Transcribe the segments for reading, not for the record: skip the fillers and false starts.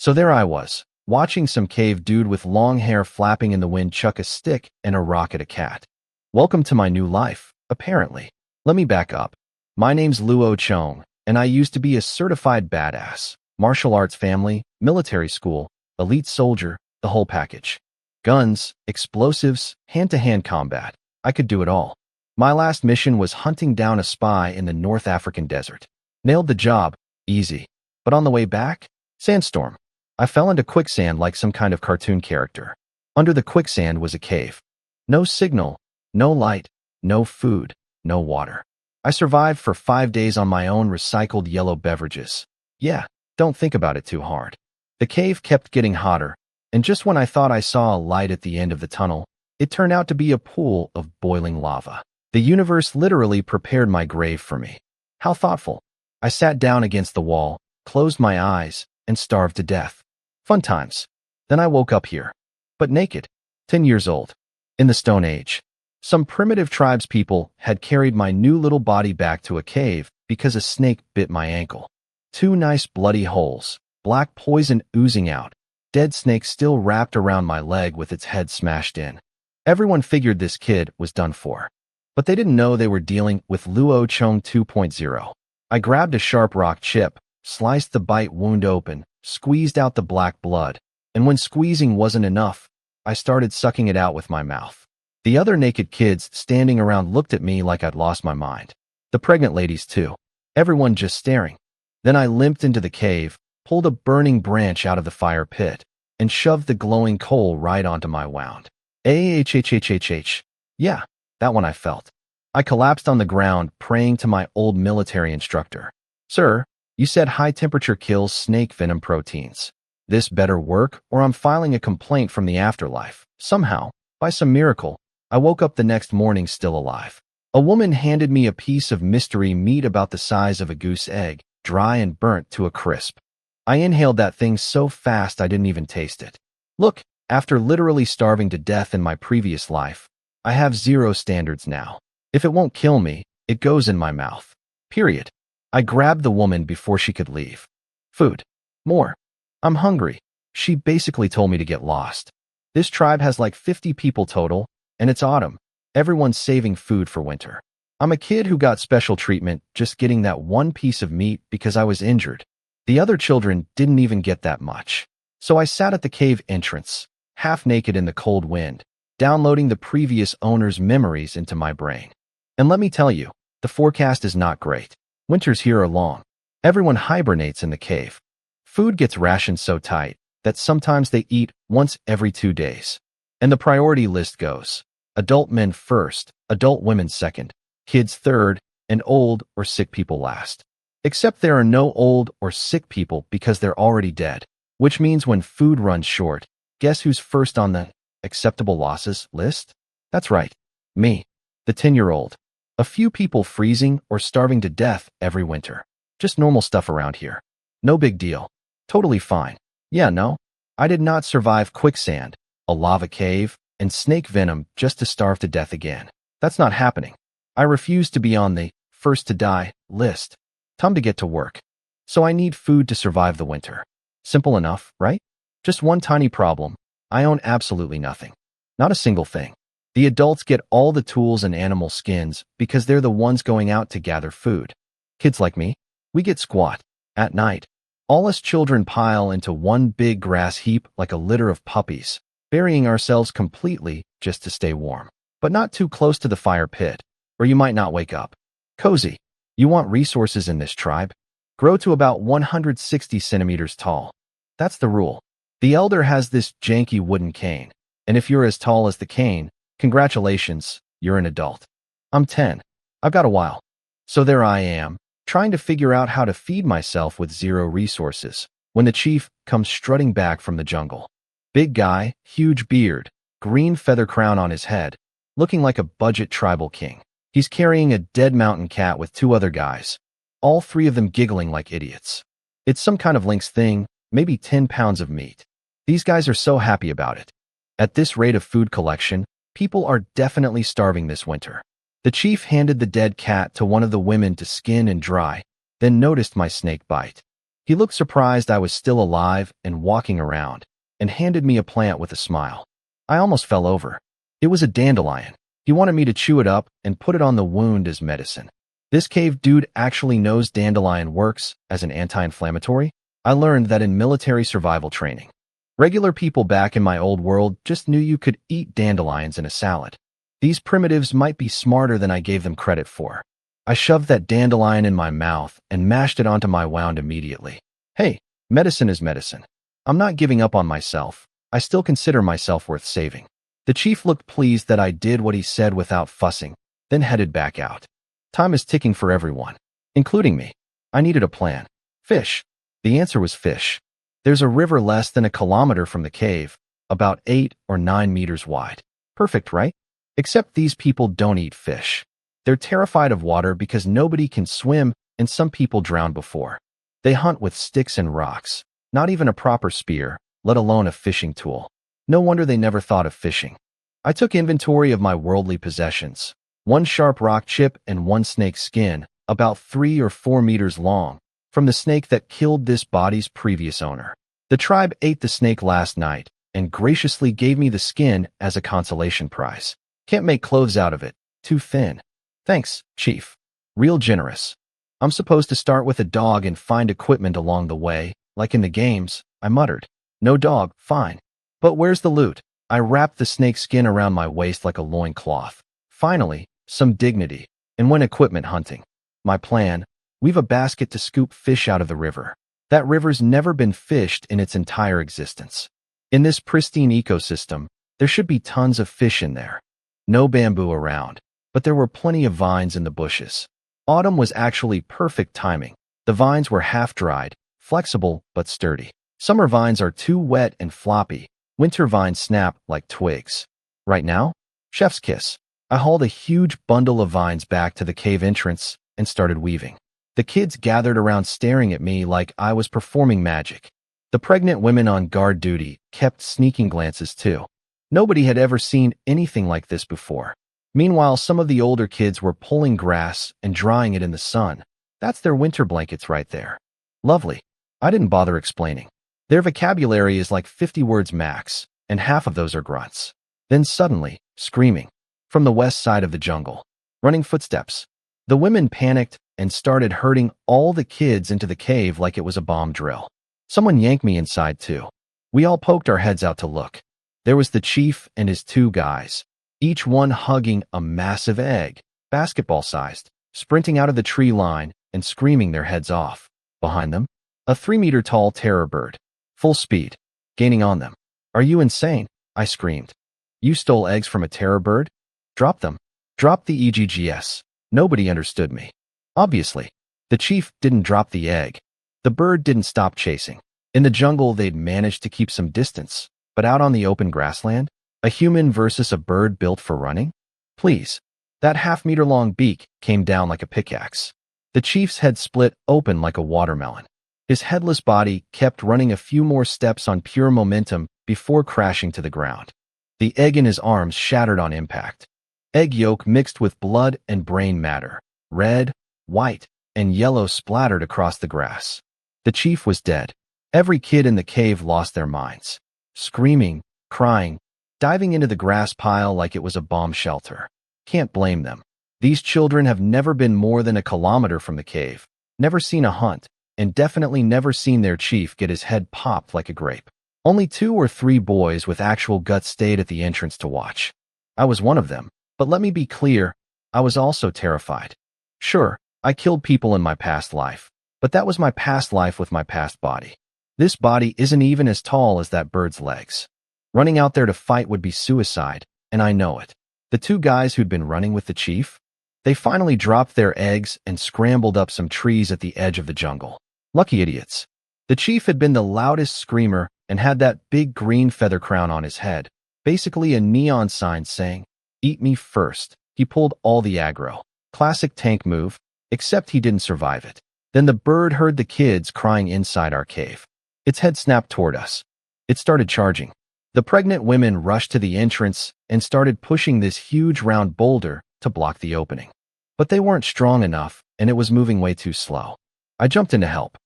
So there I was, watching some cave dude with long hair flapping in the wind chuck a stick and a rock at a cat. Welcome to my new life, apparently. Let me back up. My name's Luo Chong, and I used to be a certified badass. Martial arts family, military school, elite soldier, the whole package. Guns, explosives, hand-to-hand combat. I could do it all. My last mission was hunting down a spy in the North African desert. Nailed the job, easy. But on the way back, sandstorm. I fell into quicksand like some kind of cartoon character. Under the quicksand was a cave. No signal, no light, no food, no water. I survived for 5 days on my own recycled yellow beverages. Yeah, don't think about it too hard. The cave kept getting hotter, and just when I thought I saw a light at the end of the tunnel, it turned out to be a pool of boiling lava. The universe literally prepared my grave for me. How thoughtful. I sat down against the wall, closed my eyes, and starved to death. Fun times. Then I woke up here. But naked. 10 years old. In the Stone Age. Some primitive tribespeople had carried my new little body back to a cave because a snake bit my ankle. 2 nice bloody holes, black poison oozing out, dead snake still wrapped around my leg with its head smashed in. Everyone figured this kid was done for. But they didn't know they were dealing with Luo Chong 2.0. I grabbed a sharp rock chip, sliced the bite wound open, squeezed out the black blood, and when squeezing wasn't enough, I started sucking it out with my mouth. The other naked kids standing around looked at me like I'd lost my mind. The pregnant ladies too. Everyone just staring. Then I limped into the cave, pulled a burning branch out of the fire pit, and shoved the glowing coal right onto my wound. Yeah, that one I felt. I collapsed on the ground, praying to my old military instructor. Sir, you said high temperature kills snake venom proteins. This better work, or I'm filing a complaint from the afterlife. Somehow, by some miracle, I woke up the next morning still alive. A woman handed me a piece of mystery meat about the size of a goose egg, dry and burnt to a crisp. I inhaled that thing so fast I didn't even taste it. Look, after literally starving to death in my previous life, I have 0 standards now. If it won't kill me, it goes in my mouth. Period. I grabbed the woman before she could leave. Food. More. I'm hungry. She basically told me to get lost. This tribe has like 50 people total, and it's autumn. Everyone's saving food for winter. I'm a kid who got special treatment just getting that one piece of meat because I was injured. The other children didn't even get that much. So I sat at the cave entrance, half naked in the cold wind, downloading the previous owner's memories into my brain. And let me tell you, the forecast is not great. Winters here are long. Everyone hibernates in the cave. Food gets rationed so tight that sometimes they eat once every 2 days. And the priority list goes: adult men first, adult women second, kids third, and old or sick people last. Except there are no old or sick people because they're already dead, which means when food runs short, guess who's first on the acceptable losses list? That's right, me, the 10-year-old. A few people freezing or starving to death every winter. Just normal stuff around here. No big deal. Totally fine. Yeah, no, I did not survive quicksand, a lava cave, and snake venom just to starve to death again. That's not happening. I refuse to be on the first to die list. Time to get to work. So I need food to survive the winter. Simple enough, right? Just one tiny problem. I own absolutely nothing. Not a single thing. The adults get all the tools and animal skins because they're the ones going out to gather food. Kids like me, we get squat. At night, all us children pile into one big grass heap like a litter of puppies, burying ourselves completely just to stay warm. But not too close to the fire pit, or you might not wake up. Cozy. You want resources in this tribe? Grow to about 160 centimeters tall. That's the rule. The elder has this janky wooden cane, and if you're as tall as the cane, congratulations, you're an adult. I'm 10. I've got a while. So there I am, trying to figure out how to feed myself with 0 resources, when the chief comes strutting back from the jungle. Big guy, huge beard, green feather crown on his head, looking like a budget tribal king. He's carrying a dead mountain cat with 2 other guys, all 3 of them giggling like idiots. It's some kind of lynx thing, maybe 10 pounds of meat. These guys are so happy about it. At this rate of food collection, people are definitely starving this winter. The chief handed the dead cat to one of the women to skin and dry, then noticed my snake bite. He looked surprised I was still alive and walking around, and handed me a plant with a smile. I almost fell over. It was a dandelion. He wanted me to chew it up and put it on the wound as medicine. This cave dude actually knows dandelion works as an anti-inflammatory. I learned that in military survival training. Regular people back in my old world just knew you could eat dandelions in a salad. These primitives might be smarter than I gave them credit for. I shoved that dandelion in my mouth and mashed it onto my wound immediately. Hey, medicine is medicine. I'm not giving up on myself. I still consider myself worth saving. The chief looked pleased that I did what he said without fussing, then headed back out. Time is ticking for everyone, including me. I needed a plan. Fish. The answer was fish. There's a river less than a kilometer from the cave, about 8 or 9 meters wide. Perfect, right? Except these people don't eat fish. They're terrified of water because nobody can swim and some people drowned before. They hunt with sticks and rocks, not even a proper spear, let alone a fishing tool. No wonder they never thought of fishing. I took inventory of my worldly possessions. 1 sharp rock chip and 1 snake skin, about 3 or 4 meters long, from the snake that killed this body's previous owner. The tribe ate the snake last night and graciously gave me the skin as a consolation prize. Can't make clothes out of it. Too thin. Thanks, Chief. Real generous. I'm supposed to start with a dog and find equipment along the way, like in the games, I muttered. No dog, fine. But where's the loot? I wrapped the snake skin around my waist like a loincloth. Finally, some dignity, and went equipment hunting. My plan, weave a basket to scoop fish out of the river. That river's never been fished in its entire existence. In this pristine ecosystem, there should be tons of fish in there. No bamboo around, but there were plenty of vines in the bushes. Autumn was actually perfect timing. The vines were half-dried, flexible but sturdy. Summer vines are too wet and floppy. Winter vines snap like twigs. Right now, chef's kiss. I hauled a huge bundle of vines back to the cave entrance and started weaving. The kids gathered around staring at me like I was performing magic. The pregnant women on guard duty kept sneaking glances too. Nobody had ever seen anything like this before. Meanwhile, some of the older kids were pulling grass and drying it in the sun. That's their winter blankets right there. Lovely. I didn't bother explaining. Their vocabulary is like 50 words max, and half of those are grunts. Then suddenly, screaming. From the west side of the jungle. Running footsteps. The women panicked and started herding all the kids into the cave like it was a bomb drill. Someone yanked me inside too. We all poked our heads out to look. There was the chief and his 2 guys, each one hugging a massive egg, basketball-sized, sprinting out of the tree line and screaming their heads off. Behind them, a 3-meter-tall terror bird. Full speed, gaining on them. Are you insane? I screamed. You stole eggs from a terror bird? Drop them. Drop the EGGS. Nobody understood me. Obviously, the chief didn't drop the egg. The bird didn't stop chasing. In the jungle, they'd managed to keep some distance, but out on the open grassland, a human versus a bird built for running? Please. That half-meter-long beak came down like a pickaxe. The chief's head split open like a watermelon. His headless body kept running a few more steps on pure momentum before crashing to the ground. The egg in his arms shattered on impact. Egg yolk mixed with blood and brain matter. Red, white, and yellow splattered across the grass. The chief was dead. Every kid in the cave lost their minds. Screaming, crying, diving into the grass pile like it was a bomb shelter. Can't blame them. These children have never been more than a kilometer from the cave, never seen a hunt, and definitely never seen their chief get his head popped like a grape. Only 2 or 3 boys with actual guts stayed at the entrance to watch. I was one of them, but let me be clear, I was also terrified. Sure, I killed people in my past life, but that was my past life with my past body. This body isn't even as tall as that bird's legs. Running out there to fight would be suicide, and I know it. The 2 guys who'd been running with the chief, they finally dropped their eggs and scrambled up some trees at the edge of the jungle. Lucky idiots. The chief had been the loudest screamer and had that big green feather crown on his head, basically a neon sign saying, "Eat me first." He pulled all the aggro. Classic tank move, except he didn't survive it. Then the bird heard the kids crying inside our cave. Its head snapped toward us. It started charging. The pregnant women rushed to the entrance and started pushing this huge round boulder to block the opening. But they weren't strong enough, and it was moving way too slow. I jumped in to help.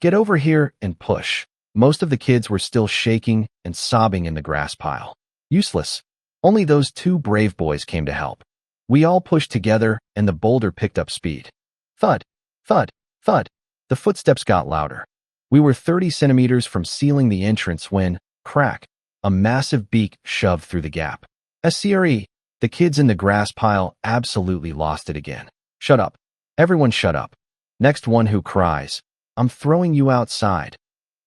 Get over here and push. Most of the kids were still shaking and sobbing in the grass pile. Useless. Only those two brave boys came to help. We all pushed together, and the boulder picked up speed. Thud, thud, thud. The footsteps got louder. We were 30 centimeters from sealing the entrance when, crack, a massive beak shoved through the gap. SCRE, the kids in the grass pile absolutely lost it again. Shut up. Everyone shut up. Next one who cries, I'm throwing you outside.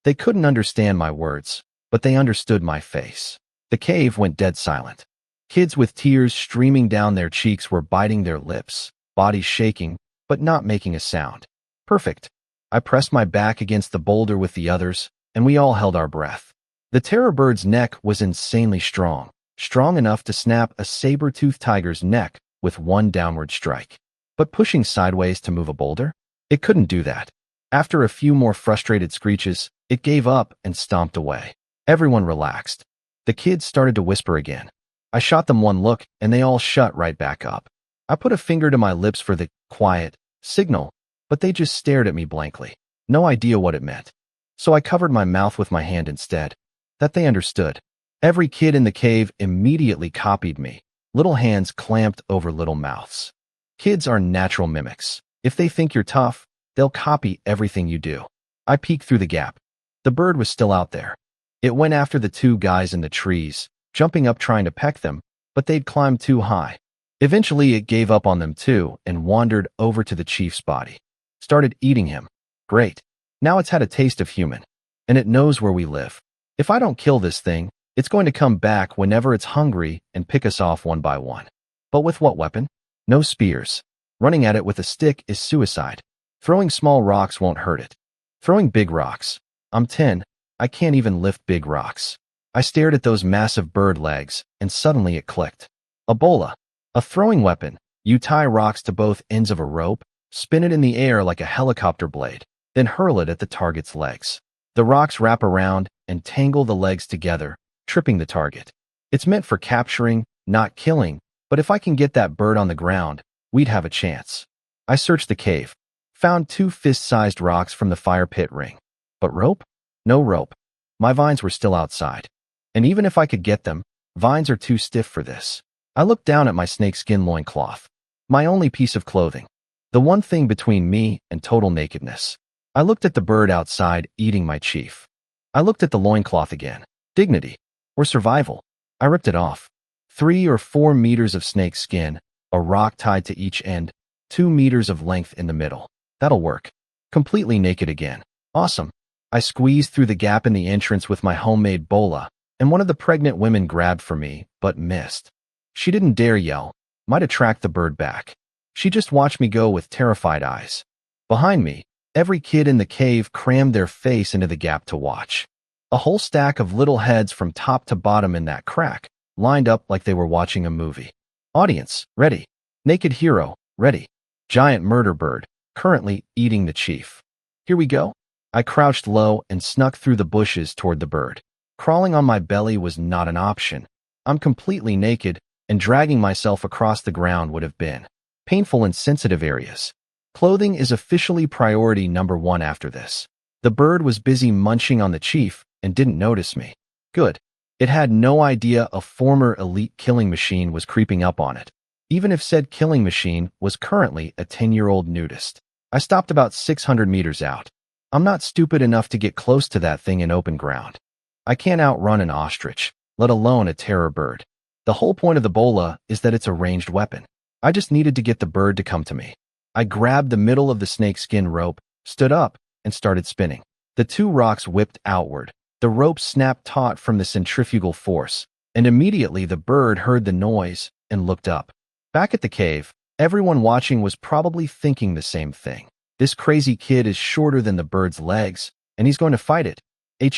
They couldn't understand my words, but they understood my face. The cave went dead silent. Kids with tears streaming down their cheeks were biting their lips, bodies shaking, but not making a sound. Perfect. I pressed my back against the boulder with the others, and we all held our breath. The terror bird's neck was insanely strong, strong enough to snap a saber-toothed tiger's neck with one downward strike. But pushing sideways to move a boulder? It couldn't do that. After a few more frustrated screeches, it gave up and stomped away. Everyone relaxed. The kids started to whisper again. I shot them one look, and they all shut right back up. I put a finger to my lips for the quiet signal, but they just stared at me blankly. No idea what it meant. So I covered my mouth with my hand instead. That they understood. Every kid in the cave immediately copied me. Little hands clamped over little mouths. Kids are natural mimics. If they think you're tough, they'll copy everything you do. I peeked through the gap. The bird was still out there. It went after the two guys in the trees, jumping up trying to peck them, but they'd climbed too high. Eventually, it gave up on them too and wandered over to the chief's body. Started eating him. Great. Now it's had a taste of human, and it knows where we live. If I don't kill this thing, it's going to come back whenever it's hungry and pick us off one by one. But with what weapon? No spears. Running at it with a stick is suicide. Throwing small rocks won't hurt it. Throwing big rocks. I'm 10. I can't even lift big rocks. I stared at those massive bird legs, and suddenly it clicked. Ebola. A throwing weapon. You tie rocks to both ends of a rope, spin it in the air like a helicopter blade, then hurl it at the target's legs. The rocks wrap around and tangle the legs together, tripping the target. It's meant for capturing, not killing, but if I can get that bird on the ground, we'd have a chance. I searched the cave, found 2 fist-sized rocks from the fire pit ring. But rope? No rope. My vines were still outside. And even if I could get them, vines are too stiff for this. I looked down at my snakeskin loincloth, my only piece of clothing, the one thing between me and total nakedness. I looked at the bird outside eating my chief. I looked at the loincloth again. Dignity. Or survival. I ripped it off. 3 or 4 meters of snake skin, a rock tied to each end, 2 meters of length in the middle. That'll work. Completely naked again. Awesome. I squeezed through the gap in the entrance with my homemade bola, and one of the pregnant women grabbed for me, but missed. She didn't dare yell. Might attract the bird back. She just watched me go with terrified eyes. Behind me, every kid in the cave crammed their face into the gap to watch. A whole stack of little heads from top to bottom in that crack, lined up like they were watching a movie. Audience, ready. Naked hero, ready. Giant murder bird, currently eating the chief. Here we go. I crouched low and snuck through the bushes toward the bird. Crawling on my belly was not an option. I'm completely naked, and dragging myself across the ground would have been painful in sensitive areas. Clothing is officially priority number 1 after this. The bird was busy munching on the chief and didn't notice me. Good. It had no idea a former elite killing machine was creeping up on it, even if said killing machine was currently a 10-year-old nudist. I stopped about 600 meters out. I'm not stupid enough to get close to that thing in open ground. I can't outrun an ostrich, let alone a terror bird. The whole point of the bola is that it's a ranged weapon. I just needed to get the bird to come to me. I grabbed the middle of the snakeskin rope, stood up, and started spinning. The 2 rocks whipped outward. The rope snapped taut from the centrifugal force, and immediately the bird heard the noise and looked up. Back at the cave, everyone watching was probably thinking the same thing. This crazy kid is shorter than the bird's legs, and he's going to fight it. Hey.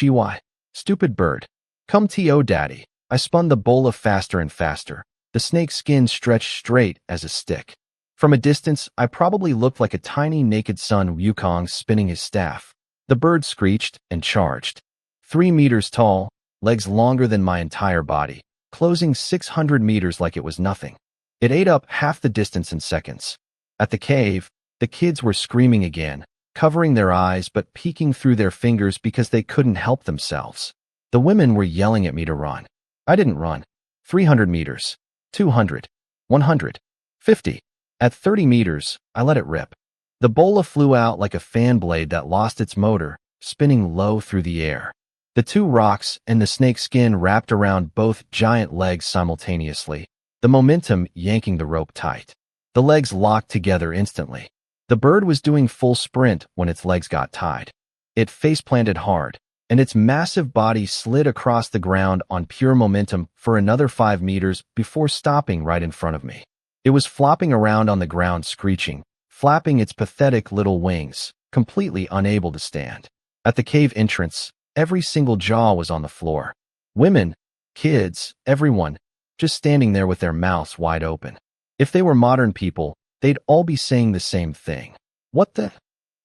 Stupid bird. Come to daddy. I spun the bola faster and faster. The snake's skin stretched straight as a stick. From a distance, I probably looked like a tiny naked Sun Wukong spinning his staff. The bird screeched and charged. 3 meters tall, legs longer than my entire body, closing 600 meters like it was nothing. It ate up half the distance in seconds. At the cave, the kids were screaming again, covering their eyes but peeking through their fingers because they couldn't help themselves. The women were yelling at me to run. I didn't run. 300 meters, 200, 100, 50. At 30 meters, I let it rip. The bola flew out like a fan blade that lost its motor, spinning low through the air. The two rocks and the snake skin wrapped around both giant legs simultaneously, the momentum yanking the rope tight. The legs locked together instantly. The bird was doing full sprint when its legs got tied. It face-planted hard, and its massive body slid across the ground on pure momentum for another 5 meters before stopping right in front of me. It was flopping around on the ground screeching, flapping its pathetic little wings, completely unable to stand. At the cave entrance, every single jaw was on the floor. Women, kids, everyone, just standing there with their mouths wide open. If they were modern people, they'd all be saying the same thing. What the?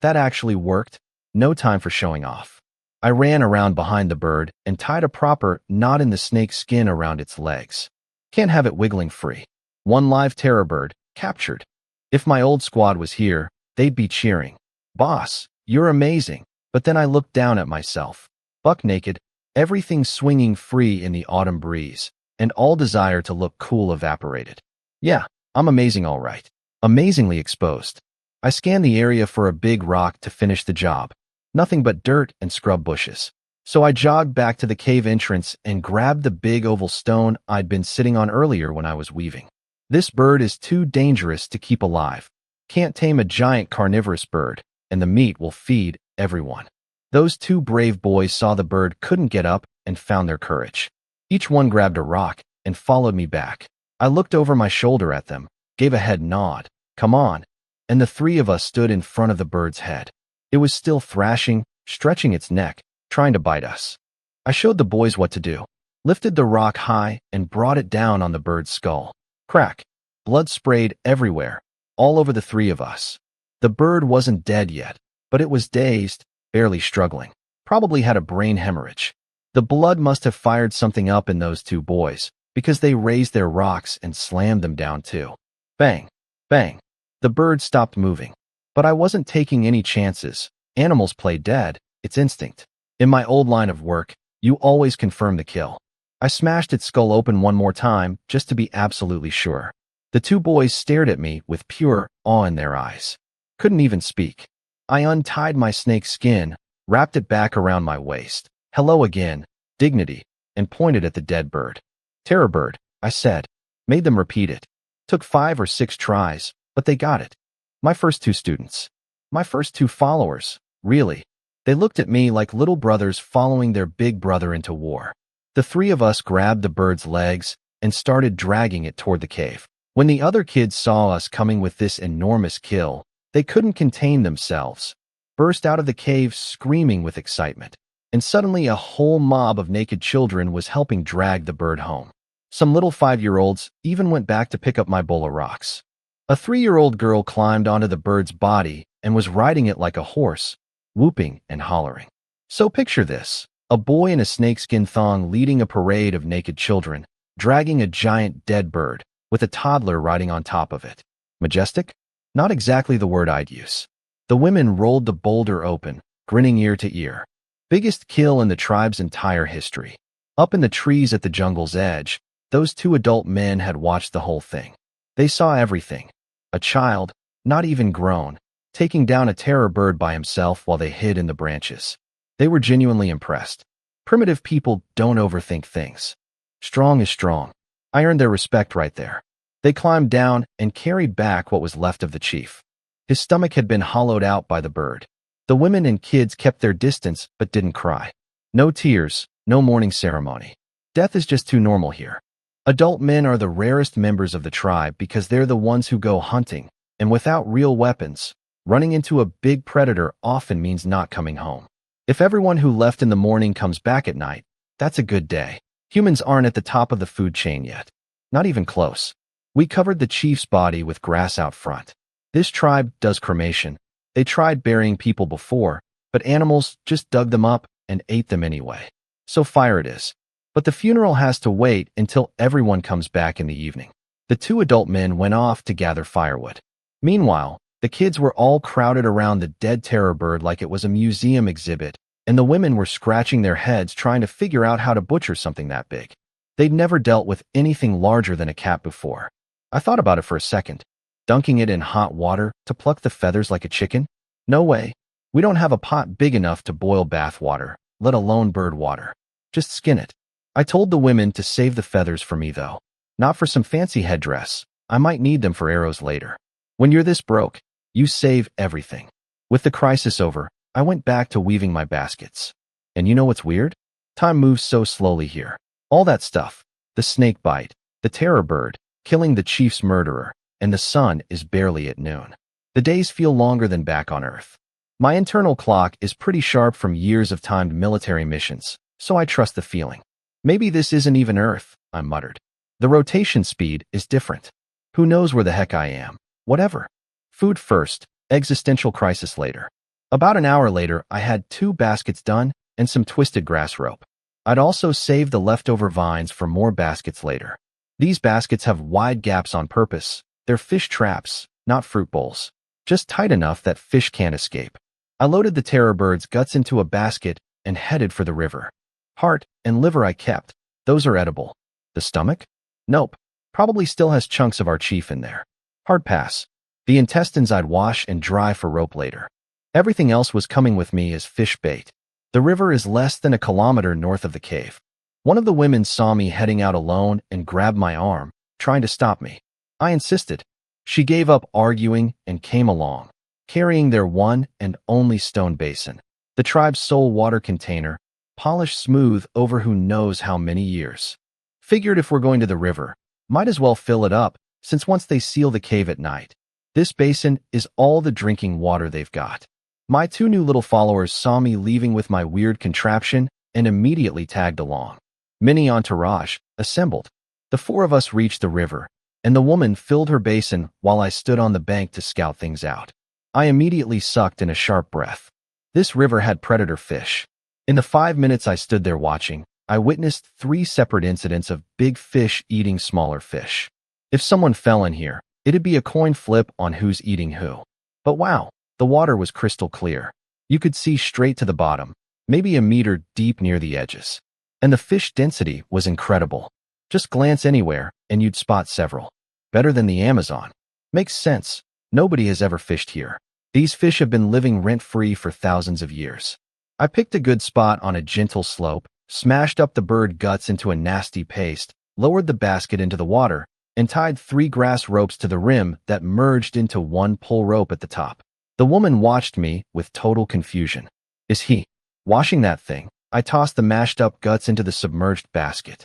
That actually worked? No time for showing off. I ran around behind the bird and tied a proper knot in the snake's skin around its legs. Can't have it wiggling free. One live terror bird, captured. If my old squad was here, they'd be cheering. Boss, you're amazing. But then I looked down at myself. Buck naked, everything swinging free in the autumn breeze, and all desire to look cool evaporated. Yeah, I'm amazing all right. Amazingly exposed. I scanned the area for a big rock to finish the job. Nothing but dirt and scrub bushes. So I jogged back to the cave entrance and grabbed the big oval stone I'd been sitting on earlier when I was weaving. This bird is too dangerous to keep alive. Can't tame a giant carnivorous bird, and the meat will feed everyone. Those two brave boys saw the bird couldn't get up and found their courage. Each one grabbed a rock and followed me back. I looked over my shoulder at them, gave a head nod, come on, and the three of us stood in front of the bird's head. It was still thrashing, stretching its neck, trying to bite us. I showed the boys what to do, lifted the rock high and brought it down on the bird's skull. Crack. Blood sprayed everywhere, all over the three of us. The bird wasn't dead yet, but it was dazed, barely struggling. Probably had a brain hemorrhage. The blood must have fired something up in those two boys, because they raised their rocks and slammed them down too. Bang, bang. The bird stopped moving. But I wasn't taking any chances. Animals play dead, it's instinct. In my old line of work, you always confirm the kill. I smashed its skull open one more time, just to be absolutely sure. The two boys stared at me with pure awe in their eyes. Couldn't even speak. I untied my snake skin, wrapped it back around my waist. Hello again, dignity, and pointed at the dead bird. Terror bird, I said. Made them repeat it. Took 5 or 6 tries, but they got it. My first 2 students. My first 2 followers, really. They looked at me like little brothers following their big brother into war. The three of us grabbed the bird's legs and started dragging it toward the cave. When the other kids saw us coming with this enormous kill, they couldn't contain themselves, burst out of the cave screaming with excitement. And suddenly a whole mob of naked children was helping drag the bird home. Some little 5-year-olds even went back to pick up my bowl of rocks. A 3-year-old girl climbed onto the bird's body and was riding it like a horse, whooping and hollering. So picture this, a boy in a snakeskin thong leading a parade of naked children, dragging a giant dead bird, with a toddler riding on top of it. Majestic? Not exactly the word I'd use. The women rolled the boulder open, grinning ear to ear. Biggest kill in the tribe's entire history. Up in the trees at the jungle's edge, those 2 adult men had watched the whole thing. They saw everything. A child, not even grown, taking down a terror bird by himself while they hid in the branches. They were genuinely impressed. Primitive people don't overthink things. Strong is strong. I earned their respect right there. They climbed down and carried back what was left of the chief. His stomach had been hollowed out by the bird. The women and kids kept their distance but didn't cry. No tears, no mourning ceremony. Death is just too normal here. Adult men are the rarest members of the tribe because they're the ones who go hunting, and without real weapons, running into a big predator often means not coming home. If everyone who left in the morning comes back at night, that's a good day. Humans aren't at the top of the food chain yet. Not even close. We covered the chief's body with grass out front. This tribe does cremation. They tried burying people before, but animals just dug them up and ate them anyway. So fire it is. But the funeral has to wait until everyone comes back in the evening. The 2 adult men went off to gather firewood. Meanwhile, The kids were all crowded around the dead terror bird like it was a museum exhibit, and the women were scratching their heads trying to figure out how to butcher something that big. They'd never dealt with anything larger than a cat before. I thought about it for a second. Dunking it in hot water to pluck the feathers like a chicken? No way. We don't have a pot big enough to boil bath water, let alone bird water. Just skin it. I told the women to save the feathers for me, though. Not for some fancy headdress. I might need them for arrows later. When you're this broke, you save everything. With the crisis over, I went back to weaving my baskets. And you know what's weird? Time moves so slowly here. All that stuff, the snake bite, the terror bird, killing the chief's murderer, and the sun is barely at noon. The days feel longer than back on Earth. My internal clock is pretty sharp from years of timed military missions, so I trust the feeling. Maybe this isn't even Earth, I muttered. The rotation speed is different. Who knows where the heck I am? Whatever. Food first, existential crisis later. About an hour later, I had 2 baskets done and some twisted grass rope. I'd also saved the leftover vines for more baskets later. These baskets have wide gaps on purpose. They're fish traps, not fruit bowls. Just tight enough that fish can't escape. I loaded the terror bird's guts into a basket and headed for the river. Heart and liver I kept. Those are edible. The stomach? Nope. Probably still has chunks of our chief in there. Hard pass. The intestines I'd wash and dry for rope later. Everything else was coming with me as fish bait. The river is less than a kilometer north of the cave. One of the women saw me heading out alone and grabbed my arm, trying to stop me. I insisted. She gave up arguing and came along, carrying their one and only stone basin, the tribe's sole water container, polished smooth over who knows how many years. Figured if we're going to the river, might as well fill it up, since once they seal the cave at night, this basin is all the drinking water they've got. My 2 new little followers saw me leaving with my weird contraption and immediately tagged along. Mini entourage assembled. The 4 of us reached the river, and the woman filled her basin while I stood on the bank to scout things out. I immediately sucked in a sharp breath. This river had predator fish. In the 5 minutes I stood there watching, I witnessed 3 separate incidents of big fish eating smaller fish. If someone fell in here, it'd be a coin flip on who's eating who. But wow, the water was crystal clear. You could see straight to the bottom, maybe a meter deep near the edges. And the fish density was incredible. Just glance anywhere, and you'd spot several. Better than the Amazon. Makes sense. Nobody has ever fished here. These fish have been living rent-free for thousands of years. I picked a good spot on a gentle slope, smashed up the bird guts into a nasty paste, lowered the basket into the water, and tied 3 grass ropes to the rim that merged into 1 pull rope at the top. The woman watched me with total confusion. Is he washing that thing? I tossed the mashed up guts into the submerged basket.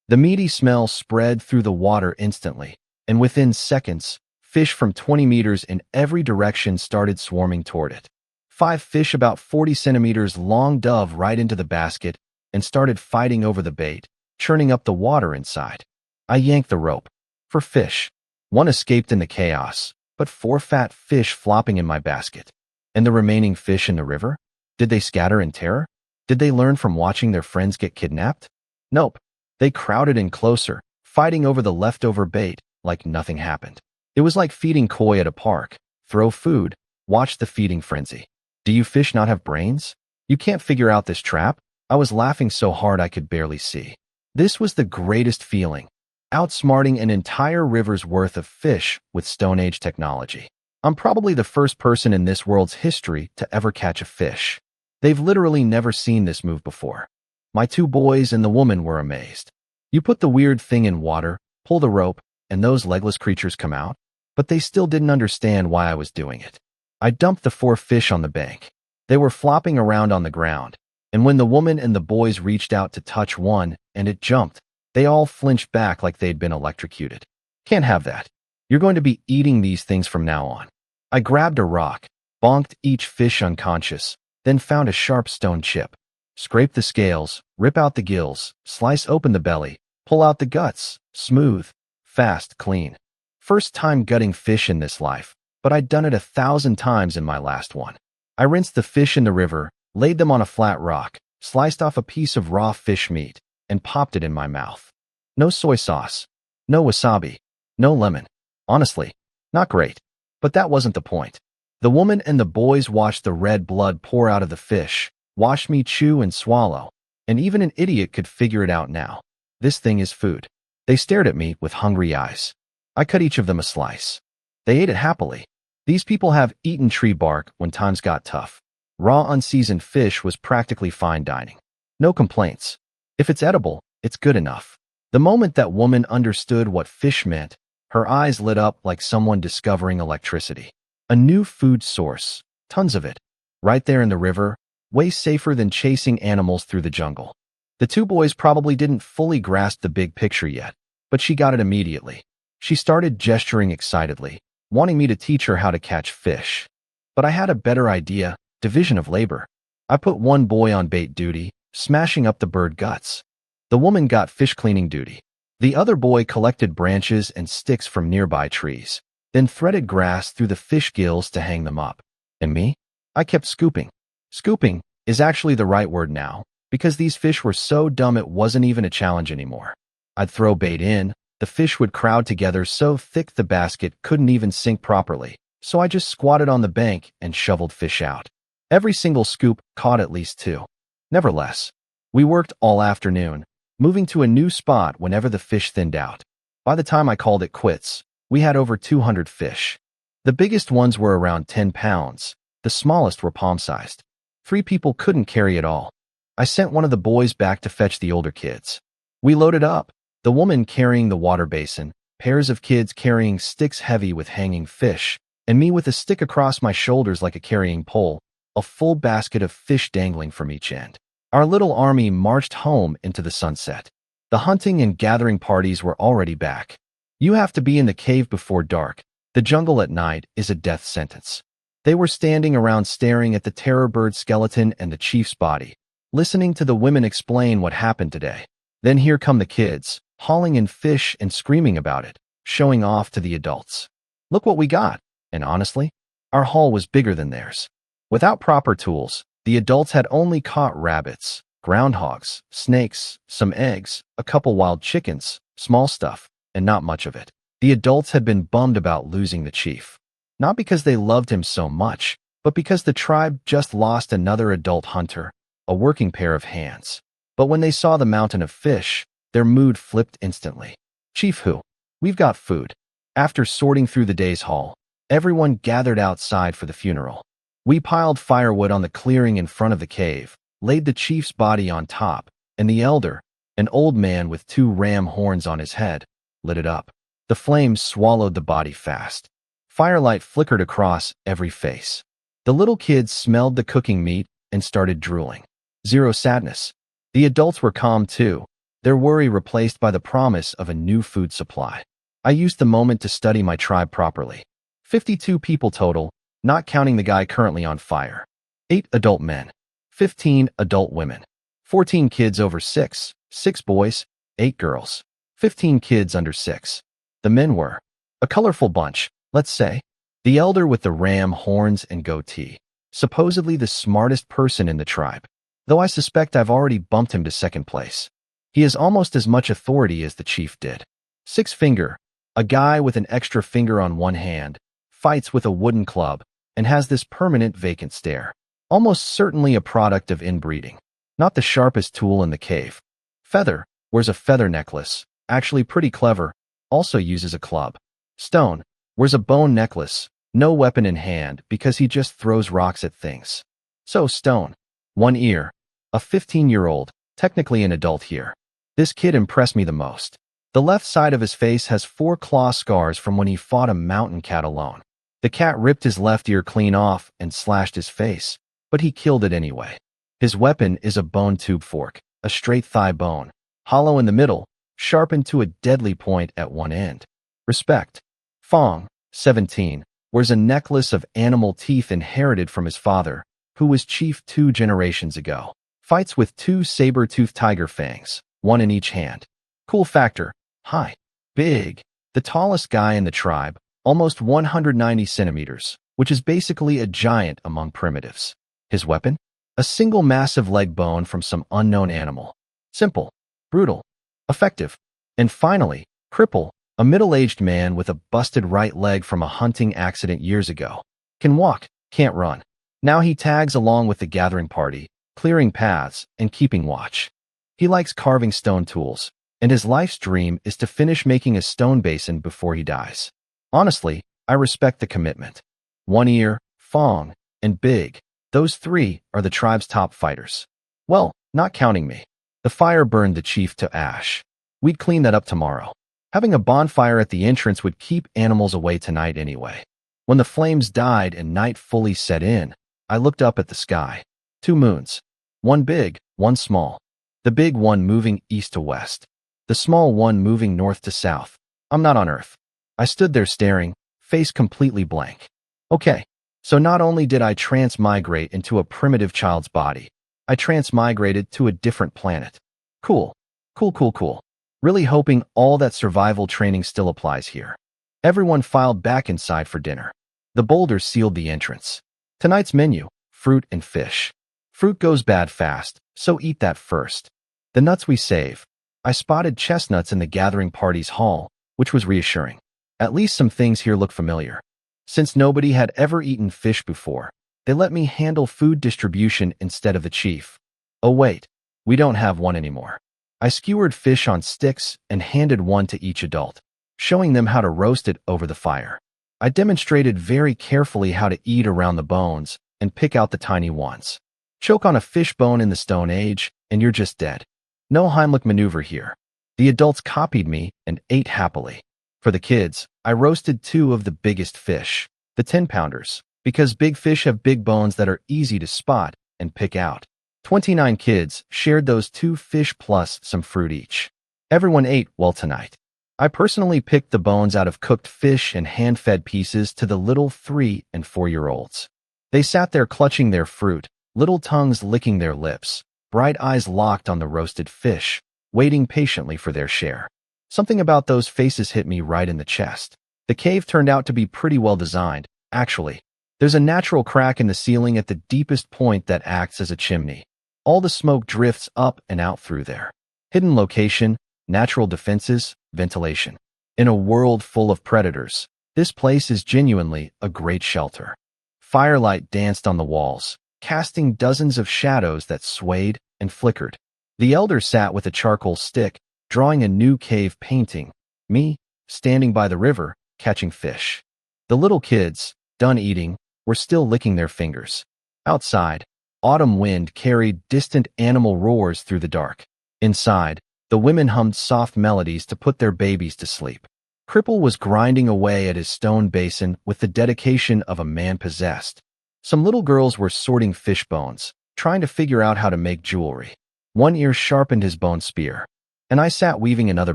The meaty smell spread through the water instantly, and within seconds, fish from 20 meters in every direction started swarming toward it. 5 fish about 40 centimeters long dove right into the basket and started fighting over the bait, churning up the water inside. I yanked the rope. For fish. 1 escaped in the chaos, but 4 fat fish flopping in my basket. And the remaining fish in the river? Did they scatter in terror? Did they learn from watching their friends get kidnapped? Nope. They crowded in closer, fighting over the leftover bait like nothing happened. It was like feeding koi at a park. Throw food, watch the feeding frenzy. Do you fish not have brains? You can't figure out this trap? I was laughing so hard I could barely see. This was the greatest feeling. Outsmarting an entire river's worth of fish with Stone Age technology. I'm probably the first person in this world's history to ever catch a fish. They've literally never seen this move before. My 2 boys and the woman were amazed. You put the weird thing in water, pull the rope, and those legless creatures come out? But they still didn't understand why I was doing it. I dumped the 4 fish on the bank. They were flopping around on the ground, and when the woman and the boys reached out to touch one and it jumped, they all flinched back like they'd been electrocuted. Can't have that. You're going to be eating these things from now on. I grabbed a rock, bonked each fish unconscious, then found a sharp stone chip. Scrape the scales, rip out the gills, slice open the belly, pull out the guts, smooth, fast, clean. First time gutting fish in this life, but I'd done it 1,000 times in my last one. I rinsed the fish in the river, laid them on a flat rock, sliced off a piece of raw fish meat, and popped it in my mouth. No soy sauce, no wasabi, no lemon. Honestly, not great. But that wasn't the point. The woman and the boys watched the red blood pour out of the fish, watched me chew and swallow, and even an idiot could figure it out now. This thing is food. They stared at me with hungry eyes. I cut each of them a slice. They ate it happily. These people have eaten tree bark when times got tough. Raw, unseasoned fish was practically fine dining. No complaints. If it's edible, it's good enough. The moment that woman understood what fish meant, her eyes lit up like someone discovering electricity. A new food source, tons of it, right there in the river, way safer than chasing animals through the jungle. The two boys probably didn't fully grasp the big picture yet, but she got it immediately. She started gesturing excitedly, wanting me to teach her how to catch fish. But I had a better idea: division of labor. I put one boy on bait duty, smashing up the bird guts. The woman got fish cleaning duty. The other boy collected branches and sticks from nearby trees, then threaded grass through the fish gills to hang them up. And me? I kept scooping. Scooping is actually the right word now, because these fish were so dumb it wasn't even a challenge anymore. I'd throw bait in, the fish would crowd together so thick the basket couldn't even sink properly, so I just squatted on the bank and shoveled fish out. Every single scoop caught at least two. Never less. We worked all afternoon, moving to a new spot whenever the fish thinned out. By the time I called it quits, we had over 200 fish. The biggest ones were around 10 pounds. The smallest were palm-sized. 3 people couldn't carry it all. I sent one of the boys back to fetch the older kids. We loaded up, the woman carrying the water basin, pairs of kids carrying sticks heavy with hanging fish, and me with a stick across my shoulders like a carrying pole, a full basket of fish dangling from each end. Our little army marched home into the sunset. The hunting and gathering parties were already back. You have to be in the cave before dark. The jungle at night is a death sentence. They were standing around staring at the terror bird skeleton and the chief's body, listening to the women explain what happened today. Then here come the kids, hauling in fish and screaming about it, showing off to the adults. Look what we got. And honestly, our haul was bigger than theirs. Without proper tools, the adults had only caught rabbits, groundhogs, snakes, some eggs, a couple wild chickens, small stuff, and not much of it. The adults had been bummed about losing the chief. Not because they loved him so much, but because the tribe just lost another adult hunter, a working pair of hands. But when they saw the mountain of fish, their mood flipped instantly. Chief who? We've got food. After sorting through the day's haul, everyone gathered outside for the funeral. We piled firewood on the clearing in front of the cave, laid the chief's body on top, and the elder, an old man with 2 ram horns on his head, lit it up. The flames swallowed the body fast. Firelight flickered across every face. The little kids smelled the cooking meat and started drooling. Zero sadness. The adults were calm too, their worry replaced by the promise of a new food supply. I used the moment to study my tribe properly. 52 people total, not counting the guy currently on fire. 8 adult men. 15 adult women. 14 kids over 6, 6 boys, 8 girls. 15 kids under 6. The men were a colorful bunch, let's say. The elder with the ram horns and goatee, supposedly the smartest person in the tribe, though I suspect I've already bumped him to second place. He has almost as much authority as the chief did. 6 Finger, a guy with an extra finger on one hand, fights with a wooden club and has this permanent vacant stare, almost certainly a product of inbreeding. Not the sharpest tool in the cave. Feather wears a feather necklace, actually pretty clever, also uses a club. Stone wears a bone necklace, no weapon in hand because he just throws rocks at things. So Stone. One ear. A 15-year-old, technically an adult here. This kid impressed me the most. The left side of his face has 4 claw scars from when he fought a mountain cat alone. The cat ripped his left ear clean off and slashed his face, but he killed it anyway. His weapon is a bone tube fork, a straight thigh bone, hollow in the middle, sharpened to a deadly point at one end. Respect. Fong, 17, wears a necklace of animal teeth inherited from his father, who was chief 2 generations ago. Fights with 2 saber-toothed tiger fangs, 1 in each hand. Cool factor. High. Big. The tallest guy in the tribe, almost 190 centimeters, which is basically a giant among primitives. His weapon? A single massive leg bone from some unknown animal. Simple. Brutal. Effective. And finally, Cripple, A middle-aged man with a busted right leg from a hunting accident years ago. Can walk, can't run. Now he tags along with the gathering party, clearing paths and keeping watch. He likes carving stone tools, and his life's dream is to finish making a stone basin before he dies. Honestly, I respect the commitment. One Ear, Fong, and Big, those three are the tribe's top fighters. Well, not counting me. The fire burned the chief to ash. We'd clean that up tomorrow. Having a bonfire at the entrance would keep animals away tonight anyway. When the flames died and night fully set in, I looked up at the sky. 2 moons. One big, one small. The big one moving east to west. The small one moving north to south. I'm not on Earth. I stood there staring, face completely blank. Okay, so not only did I transmigrate into a primitive child's body, I transmigrated to a different planet. Cool. Cool. Really hoping all that survival training still applies here. Everyone filed back inside for dinner. The boulders sealed the entrance. Tonight's menu, fruit and fish. Fruit goes bad fast, so eat that first. The nuts we save. I spotted chestnuts in the gathering party's hall, which was reassuring. At least some things here look familiar. Since nobody had ever eaten fish before, they let me handle food distribution instead of the chief. Oh wait, we don't have one anymore. I skewered fish on sticks and handed one to each adult, showing them how to roast it over the fire. I demonstrated very carefully how to eat around the bones and pick out the tiny ones. Choke on a fish bone in the Stone Age, and you're just dead. No Heimlich maneuver here. The adults copied me and ate happily. For the kids, I roasted 2 of the biggest fish, the 10-pounders, because big fish have big bones that are easy to spot and pick out. 29 kids shared those 2 fish plus some fruit each. Everyone ate well tonight. I personally picked the bones out of cooked fish and hand-fed pieces to the little 3- and 4-year-olds. They sat there clutching their fruit, little tongues licking their lips, bright eyes locked on the roasted fish, waiting patiently for their share. Something about those faces hit me right in the chest. The cave turned out to be pretty well designed, actually. There's a natural crack in the ceiling at the deepest point that acts as a chimney. All the smoke drifts up and out through there. Hidden location, natural defenses, ventilation. In a world full of predators, this place is genuinely a great shelter. Firelight danced on the walls, casting dozens of shadows that swayed and flickered. The elder sat with a charcoal stick, drawing a new cave painting. Me, standing by the river, catching fish. The little kids, done eating, were still licking their fingers. Outside, autumn wind carried distant animal roars through the dark. Inside, the women hummed soft melodies to put their babies to sleep. Cripple was grinding away at his stone basin with the dedication of a man possessed. Some little girls were sorting fish bones, trying to figure out how to make jewelry. One Ear sharpened his bone spear, and I sat weaving another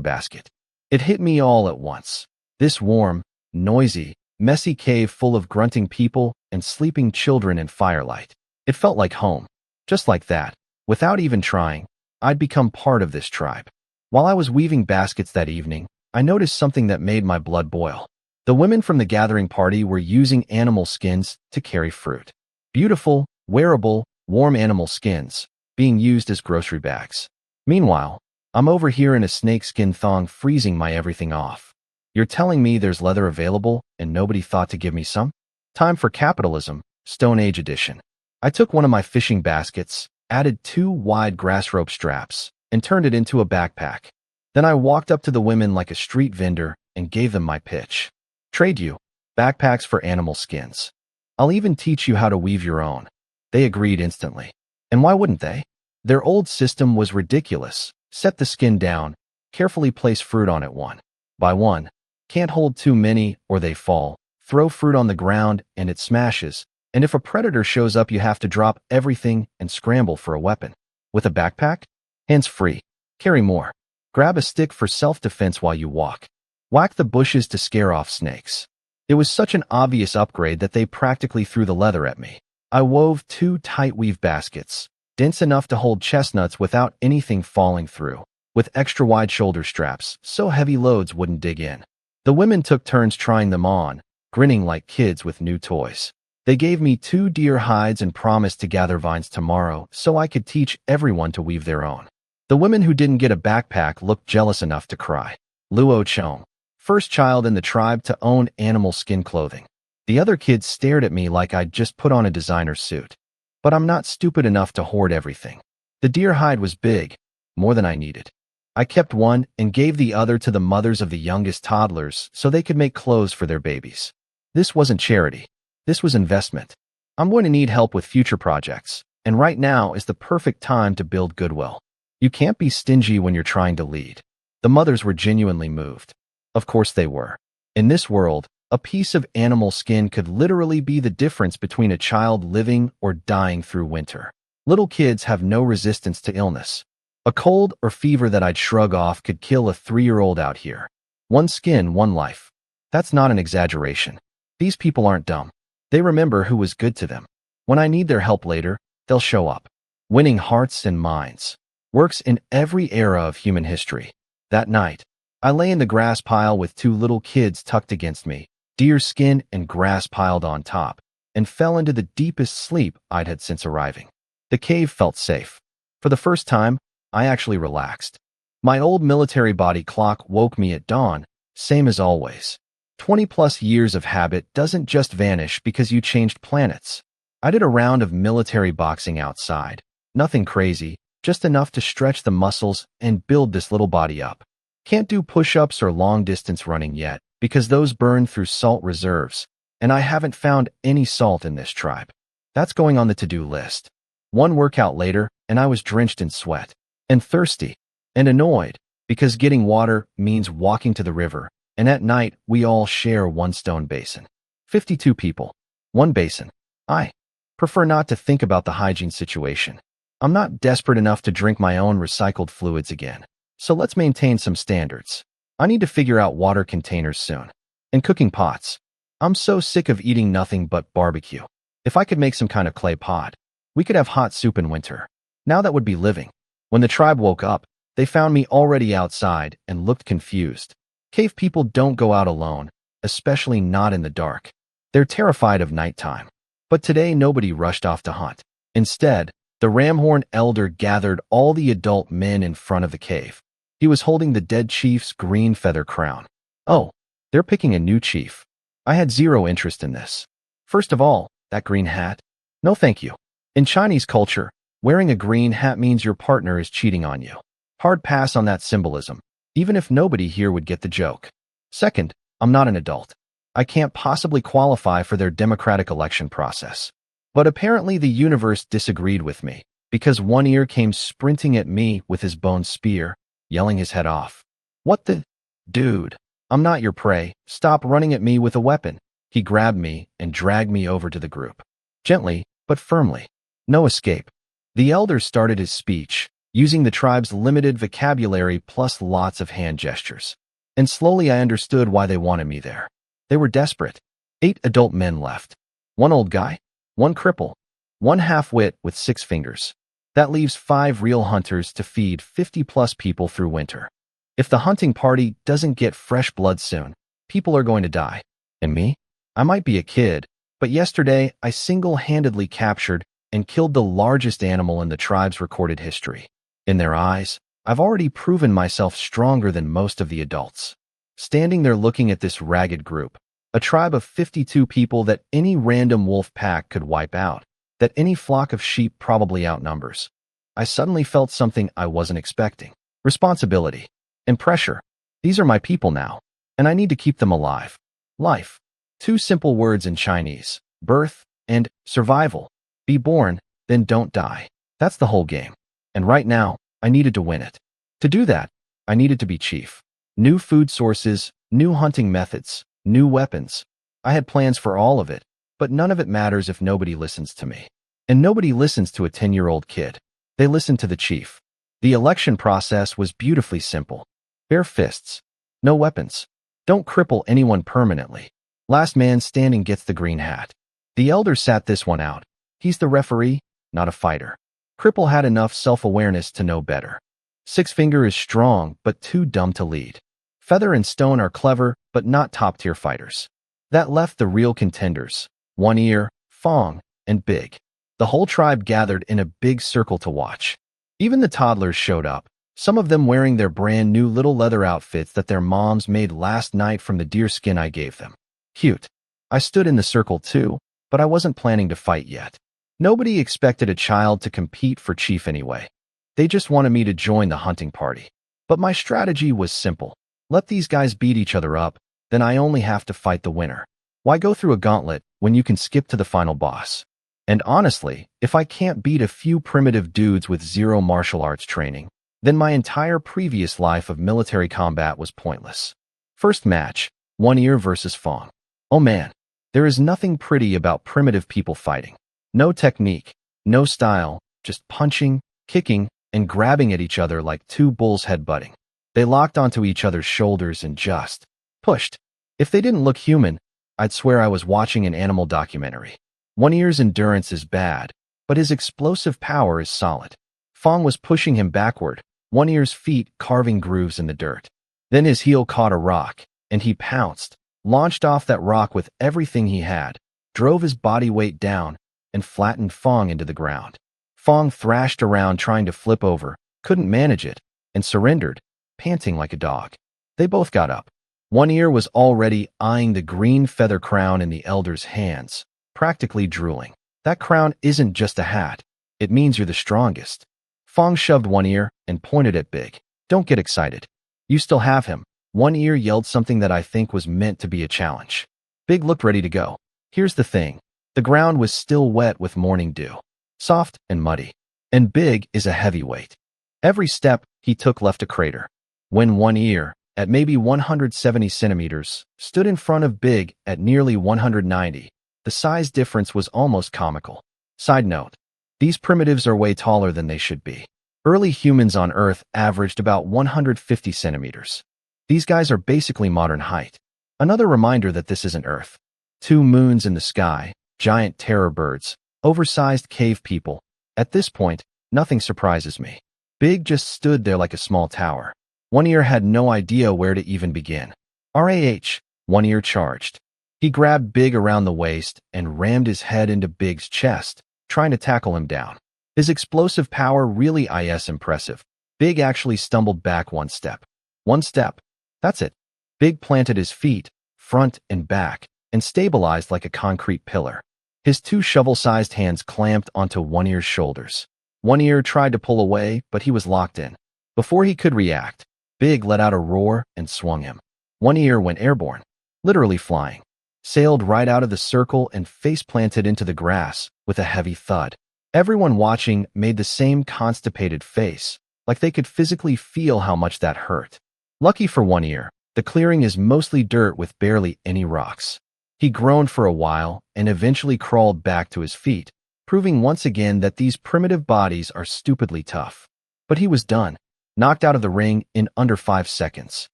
basket. It hit me all at once. This warm, noisy, messy cave full of grunting people and sleeping children in firelight. It felt like home. Just like that, without even trying, I'd become part of this tribe. While I was weaving baskets that evening, I noticed something that made my blood boil. The women from the gathering party were using animal skins to carry fruit. Beautiful, wearable, warm animal skins, being used as grocery bags. Meanwhile, I'm over here in a snakeskin thong freezing my everything off. You're telling me there's leather available and nobody thought to give me some? Time for capitalism, Stone Age edition. I took one of my fishing baskets, added 2 wide grass rope straps, and turned it into a backpack. Then I walked up to the women like a street vendor and gave them my pitch. Trade you, backpacks for animal skins. I'll even teach you how to weave your own. They agreed instantly. And why wouldn't they? Their old system was ridiculous. Set the skin down, carefully place fruit on it one by one. Can't hold too many or they fall. Throw fruit on the ground and it smashes. And if a predator shows up, you have to drop everything and scramble for a weapon. With a backpack? Hands free. Carry more. Grab a stick for self-defense while you walk. Whack the bushes to scare off snakes. It was such an obvious upgrade that they practically threw the leather at me. I wove 2 tight weave baskets, dense enough to hold chestnuts without anything falling through, with extra wide shoulder straps so heavy loads wouldn't dig in. The women took turns trying them on, grinning like kids with new toys. They gave me 2 deer hides and promised to gather vines tomorrow so I could teach everyone to weave their own. The women who didn't get a backpack looked jealous enough to cry. Luo Chong. first child in the tribe to own animal skin clothing. The other kids stared at me like I'd just put on a designer suit. But I'm not stupid enough to hoard everything. The deer hide was big, more than I needed. I kept one and gave the other to the mothers of the youngest toddlers so they could make clothes for their babies. This wasn't charity. This was investment. I'm going to need help with future projects, and right now is the perfect time to build goodwill. You can't be stingy when you're trying to lead. The mothers were genuinely moved. Of course they were. In this world, a piece of animal skin could literally be the difference between a child living or dying through winter. Little kids have no resistance to illness. A cold or fever that I'd shrug off could kill a 3-year-old out here. One skin, one life. That's not an exaggeration. These people aren't dumb. They remember who was good to them. When I need their help later, they'll show up. Winning hearts and minds works in every era of human history. That night, I lay in the grass pile with 2 little kids tucked against me, deer skin and grass piled on top, and fell into the deepest sleep I'd had since arriving. The cave felt safe. For the first time, I actually relaxed. My old military body clock woke me at dawn, same as always. 20+ years of habit doesn't just vanish because you changed planets. I did a round of military boxing outside. Nothing crazy, just enough to stretch the muscles and build this little body up. Can't do push-ups or long-distance running yet because those burn through salt reserves, and I haven't found any salt in this tribe. That's going on the to-do list. One workout later, and I was drenched in sweat, and thirsty, and annoyed, because getting water means walking to the river, and at night we all share one stone basin. 52 people, one basin. I prefer not to think about the hygiene situation. I'm not desperate enough to drink my own recycled fluids again, so let's maintain some standards. I need to figure out water containers soon. And cooking pots. I'm so sick of eating nothing but barbecue. If I could make some kind of clay pot, we could have hot soup in winter. Now that would be living. When the tribe woke up, they found me already outside and looked confused. Cave people don't go out alone, especially not in the dark. They're terrified of nighttime. But today nobody rushed off to hunt. Instead, the Ramhorn elder gathered all the adult men in front of the cave. He was holding the dead chief's green feather crown. Oh, they're picking a new chief. I had zero interest in this. First of all, that green hat? No thank you. In Chinese culture, wearing a green hat means your partner is cheating on you. Hard pass on that symbolism, even if nobody here would get the joke. Second, I'm not an adult. I can't possibly qualify for their democratic election process. But apparently the universe disagreed with me, because one ear came sprinting at me with his bone spear, yelling his head off. What the? Dude, I'm not your prey. Stop running at me with a weapon. He grabbed me and dragged me over to the group. Gently, but firmly. No escape. The elder started his speech, using the tribe's limited vocabulary plus lots of hand gestures. And slowly I understood why they wanted me there. They were desperate. 8 adult men left. 1 old guy, 1 cripple, 1 half-wit with 6 fingers. That leaves 5 real hunters to feed 50+ people through winter. If the hunting party doesn't get fresh blood soon, people are going to die. And me? I might be a kid, but yesterday I single-handedly captured and killed the largest animal in the tribe's recorded history. In their eyes, I've already proven myself stronger than most of the adults. Standing there looking at this ragged group, a tribe of 52 people that any random wolf pack could wipe out, that any flock of sheep probably outnumbers, I suddenly felt something I wasn't expecting. Responsibility and pressure. These are my people now, and I need to keep them alive. Life. 2 simple words in Chinese: birth and survival. Be born, then don't die. That's the whole game. And right now, I needed to win it. To do that, I needed to be chief. New food sources, new hunting methods, new weapons. I had plans for all of it, but none of it matters if nobody listens to me. And nobody listens to a 10-year-old kid. They listen to the chief. The election process was beautifully simple. Bare fists. No weapons. Don't cripple anyone permanently. Last man standing gets the green hat. The elder sat this one out. He's the referee, not a fighter. Cripple had enough self-awareness to know better. 6 Finger is strong, but too dumb to lead. Feather and Stone are clever, but not top-tier fighters. That left the real contenders: One Ear, Fong, and Big. The whole tribe gathered in a big circle to watch. Even the toddlers showed up, some of them wearing their brand new little leather outfits that their moms made last night from the deer skin I gave them. Cute. I stood in the circle too, but I wasn't planning to fight yet. Nobody expected a child to compete for chief anyway. They just wanted me to join the hunting party. But my strategy was simple. Let these guys beat each other up, then I only have to fight the winner. Why go through a gauntlet when you can skip to the final boss? And honestly, if I can't beat a few primitive dudes with zero martial arts training, then my entire previous life of military combat was pointless. First match, One Ear versus Fong. Oh man, there is nothing pretty about primitive people fighting. No technique, no style, just punching, kicking, and grabbing at each other like two bulls headbutting. They locked onto each other's shoulders and just pushed. If they didn't look human, I'd swear I was watching an animal documentary. One Ear's endurance is bad, but his explosive power is solid. Fong was pushing him backward, One Ear's feet carving grooves in the dirt. Then his heel caught a rock, and he pounced, launched off that rock with everything he had, drove his body weight down, and flattened Fong into the ground. Fong thrashed around trying to flip over, couldn't manage it, and surrendered, panting like a dog. They both got up. One Ear was already eyeing the green feather crown in the elder's hands, practically drooling. That crown isn't just a hat. It means you're the strongest. Fong shoved One Ear and pointed at Big. Don't get excited. You still have him. One Ear yelled something that I think was meant to be a challenge. Big looked ready to go. Here's the thing. The ground was still wet with morning dew. Soft and muddy. And Big is a heavyweight. Every step he took left a crater. When One Ear, at maybe 170 centimeters, stood in front of Big at nearly 190, the size difference was almost comical. Side note, these primitives are way taller than they should be. Early humans on Earth averaged about 150 centimeters. These guys are basically modern height. Another reminder that this isn't Earth. 2 moons in the sky, giant terror birds, oversized cave people. At this point, nothing surprises me. Big just stood there like a small tower. One Ear had no idea where to even begin. RAH, One Ear charged. He grabbed Big around the waist and rammed his head into Big's chest, trying to tackle him down. His explosive power really is impressive. Big actually stumbled back one step. One step. That's it. Big planted his feet, front and back, and stabilized like a concrete pillar. His 2 shovel-sized hands clamped onto One Ear's shoulders. One Ear tried to pull away, but he was locked in. Before he could react, Big let out a roar and swung him. One Ear went airborne, literally flying, sailed right out of the circle and face-planted into the grass with a heavy thud. Everyone watching made the same constipated face, like they could physically feel how much that hurt. Lucky for One Ear, the clearing is mostly dirt with barely any rocks. He groaned for a while and eventually crawled back to his feet, proving once again that these primitive bodies are stupidly tough. But he was done, knocked out of the ring in under 5 seconds.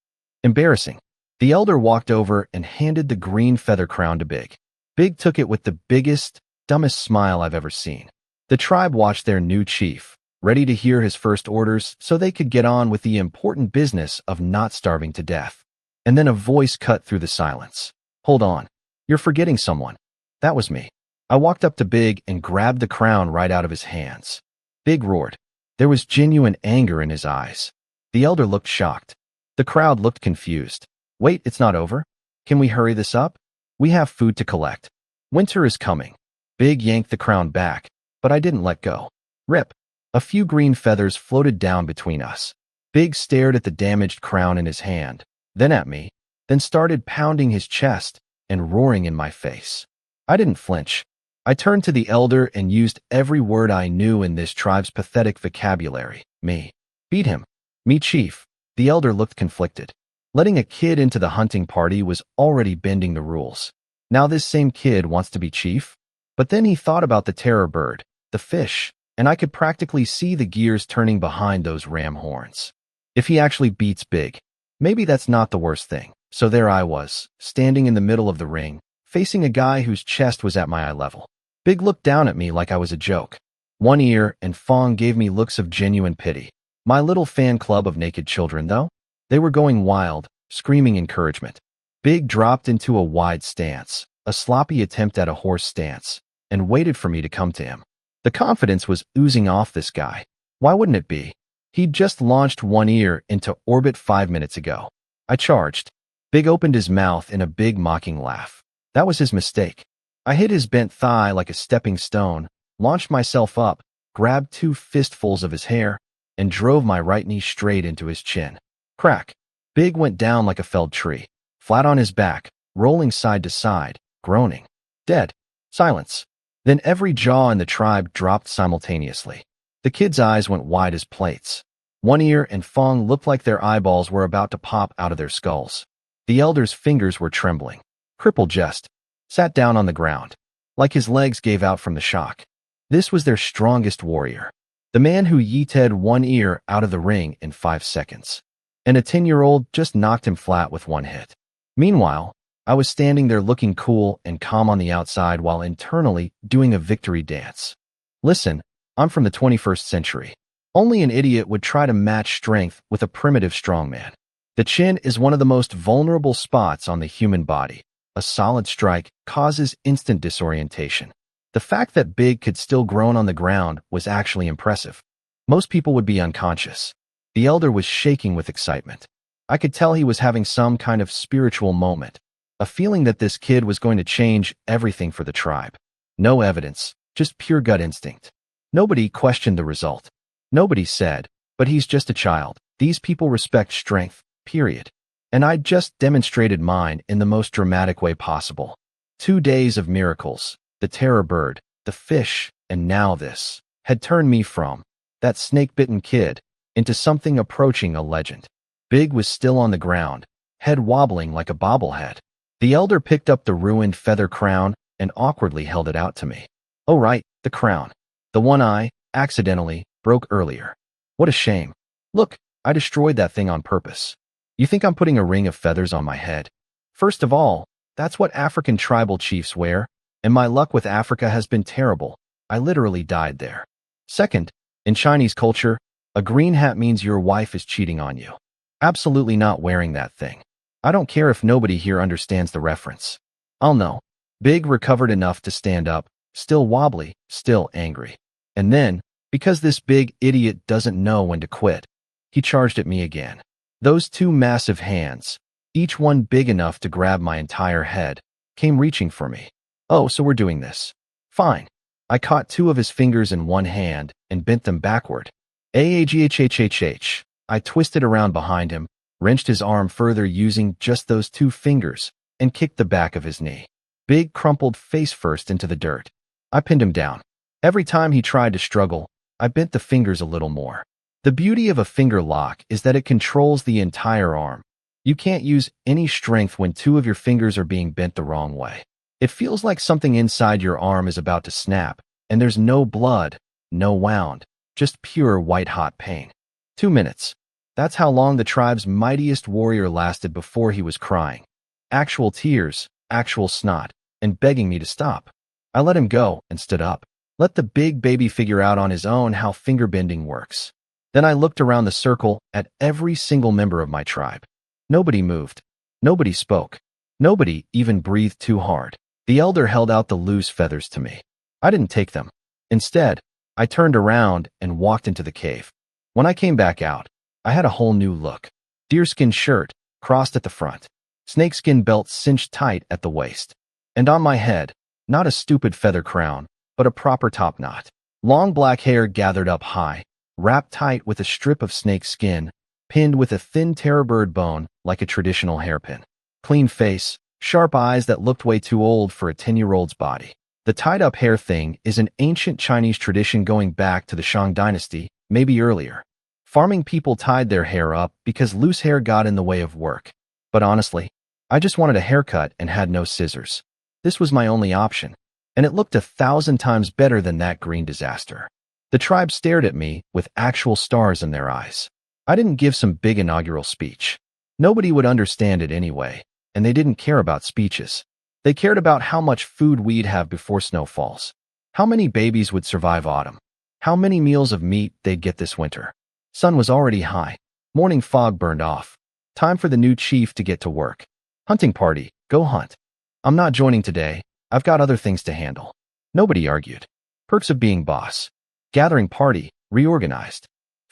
Embarrassing. The elder walked over and handed the green feather crown to Big. Big took it with the biggest, dumbest smile I've ever seen. The tribe watched their new chief, ready to hear his first orders so they could get on with the important business of not starving to death. And then a voice cut through the silence. Hold on. You're forgetting someone. That was me. I walked up to Big and grabbed the crown right out of his hands. Big roared. There was genuine anger in his eyes. The elder looked shocked. The crowd looked confused. Wait, it's not over? Can we hurry this up? We have food to collect. Winter is coming. Big yanked the crown back, but I didn't let go. Rip. A few green feathers floated down between us. Big stared at the damaged crown in his hand, then at me, then started pounding his chest and roaring in my face. I didn't flinch. I turned to the elder and used every word I knew in this tribe's pathetic vocabulary. Me. Beat him. Me, chief. The elder looked conflicted. Letting a kid into the hunting party was already bending the rules. Now this same kid wants to be chief? But then he thought about the terror bird, the fish, and I could practically see the gears turning behind those ram horns. If he actually beats Big, maybe that's not the worst thing. So there I was, standing in the middle of the ring, facing a guy whose chest was at my eye level. Big looked down at me like I was a joke. One Ear and Fong gave me looks of genuine pity. My little fan club of naked children, though, they were going wild, screaming encouragement. Big dropped into a wide stance, a sloppy attempt at a horse stance, and waited for me to come to him. The confidence was oozing off this guy. Why wouldn't it be? He'd just launched one ear into orbit 5 minutes ago. I charged. Big opened his mouth in a big mocking laugh. That was his mistake. I hit his bent thigh like a stepping stone, launched myself up, grabbed 2 fistfuls of his hair, and drove my right knee straight into his chin. Crack. Big went down like a felled tree, flat on his back, rolling side to side, groaning. Dead. Silence. Then every jaw in the tribe dropped simultaneously. The kids' eyes went wide as plates. One ear and Fong looked like their eyeballs were about to pop out of their skulls. The elder's fingers were trembling. Crippled just sat down on the ground, like his legs gave out from the shock. This was their strongest warrior, the man who yeeted one ear out of the ring in 5 seconds. And a 10-year-old just knocked him flat with one hit. Meanwhile, I was standing there looking cool and calm on the outside while internally doing a victory dance. Listen, I'm from the 21st century. Only an idiot would try to match strength with a primitive strongman. The chin is one of the most vulnerable spots on the human body. A solid strike causes instant disorientation. The fact that Big could still groan on the ground was actually impressive. Most people would be unconscious. The elder was shaking with excitement. I could tell he was having some kind of spiritual moment, a feeling that this kid was going to change everything for the tribe. No evidence, just pure gut instinct. Nobody questioned the result. Nobody said, but he's just a child. These people respect strength, period. And I'd just demonstrated mine in the most dramatic way possible. 2 days of miracles, the terror bird, the fish, and now this, had turned me from that snake-bitten kid into something approaching a legend. Big was still on the ground, head wobbling like a bobblehead. The elder picked up the ruined feather crown and awkwardly held it out to me. Oh right, the crown. The one I, accidentally, broke earlier. What a shame. Look, I destroyed that thing on purpose. You think I'm putting a ring of feathers on my head? First of all, that's what African tribal chiefs wear, and my luck with Africa has been terrible. I literally died there. Second, in Chinese culture, a green hat means your wife is cheating on you. Absolutely not wearing that thing. I don't care if nobody here understands the reference. I'll know. Big recovered enough to stand up, still wobbly, still angry. And then, because this big idiot doesn't know when to quit, he charged at me again. Those 2 massive hands, each one big enough to grab my entire head, came reaching for me. Oh, so we're doing this. Fine. I caught 2 of his fingers in one hand and bent them backward. Ahhhhhh. I twisted around behind him, wrenched his arm further using just those 2 fingers, and kicked the back of his knee. Big crumpled face first into the dirt. I pinned him down. Every time he tried to struggle, I bent the fingers a little more. The beauty of a finger lock is that it controls the entire arm. You can't use any strength when 2 of your fingers are being bent the wrong way. It feels like something inside your arm is about to snap, and there's no blood, no wound, just pure white-hot pain. 2 minutes. That's how long the tribe's mightiest warrior lasted before he was crying. Actual tears, actual snot, and begging me to stop. I let him go and stood up. Let the big baby figure out on his own how finger bending works. Then I looked around the circle at every single member of my tribe. Nobody moved. Nobody spoke. Nobody even breathed too hard. The elder held out the loose feathers to me. I didn't take them. Instead, I turned around and walked into the cave. When I came back out, I had a whole new look. Deerskin shirt, crossed at the front. Snakeskin belt cinched tight at the waist. And on my head, not a stupid feather crown, but a proper top knot. Long black hair gathered up high, wrapped tight with a strip of snake skin, pinned with a thin terrorbird bone like a traditional hairpin. Clean face, sharp eyes that looked way too old for a 10-year-old's body. The tied-up hair thing is an ancient Chinese tradition going back to the Shang dynasty, maybe earlier. Farming people tied their hair up because loose hair got in the way of work. But honestly, I just wanted a haircut and had no scissors. This was my only option, and it looked 1,000 times better than that green disaster. The tribe stared at me with actual stars in their eyes. I didn't give some big inaugural speech. Nobody would understand it anyway, and they didn't care about speeches. They cared about how much food we'd have before snow falls, how many babies would survive autumn, how many meals of meat they'd get this winter. Sun was already high. Morning fog burned off. Time for the new chief to get to work. Hunting party, go hunt. I'm not joining today. I've got other things to handle. Nobody argued. Perks of being boss. Gathering party, reorganized.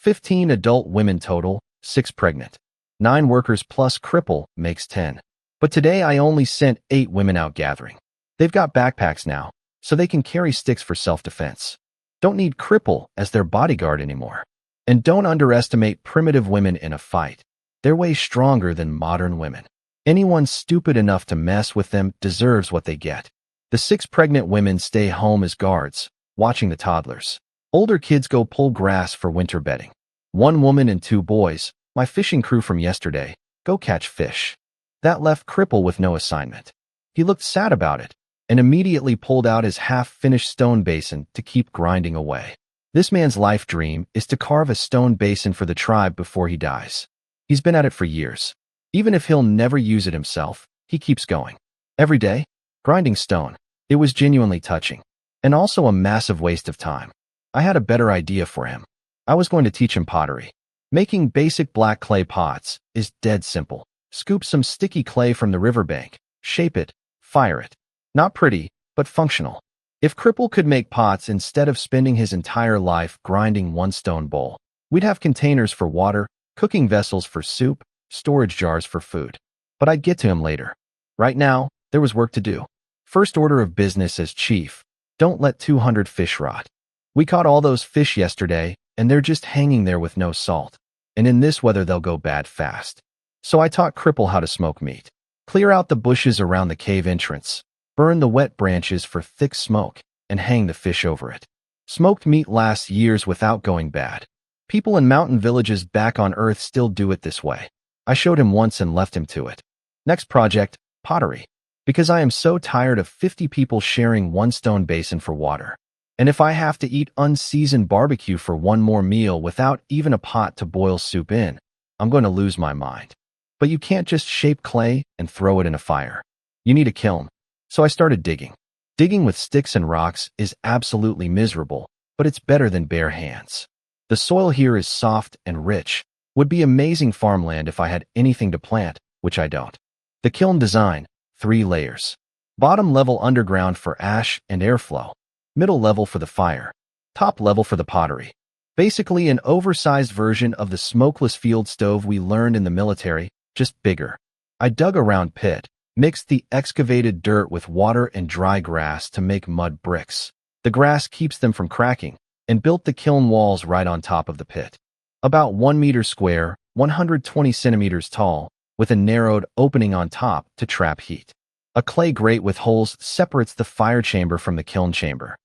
15 adult women total, 6 pregnant. 9 workers plus cripple makes 10. But today I only sent 8 women out gathering. They've got backpacks now, so they can carry sticks for self-defense. Don't need cripple as their bodyguard anymore. And don't underestimate primitive women in a fight. They're way stronger than modern women. Anyone stupid enough to mess with them deserves what they get. The 6 pregnant women stay home as guards, watching the toddlers. Older kids go pull grass for winter bedding. 1 woman and 2 boys, my fishing crew from yesterday, go catch fish. That left Cripple with no assignment. He looked sad about it and immediately pulled out his half-finished stone basin to keep grinding away. This man's life dream is to carve a stone basin for the tribe before he dies. He's been at it for years. Even if he'll never use it himself, he keeps going. Every day, grinding stone. It was genuinely touching, and also a massive waste of time. I had a better idea for him. I was going to teach him pottery. Making basic black clay pots is dead simple. Scoop some sticky clay from the riverbank, shape it, fire it. Not pretty, but functional. If Cripple could make pots instead of spending his entire life grinding one stone bowl, we'd have containers for water, cooking vessels for soup, storage jars for food. But I'd get to him later. Right now, there was work to do. First order of business as chief, don't let 200 fish rot. We caught all those fish yesterday, and they're just hanging there with no salt. And in this weather, they'll go bad fast. So I taught Cripple how to smoke meat. Clear out the bushes around the cave entrance, burn the wet branches for thick smoke, and hang the fish over it. Smoked meat lasts years without going bad. People in mountain villages back on Earth still do it this way. I showed him once and left him to it. Next project, pottery. Because I am so tired of 50 people sharing one stone basin for water. And if I have to eat unseasoned barbecue for one more meal without even a pot to boil soup in, I'm going to lose my mind. But you can't just shape clay and throw it in a fire. You need a kiln. So I started digging. Digging with sticks and rocks is absolutely miserable, but it's better than bare hands. The soil here is soft and rich. Would be amazing farmland if I had anything to plant, which I don't. The kiln design, 3 layers. Bottom level underground for ash and airflow. Middle level for the fire. Top level for the pottery. Basically an oversized version of the smokeless field stove we learned in the military, just bigger. I dug a round pit, mixed the excavated dirt with water and dry grass to make mud bricks. The grass keeps them from cracking, and built the kiln walls right on top of the pit. About 1 meter square, 120 centimeters tall, with a narrowed opening on top to trap heat. A clay grate with holes separates the fire chamber from the kiln chamber.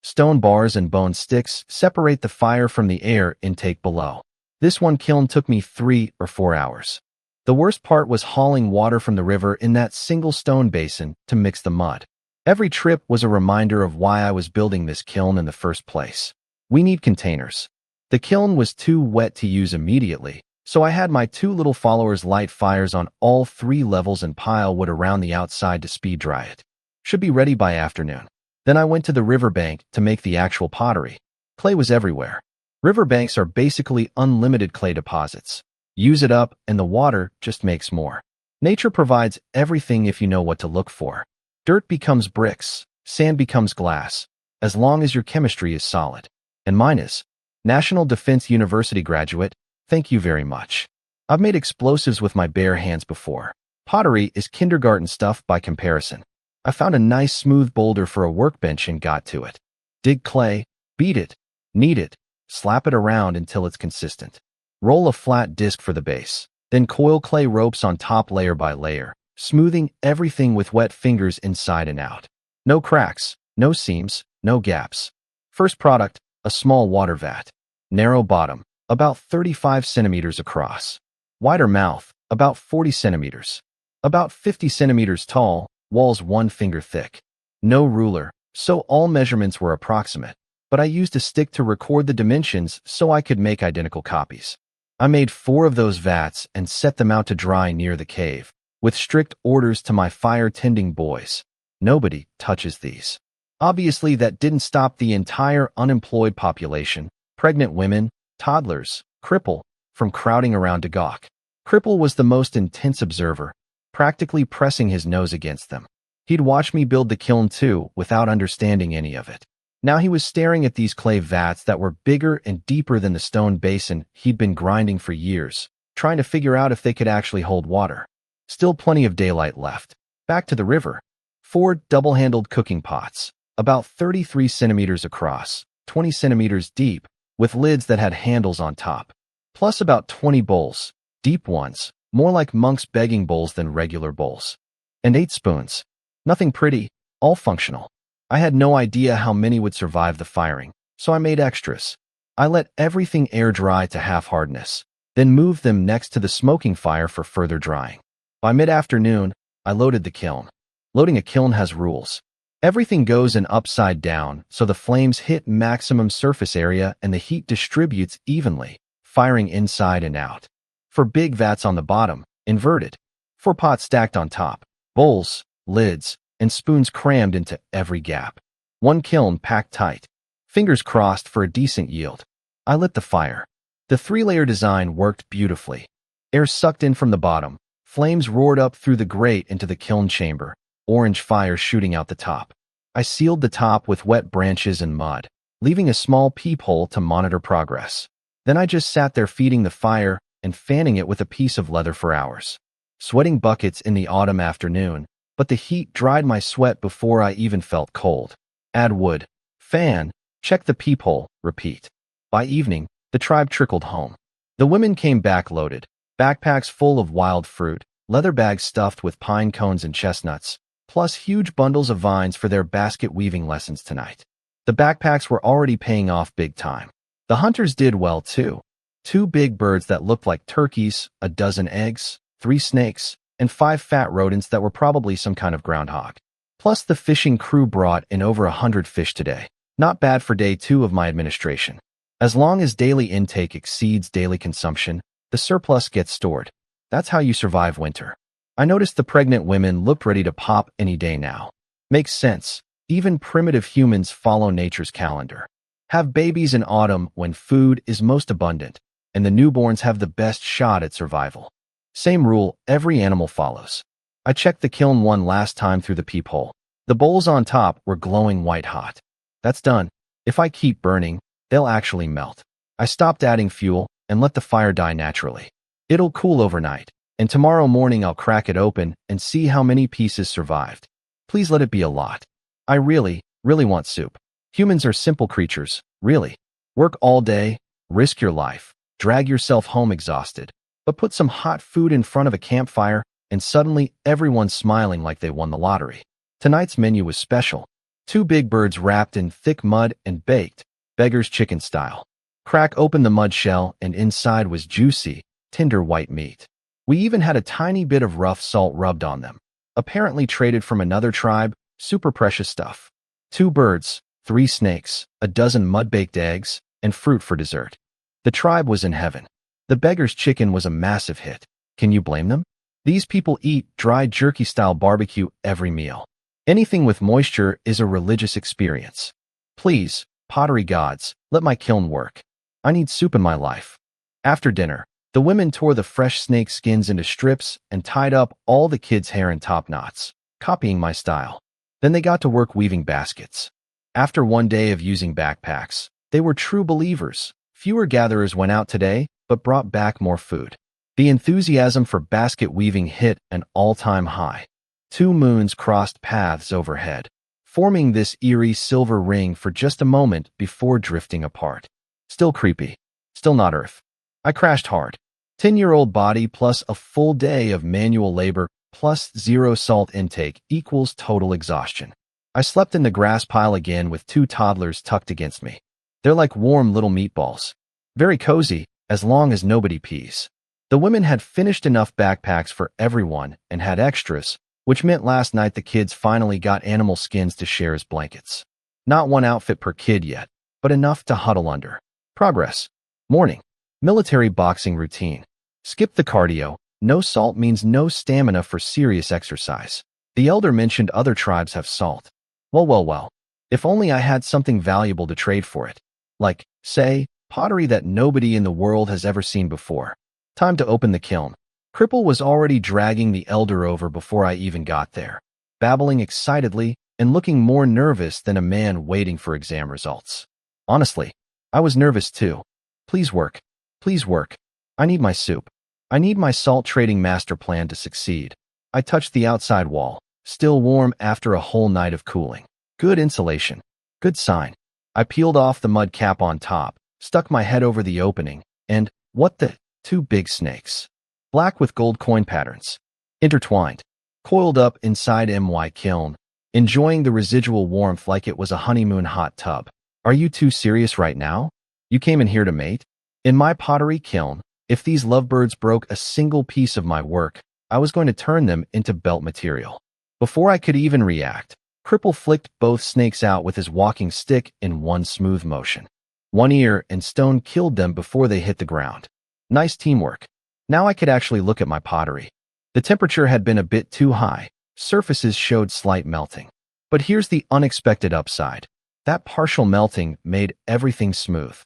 Stone bars and bone sticks separate the fire from the air intake below. This one kiln took me 3 or 4 hours. The worst part was hauling water from the river in that single stone basin to mix the mud. Every trip was a reminder of why I was building this kiln in the first place. We need containers. The kiln was too wet to use immediately, so I had my 2 little followers light fires on all 3 levels and pile wood around the outside to speed dry it. Should be ready by afternoon. Then I went to the riverbank to make the actual pottery. Clay was everywhere. Riverbanks are basically unlimited clay deposits. Use it up and the water just makes more. Nature provides everything if you know what to look for. Dirt becomes bricks, sand becomes glass, as long as your chemistry is solid. And mine is. National Defense University graduate, thank you very much. I've made explosives with my bare hands before. Pottery is kindergarten stuff by comparison. I found a nice smooth boulder for a workbench and got to it. Dig clay, beat it, knead it, slap it around until it's consistent. Roll a flat disc for the base, then coil clay ropes on top layer by layer, smoothing everything with wet fingers inside and out. No cracks, no seams, no gaps. First product, a small water vat. Narrow bottom, about 35 centimeters across. Wider mouth, about 40 centimeters. About 50 centimeters tall, walls 1 finger thick. No ruler, so all measurements were approximate, but I used a stick to record the dimensions so I could make identical copies. I made 4 of those vats and set them out to dry near the cave, with strict orders to my fire-tending boys. Nobody touches these. Obviously, that didn't stop the entire unemployed population, pregnant women, toddlers, Cripple, from crowding around to gawk. Cripple was the most intense observer, practically pressing his nose against them. He'd watch me build the kiln too, without understanding any of it. Now he was staring at these clay vats that were bigger and deeper than the stone basin he'd been grinding for years, trying to figure out if they could actually hold water. Still plenty of daylight left. Back to the river. 4 double-handled cooking pots, about 33 centimeters across, 20 centimeters deep, with lids that had handles on top. Plus about 20 bowls, deep ones, more like monks' begging bowls than regular bowls. And 8 spoons. Nothing pretty, all functional. I had no idea how many would survive the firing, so I made extras. I let everything air dry to half-hardness, then moved them next to the smoking fire for further drying. By mid-afternoon, I loaded the kiln. Loading a kiln has rules. Everything goes in upside down, so the flames hit maximum surface area and the heat distributes evenly, firing inside and out. For big vats on the bottom, inverted. 4 pots stacked on top, bowls, lids, and spoons crammed into every gap. 1 kiln packed tight. Fingers crossed for a decent yield. I lit the fire. The 3-layer design worked beautifully. Air sucked in from the bottom. Flames roared up through the grate into the kiln chamber, orange fire shooting out the top. I sealed the top with wet branches and mud, leaving a small peephole to monitor progress. Then I just sat there feeding the fire and fanning it with a piece of leather for hours. Sweating buckets in the autumn afternoon, but the heat dried my sweat before I even felt cold. Add wood. Fan. Check the peephole. Repeat. By evening, the tribe trickled home. The women came back loaded. Backpacks full of wild fruit, leather bags stuffed with pine cones and chestnuts, plus huge bundles of vines for their basket weaving lessons tonight. The backpacks were already paying off big time. The hunters did well too. 2 big birds that looked like turkeys, a dozen eggs, 3 snakes, and 5 fat rodents that were probably some kind of groundhog. Plus the fishing crew brought in over 100 fish today. Not bad for day 2 of my administration. As long as daily intake exceeds daily consumption, the surplus gets stored. That's how you survive winter. I noticed the pregnant women looked ready to pop any day now. Makes sense. Even primitive humans follow nature's calendar. Have babies in autumn when food is most abundant, and the newborns have the best shot at survival. Same rule every animal follows. I checked the kiln one last time through the peephole. The bowls on top were glowing white hot. That's done. If I keep burning, they'll actually melt. I stopped adding fuel and let the fire die naturally. It'll cool overnight, and tomorrow morning I'll crack it open and see how many pieces survived. Please let it be a lot. I really want soup. Humans are simple creatures, really. Work all day, risk your life, drag yourself home exhausted, but put some hot food in front of a campfire and suddenly everyone's smiling like they won the lottery. Tonight's menu was special. 2 big birds wrapped in thick mud and baked, beggar's chicken style. Crack open the mud shell and inside was juicy, tender white meat. We even had a tiny bit of rough salt rubbed on them. Apparently traded from another tribe, super precious stuff. 2 birds, 3 snakes, a dozen mud-baked eggs, and fruit for dessert. The tribe was in heaven. The beggar's chicken was a massive hit. Can you blame them? These people eat dry jerky-style barbecue every meal. Anything with moisture is a religious experience. Please, pottery gods, let my kiln work. I need soup in my life. After dinner, the women tore the fresh snake skins into strips and tied up all the kids' hair in top knots, copying my style. Then they got to work weaving baskets. After 1 day of using backpacks, they were true believers. Fewer gatherers went out today, but brought back more food. The enthusiasm for basket weaving hit an all-time high. 2 moons crossed paths overhead, forming this eerie silver ring for just a moment before drifting apart. Still creepy. Still not Earth. I crashed hard. 10-year-old body plus a full day of manual labor plus 0 salt intake equals total exhaustion. I slept in the grass pile again with 2 toddlers tucked against me. They're like warm little meatballs. Very cozy, as long as nobody pees. The women had finished enough backpacks for everyone and had extras, which meant last night the kids finally got animal skins to share as blankets. Not 1 outfit per kid yet, but enough to huddle under. Progress. Morning. Military boxing routine. Skip the cardio. No salt means no stamina for serious exercise. The elder mentioned other tribes have salt. Well. If only I had something valuable to trade for it. Like, say, pottery that nobody in the world has ever seen before. Time to open the kiln. Cripple was already dragging the elder over before I even got there, babbling excitedly and looking more nervous than a man waiting for exam results. Honestly, I was nervous too. Please work. Please work. I need my soup. I need my salt trading master plan to succeed. I touched the outside wall, still warm after a whole night of cooling. Good insulation. Good sign. I peeled off the mud cap on top, stuck my head over the opening, and, what the? 2 big snakes. Black with gold coin patterns. Intertwined. Coiled up inside my kiln, enjoying the residual warmth like it was a honeymoon hot tub. Are you too serious right now? You came in here to mate? In my pottery kiln, if these lovebirds broke a single piece of my work, I was going to turn them into belt material. Before I could even react, Cripple flicked both snakes out with his walking stick in one smooth motion. One ear and stone killed them before they hit the ground. Nice teamwork. Now I could actually look at my pottery. The temperature had been a bit too high. Surfaces showed slight melting. But here's the unexpected upside. That partial melting made everything smooth.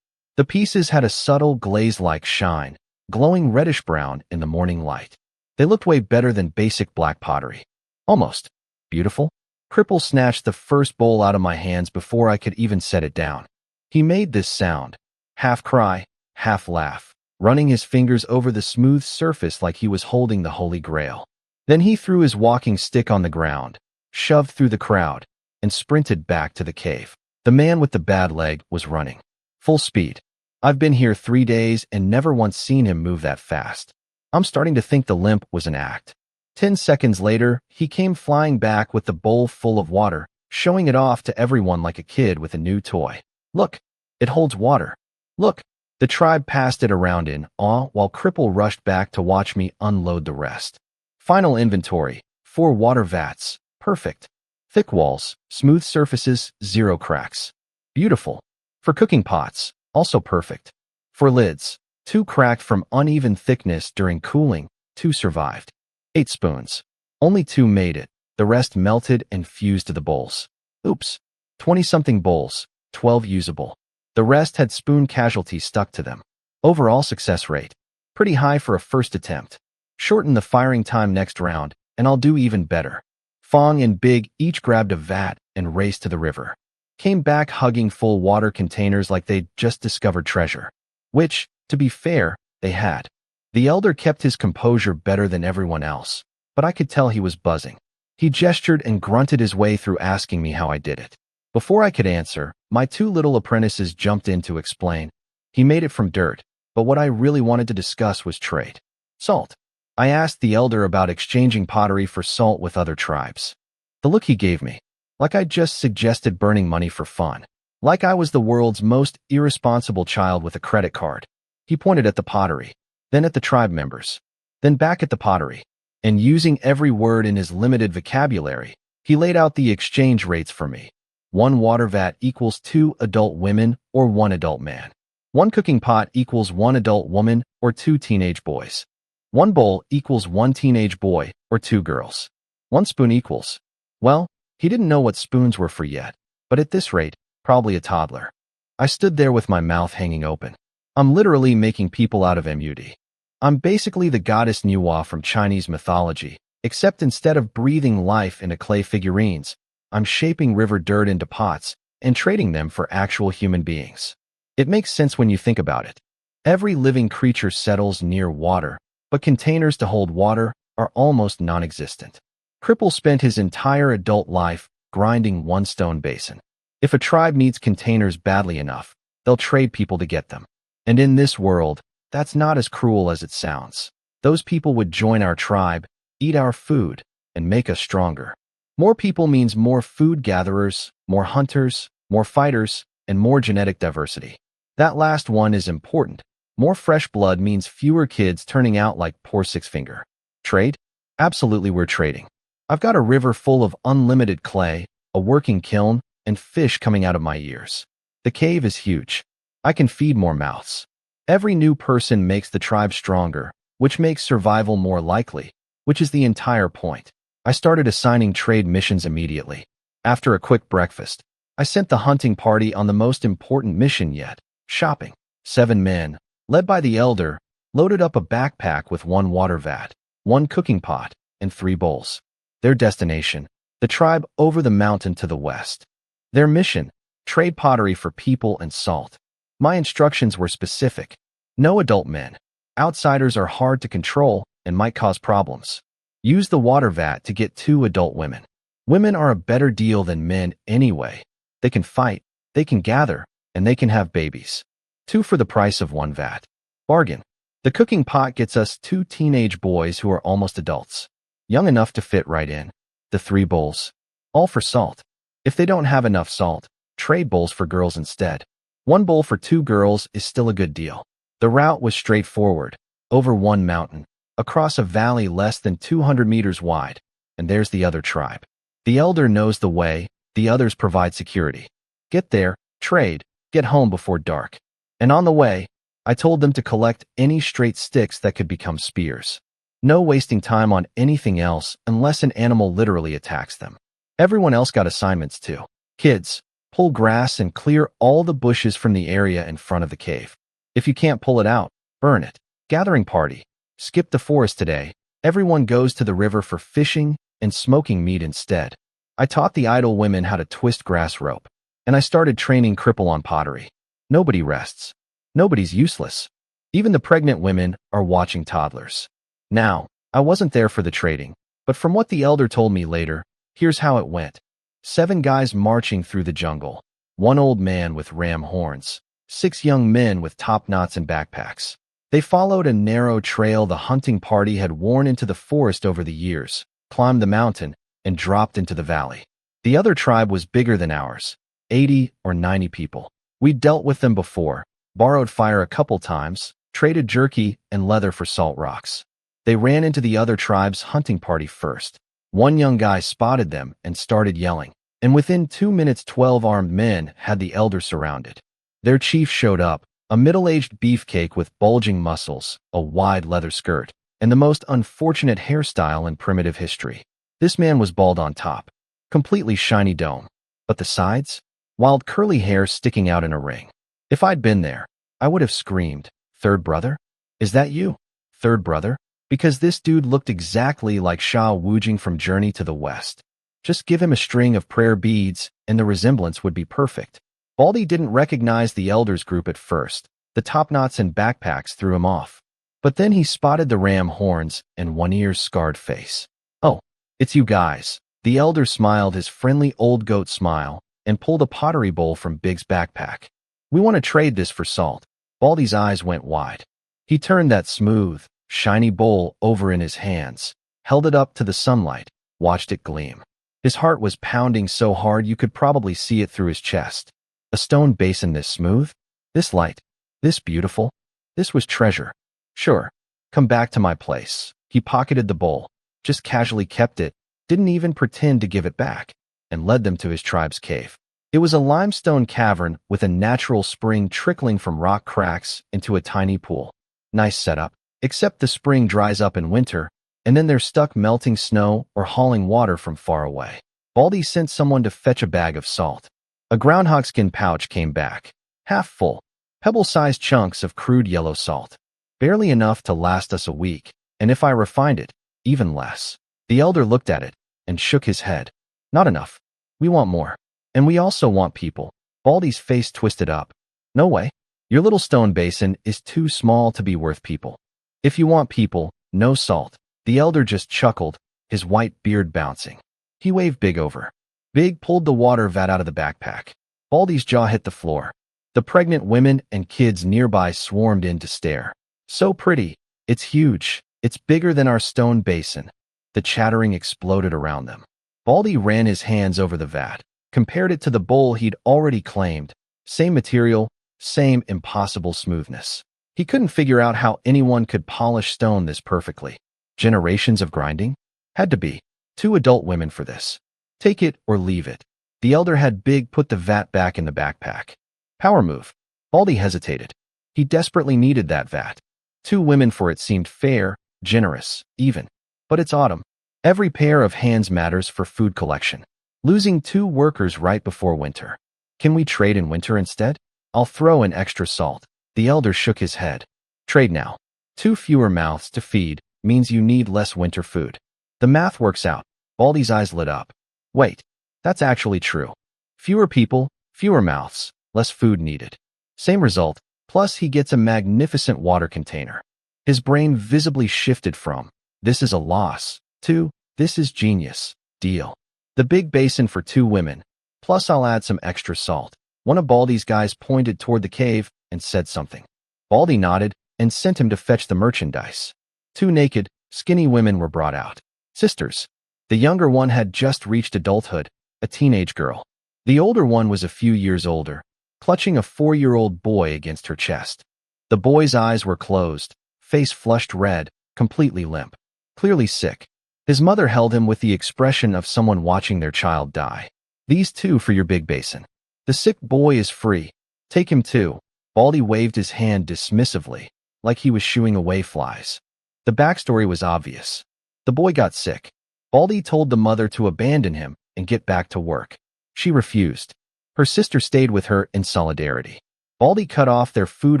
The pieces had a subtle glaze-like shine, glowing reddish-brown in the morning light. They looked way better than basic black pottery. Almost. Beautiful. Cripple snatched the first bowl out of my hands before I could even set it down. He made this sound, half cry, half laugh, running his fingers over the smooth surface like he was holding the Holy Grail. Then he threw his walking stick on the ground, shoved through the crowd, and sprinted back to the cave. The man with the bad leg was running. Full speed. I've been here 3 days and never once seen him move that fast. I'm starting to think the limp was an act. 10 seconds later, he came flying back with the bowl full of water, showing it off to everyone like a kid with a new toy. Look, it holds water. Look. The tribe passed it around in awe while Cripple rushed back to watch me unload the rest. Final inventory, 4 water vats. Perfect. Thick walls, smooth surfaces, 0 cracks. Beautiful. For cooking pots, also perfect. For lids, 2 cracked from uneven thickness during cooling, 2 survived. 8 spoons. Only 2 made it. The rest melted and fused to the bowls. Oops. 20-something bowls, 12 usable. The rest had spoon casualties stuck to them. Overall success rate. Pretty high for a first attempt. Shorten the firing time next round, and I'll do even better. Fong and Big each grabbed a vat and raced to the river. Came back hugging full water containers like they'd just discovered treasure. Which, to be fair, they had. The elder kept his composure better than everyone else, but I could tell he was buzzing. He gestured and grunted his way through asking me how I did it. Before I could answer, my 2 little apprentices jumped in to explain. He made it from dirt, but what I really wanted to discuss was trade. Salt. I asked the elder about exchanging pottery for salt with other tribes. The look he gave me, like I just suggested burning money for fun. Like I was the world's most irresponsible child with a credit card. He pointed at the pottery, then at the tribe members, then back at the pottery. And using every word in his limited vocabulary, he laid out the exchange rates for me. 1 water vat equals 2 adult women or 1 adult man. 1 cooking pot equals 1 adult woman or 2 teenage boys. 1 bowl equals 1 teenage boy or 2 girls. 1 spoon equals, well, he didn't know what spoons were for yet, but at this rate, probably a toddler. I stood there with my mouth hanging open. I'm literally making people out of MUD. I'm basically the goddess Nuwa from Chinese mythology, except instead of breathing life into clay figurines, I'm shaping river dirt into pots and trading them for actual human beings. It makes sense when you think about it. Every living creature settles near water, but containers to hold water are almost non-existent. Cripple spent his entire adult life grinding 1 stone basin. If a tribe needs containers badly enough, they'll trade people to get them. And in this world, that's not as cruel as it sounds. Those people would join our tribe, eat our food, and make us stronger. More people means more food gatherers, more hunters, more fighters, and more genetic diversity. That last one is important. More fresh blood means fewer kids turning out like poor Six-Finger. Trade? Absolutely, we're trading. I've got a river full of unlimited clay, a working kiln, and fish coming out of my ears. The cave is huge. I can feed more mouths. Every new person makes the tribe stronger, which makes survival more likely, which is the entire point. I started assigning trade missions immediately. After a quick breakfast, I sent the hunting party on the most important mission yet, shopping. 7 men, led by the elder, loaded up a backpack with 1 water vat, 1 cooking pot, and 3 bowls. Their destination, the tribe over the mountain to the west. Their mission: trade pottery for people and salt. My instructions were specific. No adult men. Outsiders are hard to control and might cause problems. Use the water vat to get 2 adult women. Women are a better deal than men anyway. They can fight, they can gather, and they can have babies. 2 for the price of 1 vat. Bargain. The cooking pot gets us 2 teenage boys who are almost adults, young enough to fit right in. The 3 bowls. All for salt. If they don't have enough salt, trade bowls for girls instead. 1 bowl for 2 girls is still a good deal. The route was straightforward, over one mountain, across a valley less than 200 meters wide, and there's the other tribe. The elder knows the way, the others provide security. Get there, trade, get home before dark. And on the way, I told them to collect any straight sticks that could become spears. No wasting time on anything else unless an animal literally attacks them. Everyone else got assignments too. Kids, pull grass and clear all the bushes from the area in front of the cave. If you can't pull it out, burn it. Gathering party. Skip the forest today. Everyone goes to the river for fishing and smoking meat instead. I taught the idle women how to twist grass rope, and I started training cripple on pottery. Nobody rests. Nobody's useless. Even the pregnant women are watching toddlers. Now, I wasn't there for the trading, but from what the elder told me later, here's how it went. 7 guys marching through the jungle, 1 old man with ram horns, 6 young men with top knots and backpacks. They followed a narrow trail the hunting party had worn into the forest over the years, climbed the mountain, and dropped into the valley. The other tribe was bigger than ours, 80 or 90 people. We'd dealt with them before, borrowed fire a couple times, traded jerky and leather for salt rocks. They ran into the other tribe's hunting party first. 1 young guy spotted them and started yelling, and within 2 minutes 12 armed men had the elder surrounded. Their chief showed up, a middle-aged beefcake with bulging muscles, a wide leather skirt, and the most unfortunate hairstyle in primitive history. This man was bald on top, completely shiny dome, but the sides? Wild curly hair sticking out in a ring. If I'd been there, I would have screamed, "Third brother? Is that you? Third brother?" Because this dude looked exactly like Shao Wujing from Journey to the West. Just give him a string of prayer beads and the resemblance would be perfect. Baldy didn't recognize the elders group at first. The top knots and backpacks threw him off. But then he spotted the ram horns and One Ear's scarred face. "Oh, it's you guys." The elder smiled his friendly old goat smile and pulled a pottery bowl from Big's backpack. "We want to trade this for salt." Baldy's eyes went wide. He turned that smooth, shiny bowl over in his hands, held it up to the sunlight, watched it gleam. His heart was pounding so hard you could probably see it through his chest. A stone basin this smooth, this light, this beautiful, this was treasure. Sure, come back to my place. He pocketed the bowl, just casually kept it, didn't even pretend to give it back, and led them to his tribe's cave. It was a limestone cavern with a natural spring trickling from rock cracks into a tiny pool. Nice setup, except the spring dries up in winter, and then they're stuck melting snow or hauling water from far away. Baldy sent someone to fetch a bag of salt. A groundhog skin pouch came back, half full, pebble-sized chunks of crude yellow salt. Barely enough to last us a week, and if I refined it, even less. The elder looked at it and shook his head. "Not enough. We want more. And we also want people." Baldy's face twisted up. "No way. Your little stone basin is too small to be worth people. If you want people, no salt." The elder just chuckled, his white beard bouncing. He waved Big over. Big pulled the water vat out of the backpack. Baldy's jaw hit the floor. The pregnant women and kids nearby swarmed in to stare. "So pretty. It's huge. It's bigger than our stone basin." The chattering exploded around them. Baldy ran his hands over the vat, compared it to the bowl he'd already claimed. Same material, same impossible smoothness. He couldn't figure out how anyone could polish stone this perfectly. Generations of grinding? Had to be. 2 adult women for this. Take it or leave it. The elder had Big put the vat back in the backpack. Power move. Baldy hesitated. He desperately needed that vat. 2 women for it seemed fair, generous, even. But it's autumn. Every pair of hands matters for food collection. Losing 2 workers right before winter. Can we trade in winter instead? I'll throw in extra salt. The elder shook his head. Trade now. 2 fewer mouths to feed means you need less winter food. The math works out. Baldy's eyes lit up. Wait, that's actually true. Fewer people, fewer mouths, less food needed. Same result, plus he gets a magnificent water container. His brain visibly shifted from, this is a loss, to, this is genius, deal. The big basin for 2 women, plus I'll add some extra salt. One of Baldy's guys pointed toward the cave and said something. Baldy nodded and sent him to fetch the merchandise. 2 naked, skinny women were brought out. Sisters. The younger one had just reached adulthood, a teenage girl. The older one was a few years older, clutching a 4-year-old boy against her chest. The boy's eyes were closed, face flushed red, completely limp, clearly sick. His mother held him with the expression of someone watching their child die. These 2 for your big basin. The sick boy is free. Take him too. Baldy waved his hand dismissively, like he was shooing away flies. The backstory was obvious. The boy got sick. Baldy told the mother to abandon him and get back to work. She refused. Her sister stayed with her in solidarity. Baldy cut off their food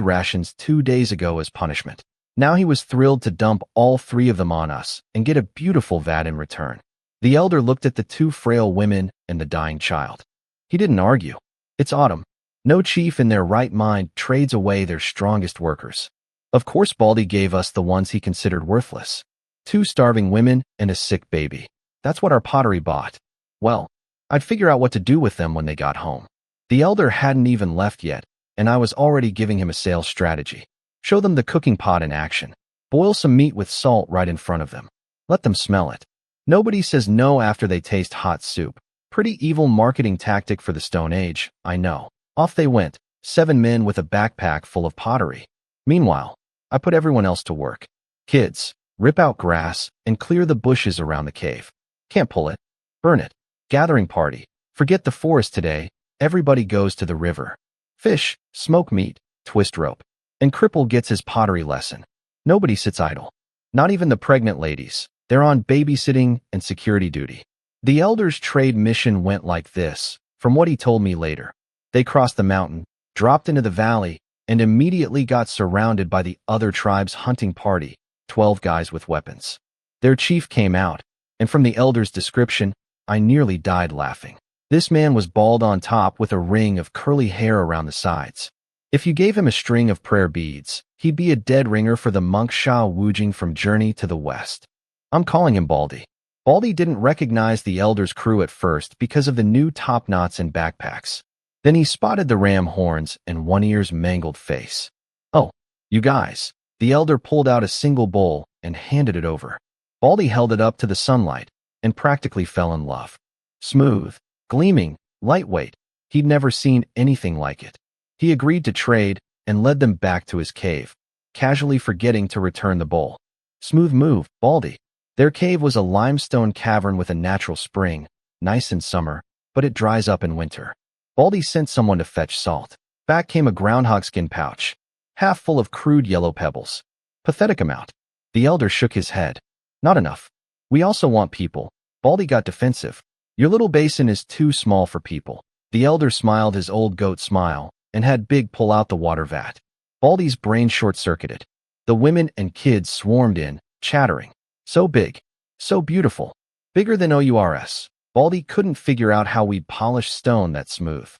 rations 2 days ago as punishment. Now he was thrilled to dump all 3 of them on us and get a beautiful vat in return. The elder looked at the 2 frail women and the dying child. He didn't argue. It's autumn. No chief in their right mind trades away their strongest workers. Of course Baldy gave us the ones he considered worthless. 2 starving women and a sick baby. That's what our pottery bought. Well, I'd figure out what to do with them when they got home. The elder hadn't even left yet, and I was already giving him a sales strategy. Show them the cooking pot in action. Boil some meat with salt right in front of them. Let them smell it. Nobody says no after they taste hot soup. Pretty evil marketing tactic for the Stone Age, I know. Off they went, 7 men with a backpack full of pottery. Meanwhile, I put everyone else to work. Kids, rip out grass and clear the bushes around the cave. Can't pull it. Burn it. Gathering party. Forget the forest today. Everybody goes to the river. Fish, smoke meat, twist rope. And Cripple gets his pottery lesson. Nobody sits idle. Not even the pregnant ladies. They're on babysitting and security duty. The elder's trade mission went like this, from what he told me later. They crossed the mountain, dropped into the valley, and immediately got surrounded by the other tribe's hunting party, 12 guys with weapons. Their chief came out, and from the elder's description, I nearly died laughing. This man was bald on top with a ring of curly hair around the sides. If you gave him a string of prayer beads, he'd be a dead ringer for the monk Sha Wujing from Journey to the West. I'm calling him Baldy. Baldy didn't recognize the elder's crew at first because of the new top knots and backpacks. Then he spotted the ram horns and One Ear's mangled face. Oh, you guys. The elder pulled out a single bowl and handed it over. Baldy held it up to the sunlight and practically fell in love. Smooth, gleaming, lightweight. He'd never seen anything like it. He agreed to trade and led them back to his cave, casually forgetting to return the bowl. Smooth move, Baldy. Their cave was a limestone cavern with a natural spring, nice in summer, but it dries up in winter. Baldy sent someone to fetch salt. Back came a groundhog skin pouch, half full of crude yellow pebbles. Pathetic amount. The elder shook his head. Not enough. We also want people. Baldy got defensive. Your little basin is too small for people. The elder smiled his old goat smile and had Big pull out the water vat. Baldy's brain short-circuited. The women and kids swarmed in, chattering. So big. So beautiful. Bigger than OURS. Baldy couldn't figure out how we'd polish stone that smooth.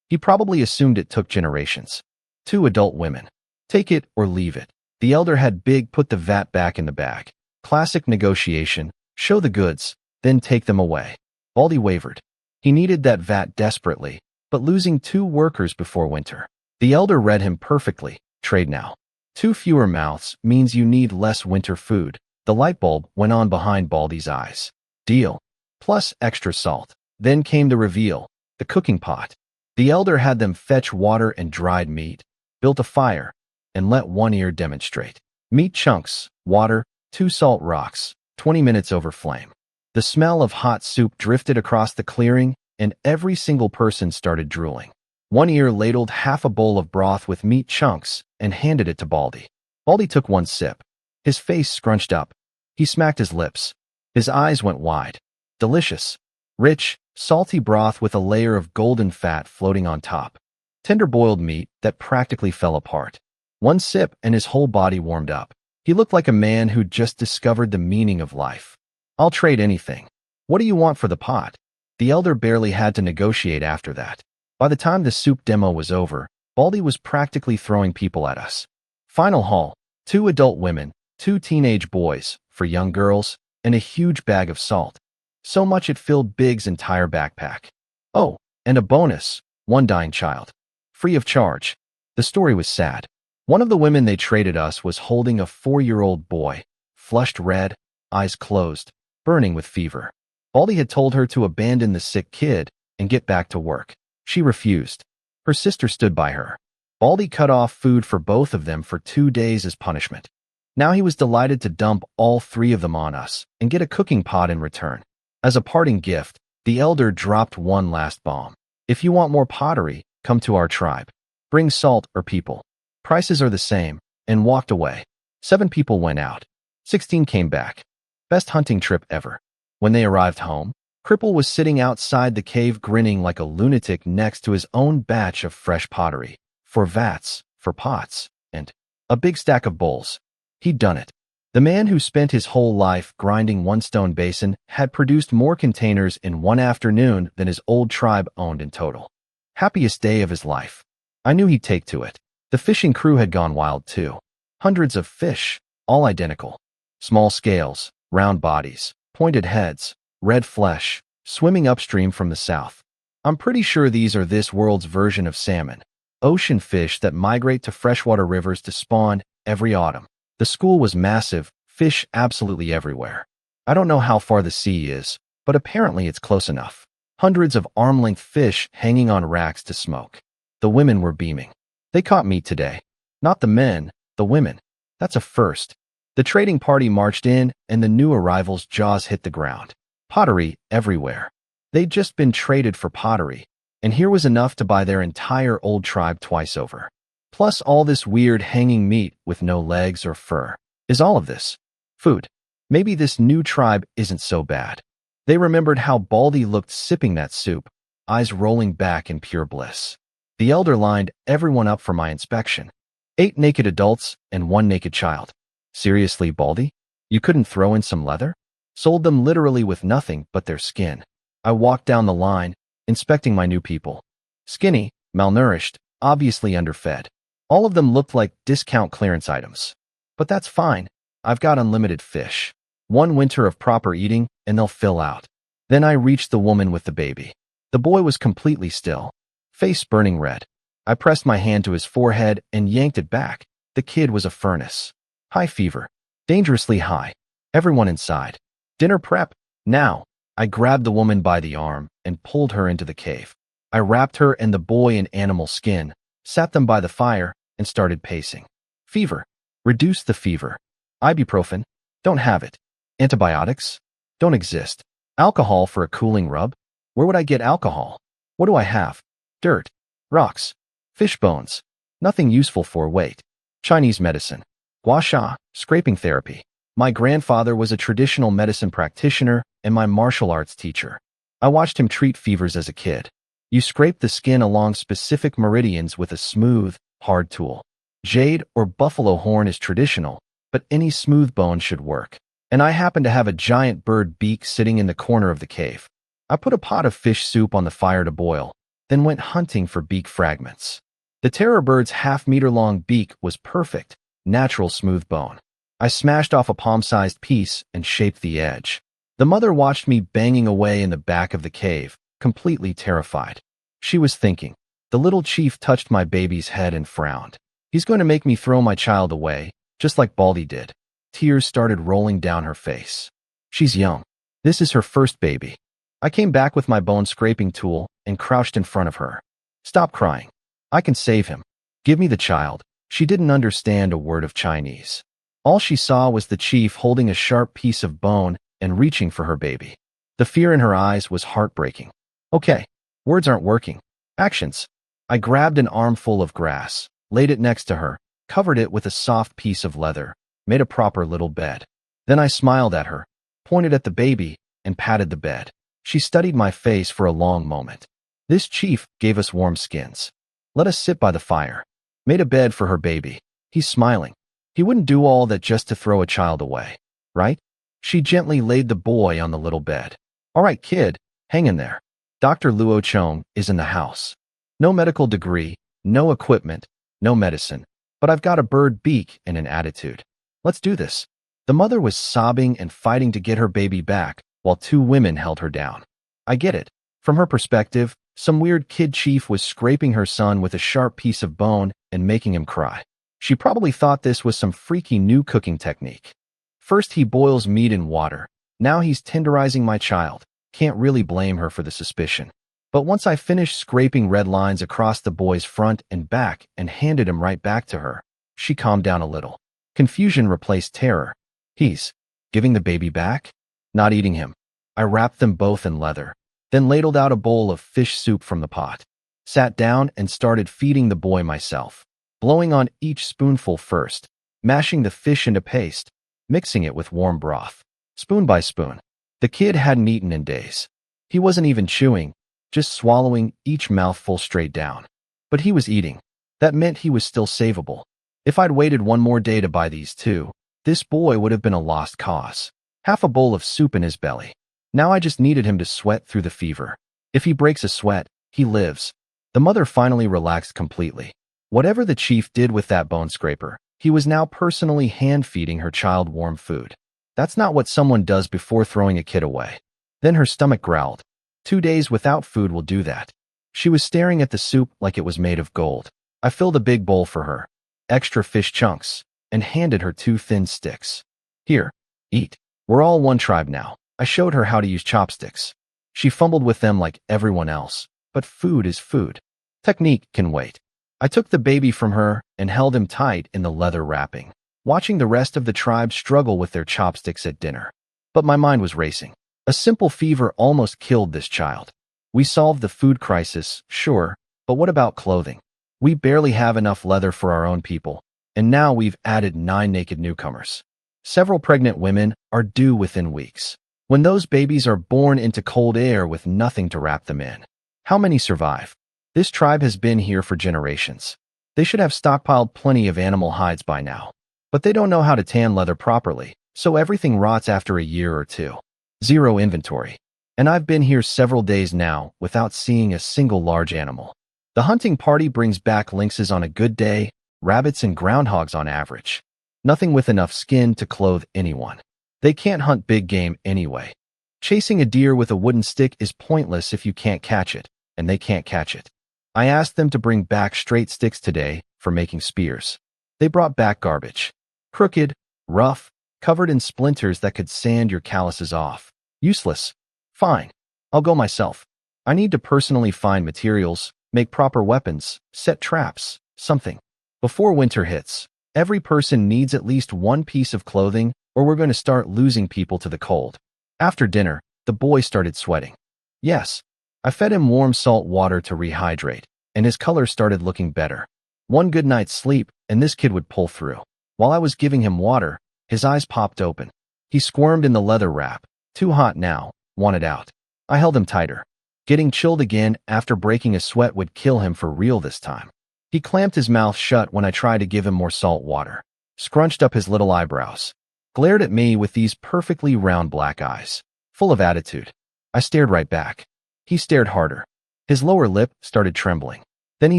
He probably assumed it took generations. 2 adult women. Take it or leave it. The elder had Big put the vat back in the bag. Classic negotiation. Show the goods, then take them away. Baldy wavered. He needed that vat desperately, but losing 2 workers before winter. The elder read him perfectly. Trade now. 2 fewer mouths means you need less winter food. The light bulb went on behind Baldy's eyes. Deal. Plus extra salt. Then came the reveal, the cooking pot. The elder had them fetch water and dried meat, built a fire, and let One Ear demonstrate. Meat chunks, water, 2 salt rocks, 20 minutes over flame. The smell of hot soup drifted across the clearing, and every single person started drooling. One Ear ladled half a bowl of broth with meat chunks and handed it to Baldy. Baldy took 1 sip. His face scrunched up. He smacked his lips. His eyes went wide. Delicious. Rich, salty broth with a layer of golden fat floating on top. Tender boiled meat that practically fell apart. 1 sip and his whole body warmed up. He looked like a man who'd just discovered the meaning of life. I'll trade anything. What do you want for the pot? The elder barely had to negotiate after that. By the time the soup demo was over, Baldy was practically throwing people at us. Final haul: 2 adult women, 2 teenage boys, for young girls, and a huge bag of salt. So much it filled Big's entire backpack. Oh, and a bonus: 1 dying child. Free of charge. The story was sad. One of the women they traded us was holding a 4-year-old boy, flushed red, eyes closed, burning with fever. Baldy had told her to abandon the sick kid and get back to work. She refused. Her sister stood by her. Baldy cut off food for both of them for 2 days as punishment. Now he was delighted to dump all 3 of them on us and get a cooking pot in return. As a parting gift, the elder dropped one last bomb. If you want more pottery, come to our tribe. Bring salt or people. Prices are the same, and walked away. 7 people went out. 16 came back. Best hunting trip ever. When they arrived home, Cripple was sitting outside the cave grinning like a lunatic next to his own batch of fresh pottery. 4 vats, for pots, and a big stack of bowls. He'd done it. The man who spent his whole life grinding 1 stone basin had produced more containers in 1 afternoon than his old tribe owned in total. Happiest day of his life. I knew he'd take to it. The fishing crew had gone wild too. Hundreds of fish, all identical. Small scales, round bodies, pointed heads, red flesh, swimming upstream from the south. I'm pretty sure these are this world's version of salmon. Ocean fish that migrate to freshwater rivers to spawn every autumn. The school was massive, fish absolutely everywhere. I don't know how far the sea is, but apparently it's close enough. Hundreds of arm-length fish hanging on racks to smoke. The women were beaming. They caught meat today. Not the men, the women. That's a first. The trading party marched in, and the new arrivals' jaws hit the ground. Pottery everywhere. They'd just been traded for pottery, and here was enough to buy their entire old tribe twice over. Plus all this weird hanging meat with no legs or fur. Is all of this food? Maybe this new tribe isn't so bad. They remembered how Baldy looked sipping that soup, eyes rolling back in pure bliss. The elder lined everyone up for my inspection. 8 naked adults and 1 naked child. Seriously, Baldy? You couldn't throw in some leather? Sold them literally with nothing but their skin. I walked down the line, inspecting my new people. Skinny, malnourished, obviously underfed. All of them looked like discount clearance items. But that's fine. I've got unlimited fish. 1 winter of proper eating, and they'll fill out. Then I reached the woman with the baby. The boy was completely still, face burning red. I pressed my hand to his forehead and yanked it back. The kid was a furnace. High fever. Dangerously high. Everyone inside. Dinner prep. Now. I grabbed the woman by the arm and pulled her into the cave. I wrapped her and the boy in animal skin, sat them by the fire, and started pacing. Fever. Reduce the fever. Ibuprofen. Don't have it. Antibiotics. Don't exist. Alcohol for a cooling rub. Where would I get alcohol? What do I have? Dirt. Rocks. Fish bones. Nothing useful for weight. Chinese medicine. Gua sha, scraping therapy. My grandfather was a traditional medicine practitioner and my martial arts teacher. I watched him treat fevers as a kid. You scrape the skin along specific meridians with a smooth, hard tool. Jade or buffalo horn is traditional, but any smooth bone should work. And I happened to have a giant bird beak sitting in the corner of the cave. I put a pot of fish soup on the fire to boil, then went hunting for beak fragments. The terror bird's half-meter-long beak was perfect, natural smooth bone. I smashed off a palm-sized piece and shaped the edge. The mother watched me banging away in the back of the cave, completely terrified. She was thinking. The little chief touched my baby's head and frowned. He's going to make me throw my child away, just like Baldy did. Tears started rolling down her face. She's young. This is her first baby. I came back with my bone-scraping tool and crouched in front of her. Stop crying. I can save him. Give me the child. She didn't understand a word of Chinese. All she saw was the chief holding a sharp piece of bone and reaching for her baby. The fear in her eyes was heartbreaking. Okay, words aren't working. Actions. I grabbed an armful of grass, laid it next to her, covered it with a soft piece of leather, made a proper little bed. Then I smiled at her, pointed at the baby, and patted the bed. She studied my face for a long moment. This chief gave us warm skins. Let us sit by the fire. Made a bed for her baby. He's smiling. He wouldn't do all that just to throw a child away, right? She gently laid the boy on the little bed. All right, kid, hang in there. Dr. Luo Chong is in the house. No medical degree, no equipment, no medicine, but I've got a bird beak and an attitude. Let's do this. The mother was sobbing and fighting to get her baby back, while two women held her down. I get it. From her perspective, some weird kid chief was scraping her son with a sharp piece of bone and making him cry. She probably thought this was some freaky new cooking technique. First he boils meat in water. Now he's tenderizing my child. Can't really blame her for the suspicion. But once I finished scraping red lines across the boy's front and back and handed him right back to her, she calmed down a little. Confusion replaced terror. He's giving the baby back? Not eating him. I wrapped them both in leather, then ladled out a bowl of fish soup from the pot, sat down and started feeding the boy myself, blowing on each spoonful first, mashing the fish into paste, mixing it with warm broth, spoon by spoon. The kid hadn't eaten in days. He wasn't even chewing, just swallowing each mouthful straight down. But he was eating. That meant he was still savable. If I'd waited one more day to buy these two, this boy would have been a lost cause. Half a bowl of soup in his belly. Now I just needed him to sweat through the fever. If he breaks a sweat, he lives. The mother finally relaxed completely. Whatever the chief did with that bone scraper, he was now personally hand-feeding her child warm food. That's not what someone does before throwing a kid away. Then her stomach growled. 2 days without food will do that. She was staring at the soup like it was made of gold. I filled a big bowl for her, extra fish chunks, and handed her 2 thin sticks. Here, eat. We're all one tribe now. I showed her how to use chopsticks. She fumbled with them like everyone else, but food is food. Technique can wait. I took the baby from her and held him tight in the leather wrapping, watching the rest of the tribe struggle with their chopsticks at dinner. But my mind was racing. A simple fever almost killed this child. We solved the food crisis, sure, but what about clothing? We barely have enough leather for our own people, and now we've added 9 naked newcomers. Several pregnant women are due within weeks. When those babies are born into cold air with nothing to wrap them in, how many survive? This tribe has been here for generations. They should have stockpiled plenty of animal hides by now. But they don't know how to tan leather properly, so everything rots after a year or two. Zero inventory. And I've been here several days now without seeing a single large animal. The hunting party brings back lynxes on a good day, rabbits and groundhogs on average. Nothing with enough skin to clothe anyone. They can't hunt big game anyway. Chasing a deer with a wooden stick is pointless if you can't catch it, and they can't catch it. I asked them to bring back straight sticks today for making spears. They brought back garbage. Crooked, rough, covered in splinters that could sand your calluses off. Useless. Fine. I'll go myself. I need to personally find materials, make proper weapons, set traps, something. Before winter hits, every person needs at least one piece of clothing or we're going to start losing people to the cold. After dinner, the boy started sweating. Yes, I fed him warm salt water to rehydrate, and his color started looking better. One good night's sleep, and this kid would pull through. While I was giving him water, his eyes popped open. He squirmed in the leather wrap. Too hot now, wanted out. I held him tighter. Getting chilled again after breaking a sweat would kill him for real this time. He clamped his mouth shut when I tried to give him more salt water, scrunched up his little eyebrows, glared at me with these perfectly round black eyes, full of attitude. I stared right back. He stared harder. His lower lip started trembling. Then he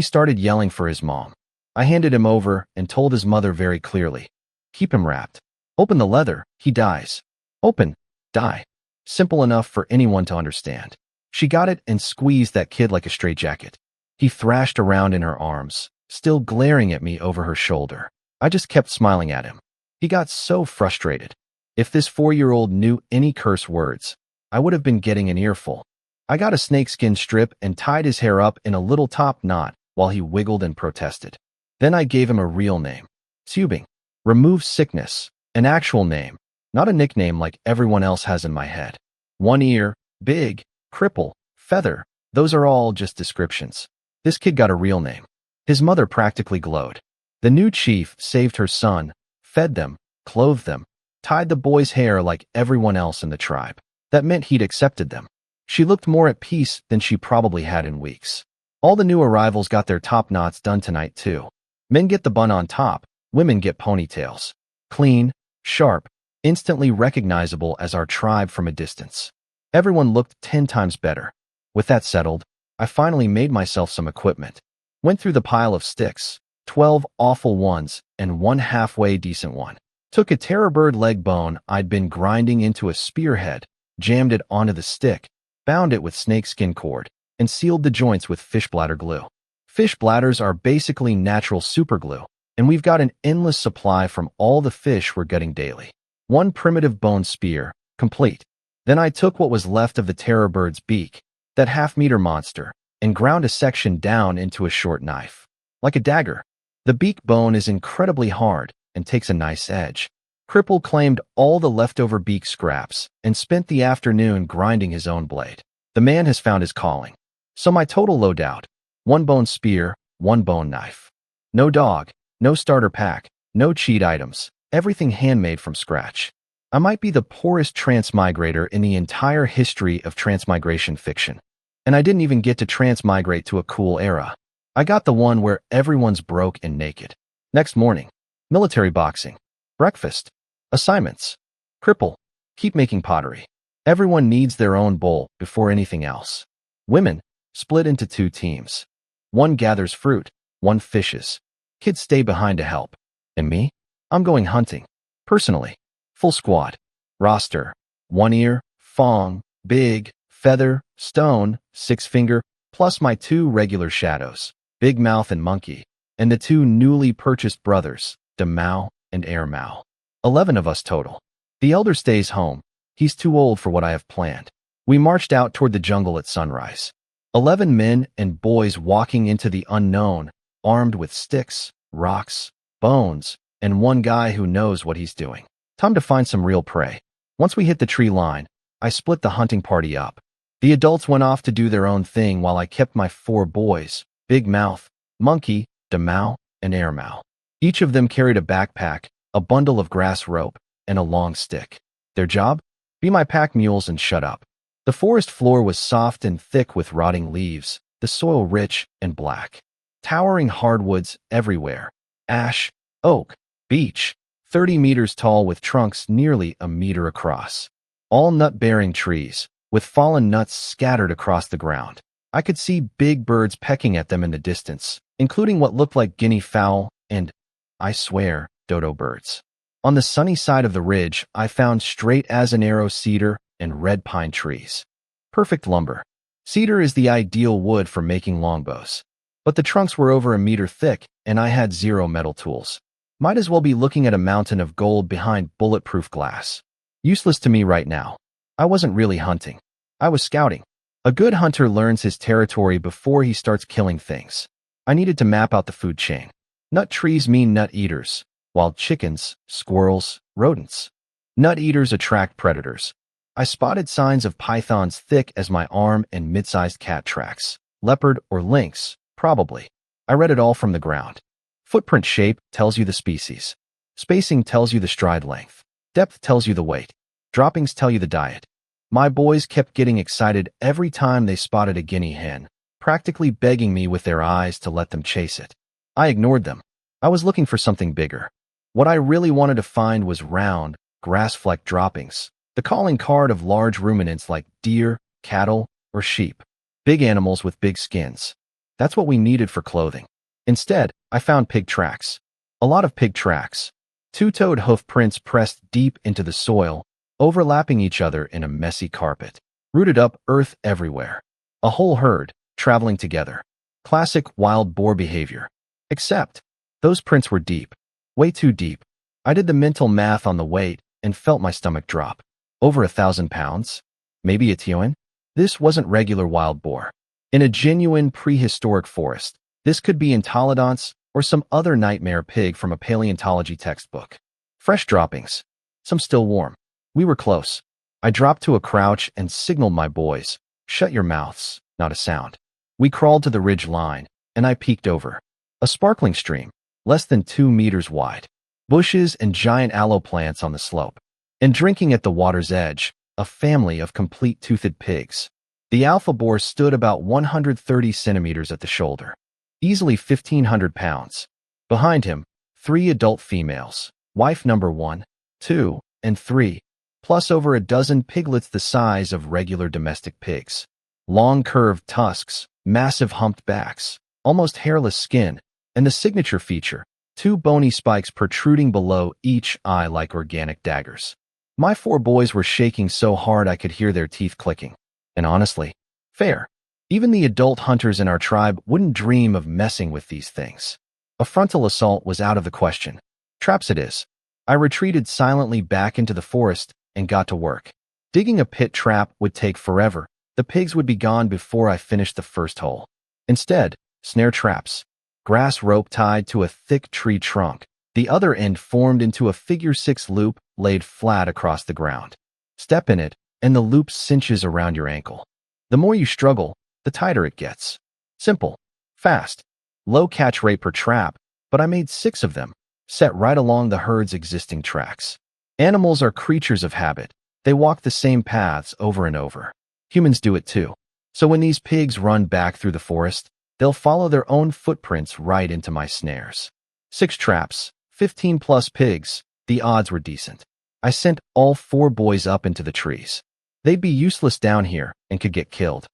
started yelling for his mom. I handed him over and told his mother very clearly, "Keep him wrapped. Open the leather, he dies. Open, die." Simple enough for anyone to understand. She got it and squeezed that kid like a straitjacket. He thrashed around in her arms, still glaring at me over her shoulder. I just kept smiling at him. He got so frustrated. If this 4-year-old knew any curse words, I would have been getting an earful. I got a snakeskin strip and tied his hair up in a little top knot while he wiggled and protested. Then I gave him a real name. Tsubing. Remove sickness. An actual name, not a nickname like everyone else has in my head. One ear, big, cripple, feather, those are all just descriptions. This kid got a real name. His mother practically glowed. The new chief saved her son, fed them, clothed them, tied the boy's hair like everyone else in the tribe. That meant he'd accepted them. She looked more at peace than she probably had in weeks. All the new arrivals got their top knots done tonight too. Men get the bun on top, women get ponytails. Clean, sharp, instantly recognizable as our tribe from a distance. Everyone looked 10 times better. With that settled, I finally made myself some equipment. Went through the pile of sticks, 12 awful ones and one halfway decent one. Took a terrorbird leg bone I'd been grinding into a spearhead, jammed it onto the stick, bound it with snakeskin cord, and sealed the joints with fish bladder glue. Fish bladders are basically natural superglue, and we've got an endless supply from all the fish we're getting daily. One primitive bone spear, complete. Then I took what was left of the terrorbird's beak, that half-meter monster, and ground a section down into a short knife. Like a dagger. The beak bone is incredibly hard and takes a nice edge. Cripple claimed all the leftover beak scraps and spent the afternoon grinding his own blade. The man has found his calling. So my total loadout: one bone spear, one bone knife. No dog, no starter pack, no cheat items, everything handmade from scratch. I might be the poorest transmigrator in the entire history of transmigration fiction. And I didn't even get to transmigrate to a cool era. I got the one where everyone's broke and naked. Next morning, military boxing, breakfast, assignments, cripple, keep making pottery. Everyone needs their own bowl before anything else. Women split into two teams. One gathers fruit, one fishes. Kids stay behind to help. And me? I'm going hunting. Personally. Full squad. Roster. One ear, fong, big, feather, stone, six finger, plus my two regular shadows, Big Mouth and Monkey, and the two newly purchased brothers, Demao and Air Mao. 11 of us total. The elder stays home. He's too old for what I have planned. We marched out toward the jungle at sunrise. 11 men and boys walking into the unknown, armed with sticks, rocks, bones, and one guy who knows what he's doing. Time to find some real prey. Once we hit the tree line, I split the hunting party up. The adults went off to do their own thing while I kept my 4 boys, Big Mouth, Monkey, Demao, and Air Mao. Each of them carried a backpack, a bundle of grass rope, and a long stick. Their job? Be my pack mules and shut up. The forest floor was soft and thick with rotting leaves, the soil rich and black. Towering hardwoods everywhere. Ash, oak, beech, 30 meters tall with trunks nearly a meter across. All nut-bearing trees, with fallen nuts scattered across the ground. I could see big birds pecking at them in the distance, including what looked like guinea fowl and, I swear, dodo birds. On the sunny side of the ridge, I found straight as an arrow cedar and red pine trees. Perfect lumber. Cedar is the ideal wood for making longbows. But the trunks were over a meter thick, and I had 0 metal tools. Might as well be looking at a mountain of gold behind bulletproof glass. Useless to me right now. I wasn't really hunting. I was scouting. A good hunter learns his territory before he starts killing things. I needed to map out the food chain. Nut trees mean nut eaters. Wild chickens, squirrels, rodents. Nut eaters attract predators. I spotted signs of pythons thick as my arm and mid-sized cat tracks. Leopard or lynx, probably. I read it all from the ground. Footprint shape tells you the species. Spacing tells you the stride length. Depth tells you the weight. Droppings tell you the diet. My boys kept getting excited every time they spotted a guinea hen, practically begging me with their eyes to let them chase it. I ignored them. I was looking for something bigger. What I really wanted to find was round, grass-flecked droppings, the calling card of large ruminants like deer, cattle, or sheep. Big animals with big skins. That's what we needed for clothing. Instead, I found pig tracks. A lot of pig tracks. 2-toed hoof prints pressed deep into the soil, overlapping each other in a messy carpet. Rooted up earth everywhere. A whole herd, traveling together. Classic wild boar behavior. Except, those prints were deep. Way too deep. I did the mental math on the weight and felt my stomach drop. Over 1,000 pounds? Maybe a tioin? This wasn't regular wild boar. In a genuine prehistoric forest, this could be Entoledonts or some other nightmare pig from a paleontology textbook. Fresh droppings. Some still warm. We were close. I dropped to a crouch and signaled my boys, "Shut your mouths," not a sound. We crawled to the ridge line, and I peeked over. A sparkling stream, less than 2 meters wide. Bushes and giant aloe plants on the slope. And drinking at the water's edge, a family of complete toothed pigs. The alpha boar stood about 130 centimeters at the shoulder. Easily 1,500 pounds. Behind him, 3 adult females, wife number 1, 2, and 3, plus over a dozen piglets the size of regular domestic pigs. Long curved tusks, massive humped backs, almost hairless skin, and the signature feature, two bony spikes protruding below each eye like organic daggers. My four boys were shaking so hard I could hear their teeth clicking. And honestly, fair. Even the adult hunters in our tribe wouldn't dream of messing with these things. A frontal assault was out of the question. Traps it is. I retreated silently back into the forest and got to work. Digging a pit trap would take forever. The pigs would be gone before I finished the first hole. Instead, snare traps. Grass rope tied to a thick tree trunk. The other end formed into a figure-6 loop laid flat across the ground. Step in it, and the loop cinches around your ankle. The more you struggle, the tighter it gets. Simple, fast, low catch rate per trap, but I made 6 of them, set right along the herd's existing tracks. Animals are creatures of habit. They walk the same paths over and over. Humans do it too. So when these pigs run back through the forest, they'll follow their own footprints right into my snares. 6 traps, 15 plus pigs, the odds were decent. I sent all 4 boys up into the trees. They'd be useless down here and could get killed.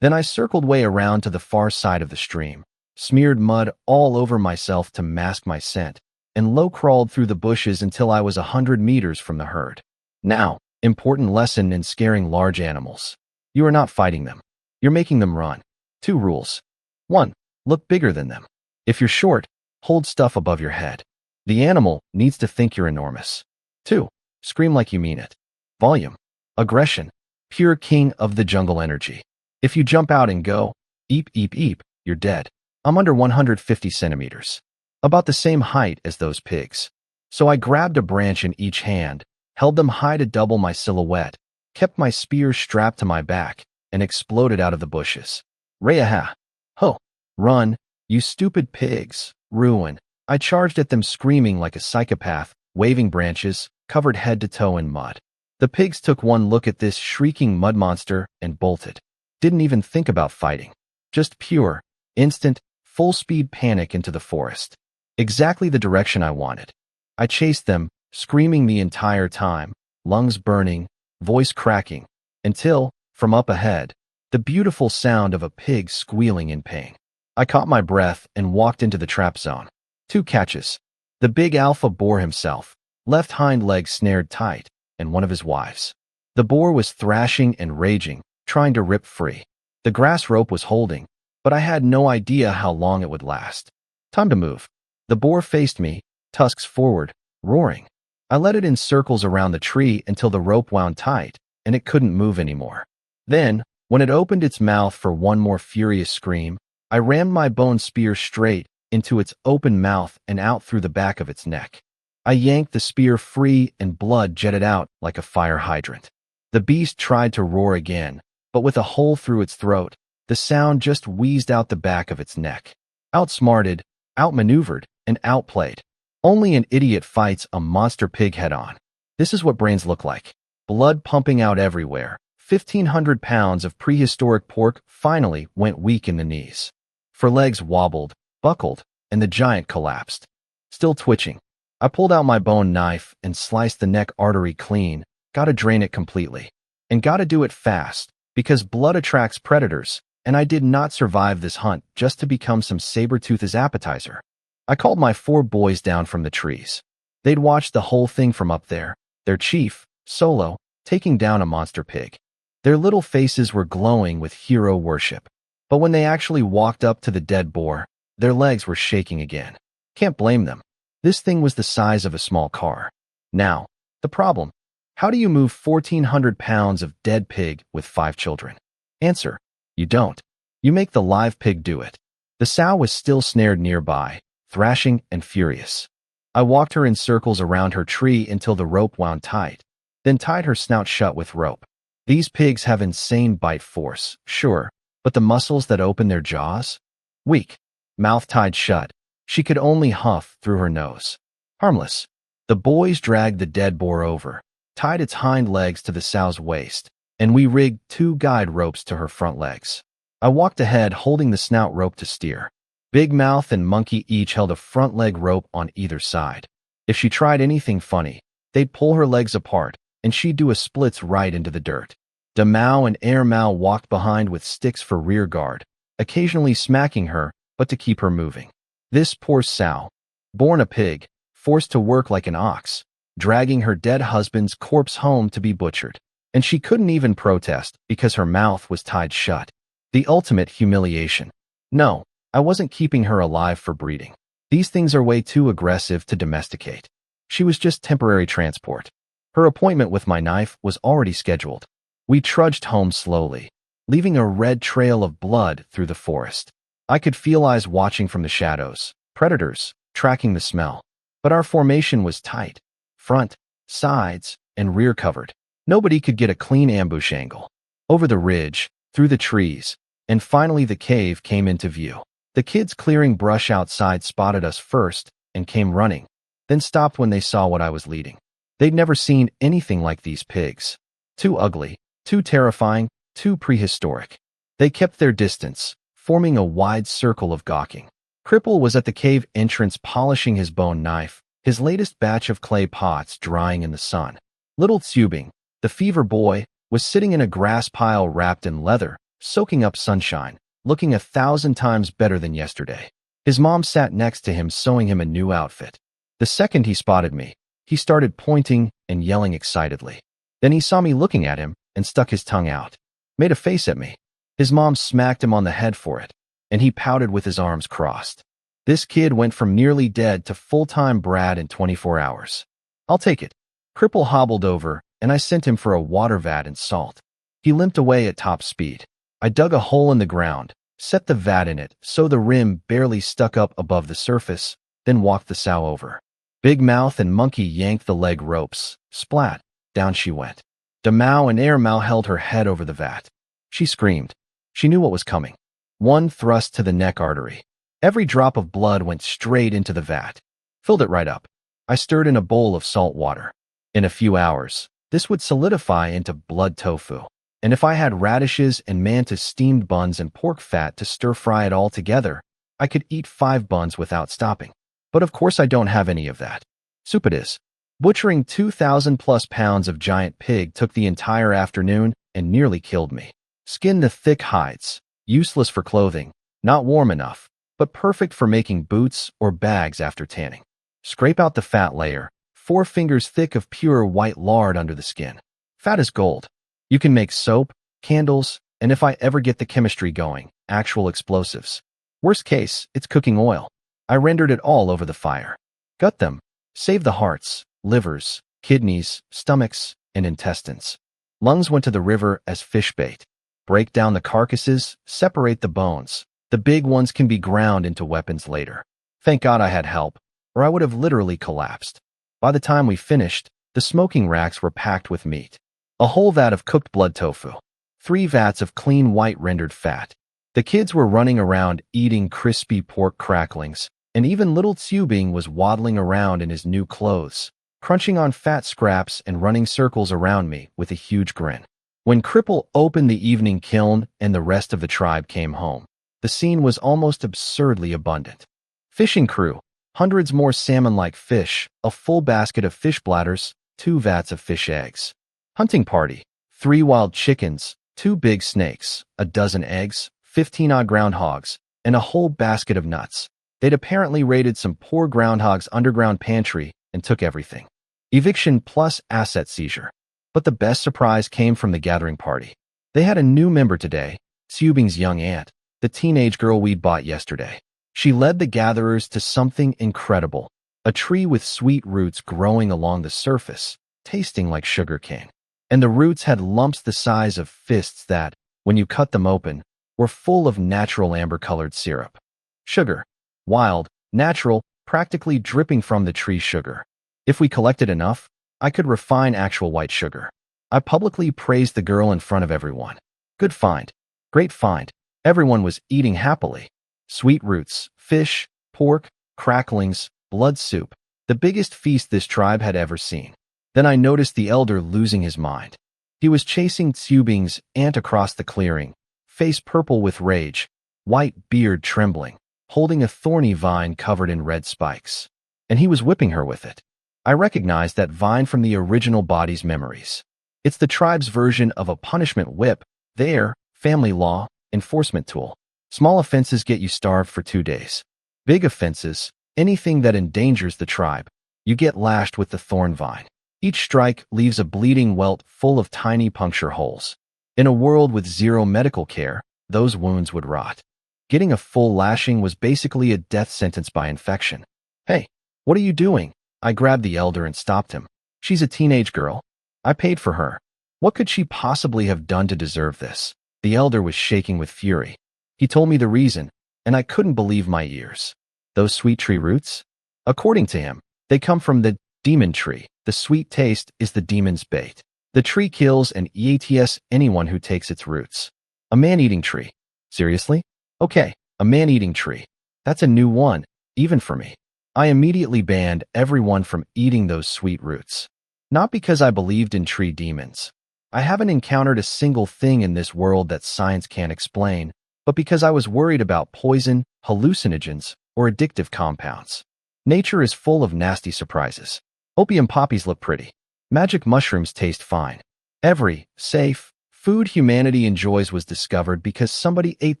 Then I circled way around to the far side of the stream, smeared mud all over myself to mask my scent, and low-crawled through the bushes until I was 100 meters from the herd. Now, important lesson in scaring large animals. You are not fighting them. You're making them run. 2 rules. 1. Look bigger than them. If you're short, hold stuff above your head. The animal needs to think you're enormous. 2. Scream like you mean it. Volume. Aggression. Pure king of the jungle energy. If you jump out and go, eep, eep, eep, you're dead. I'm under 150 centimeters. About the same height as those pigs. So I grabbed a branch in each hand, held them high to double my silhouette, kept my spear strapped to my back, and exploded out of the bushes. Reaha! Ho! Run, you stupid pigs! Ruin! I charged at them screaming like a psychopath, waving branches, covered head to toe in mud. The pigs took one look at this shrieking mud monster and bolted. Didn't even think about fighting. Just pure, instant, full-speed panic into the forest. Exactly the direction I wanted. I chased them, screaming the entire time, lungs burning, voice cracking, until, from up ahead, the beautiful sound of a pig squealing in pain. I caught my breath and walked into the trap zone. 2 catches. The big alpha boar himself, left hind leg snared tight, and one of his wives. The boar was thrashing and raging, trying to rip free. The grass rope was holding, but I had no idea how long it would last. Time to move. The boar faced me, tusks forward, roaring. I let it in circles around the tree until the rope wound tight, and it couldn't move anymore. Then, when it opened its mouth for one more furious scream, I rammed my bone spear straight into its open mouth and out through the back of its neck. I yanked the spear free and blood jetted out like a fire hydrant. The beast tried to roar again, but with a hole through its throat, the sound just wheezed out the back of its neck. Outsmarted, outmaneuvered, and outplayed. Only an idiot fights a monster pig head-on. This is what brains look like. Blood pumping out everywhere. 1,500 pounds of prehistoric pork finally went weak in the knees. For legs wobbled, buckled, and the giant collapsed. Still twitching. I pulled out my bone knife and sliced the neck artery clean. Gotta drain it completely. And gotta do it fast, because blood attracts predators, and I did not survive this hunt just to become some saber-tooth's appetizer. I called my 4 boys down from the trees. They'd watched the whole thing from up there, their chief, Solo, taking down a monster pig. Their little faces were glowing with hero worship. But when they actually walked up to the dead boar, their legs were shaking again. Can't blame them. This thing was the size of a small car. Now, the problem. How do you move 1,400 pounds of dead pig with 5 children? Answer. You don't. You make the live pig do it. The sow was still snared nearby, thrashing and furious. I walked her in circles around her tree until the rope wound tight, then tied her snout shut with rope. These pigs have insane bite force, sure, but the muscles that open their jaws? Weak. Mouth tied shut. She could only huff through her nose. Harmless. The boys dragged the dead boar over, tied its hind legs to the sow's waist, and we rigged 2 guide ropes to her front legs. I walked ahead holding the snout rope to steer. Big Mouth and Monkey each held a front leg rope on either side. If she tried anything funny, they'd pull her legs apart, and she'd do a splits right into the dirt. De Mao and Air Mao walked behind with sticks for rear guard, occasionally smacking her, but to keep her moving. This poor sow, born a pig, forced to work like an ox, dragging her dead husband's corpse home to be butchered. And she couldn't even protest because her mouth was tied shut. The ultimate humiliation. No, I wasn't keeping her alive for breeding. These things are way too aggressive to domesticate. She was just temporary transport. Her appointment with my knife was already scheduled. We trudged home slowly, leaving a red trail of blood through the forest. I could feel eyes watching from the shadows, predators, tracking the smell. But our formation was tight. Front, sides, and rear covered. Nobody could get a clean ambush angle. Over the ridge, through the trees, and finally the cave came into view. The kids clearing brush outside spotted us first and came running, then stopped when they saw what I was leading. They'd never seen anything like these pigs. Too ugly, too terrifying, too prehistoric. They kept their distance, forming a wide circle of gawking. Cripple was at the cave entrance polishing his bone knife, his latest batch of clay pots drying in the sun. Little Tsubing, the fever boy, was sitting in a grass pile wrapped in leather, soaking up sunshine, looking 1,000 times better than yesterday. His mom sat next to him sewing him a new outfit. The second he spotted me, he started pointing and yelling excitedly. Then he saw me looking at him and stuck his tongue out, made a face at me. His mom smacked him on the head for it, and he pouted with his arms crossed. This kid went from nearly dead to full-time Brad in 24 hours. I'll take it. Cripple hobbled over, and I sent him for a water vat and salt. He limped away at top speed. I dug a hole in the ground, set the vat in it so the rim barely stuck up above the surface, then walked the sow over. Big Mouth and Monkey yanked the leg ropes. Splat, down she went. De Mao and Air Mao held her head over the vat. She screamed. She knew what was coming. One thrust to the neck artery. Every drop of blood went straight into the vat. Filled it right up. I stirred in a bowl of salt water. In a few hours, this would solidify into blood tofu. And if I had radishes and mantis steamed buns and pork fat to stir-fry it all together, I could eat 5 buns without stopping. But of course I don't have any of that. Soup it is. Butchering 2,000+ pounds of giant pig took the entire afternoon and nearly killed me. Skin the thick hides, useless for clothing, not warm enough, but perfect for making boots or bags after tanning. Scrape out the fat layer, 4 fingers thick of pure white lard under the skin. Fat is gold. You can make soap, candles, and if I ever get the chemistry going, actual explosives. Worst case, it's cooking oil. I rendered it all over the fire. Gut them. Save the hearts, livers, kidneys, stomachs, and intestines. Lungs went to the river as fish bait. Break down the carcasses, separate the bones. The big ones can be ground into weapons later. Thank God I had help, or I would have literally collapsed. By the time we finished, the smoking racks were packed with meat. A whole vat of cooked blood tofu. 3 vats of clean white rendered fat. The kids were running around eating crispy pork cracklings, and even little Tsubing was waddling around in his new clothes, crunching on fat scraps and running circles around me with a huge grin. When Cripple opened the evening kiln and the rest of the tribe came home, the scene was almost absurdly abundant. Fishing crew, hundreds more salmon-like fish, a full basket of fish bladders, 2 vats of fish eggs. Hunting party, 3 wild chickens, 2 big snakes, a dozen eggs, 15-odd groundhogs, and a whole basket of nuts. They'd apparently raided some poor groundhog's underground pantry and took everything. Eviction plus asset seizure. But the best surprise came from the gathering party. They had a new member today, Tsubing's young aunt, the teenage girl we'd bought yesterday. She led the gatherers to something incredible, a tree with sweet roots growing along the surface, tasting like sugar cane. And the roots had lumps the size of fists that, when you cut them open, were full of natural amber-colored syrup. Sugar. Wild, natural, practically dripping from the tree sugar. If we collected enough, I could refine actual white sugar. I publicly praised the girl in front of everyone. Good find. Great find. Everyone was eating happily. Sweet roots, fish, pork, cracklings, blood soup. The biggest feast this tribe had ever seen. Then I noticed the elder losing his mind. He was chasing Tsubing's aunt across the clearing, face purple with rage, white beard trembling, holding a thorny vine covered in red spikes. And he was whipping her with it. I recognized that vine from the original body's memories. It's the tribe's version of a punishment whip, their family law enforcement tool. Small offenses get you starved for 2 days. Big offenses, anything that endangers the tribe, you get lashed with the thorn vine. Each strike leaves a bleeding welt full of tiny puncture holes. In a world with zero medical care, those wounds would rot. Getting a full lashing was basically a death sentence by infection. Hey, what are you doing? I grabbed the elder and stopped him. She's a teenage girl. I paid for her. What could she possibly have done to deserve this? The elder was shaking with fury. He told me the reason, and I couldn't believe my ears. Those sweet tree roots? According to him, they come from the demon tree. The sweet taste is the demon's bait. The tree kills and eats anyone who takes its roots. A man-eating tree. Seriously? Okay, a man-eating tree. That's a new one, even for me. I immediately banned everyone from eating those sweet roots. Not because I believed in tree demons. I haven't encountered a single thing in this world that science can't explain, but because I was worried about poison, hallucinogens, or addictive compounds. Nature is full of nasty surprises. Opium poppies look pretty. Magic mushrooms taste fine. Every safe food humanity enjoys was discovered because somebody ate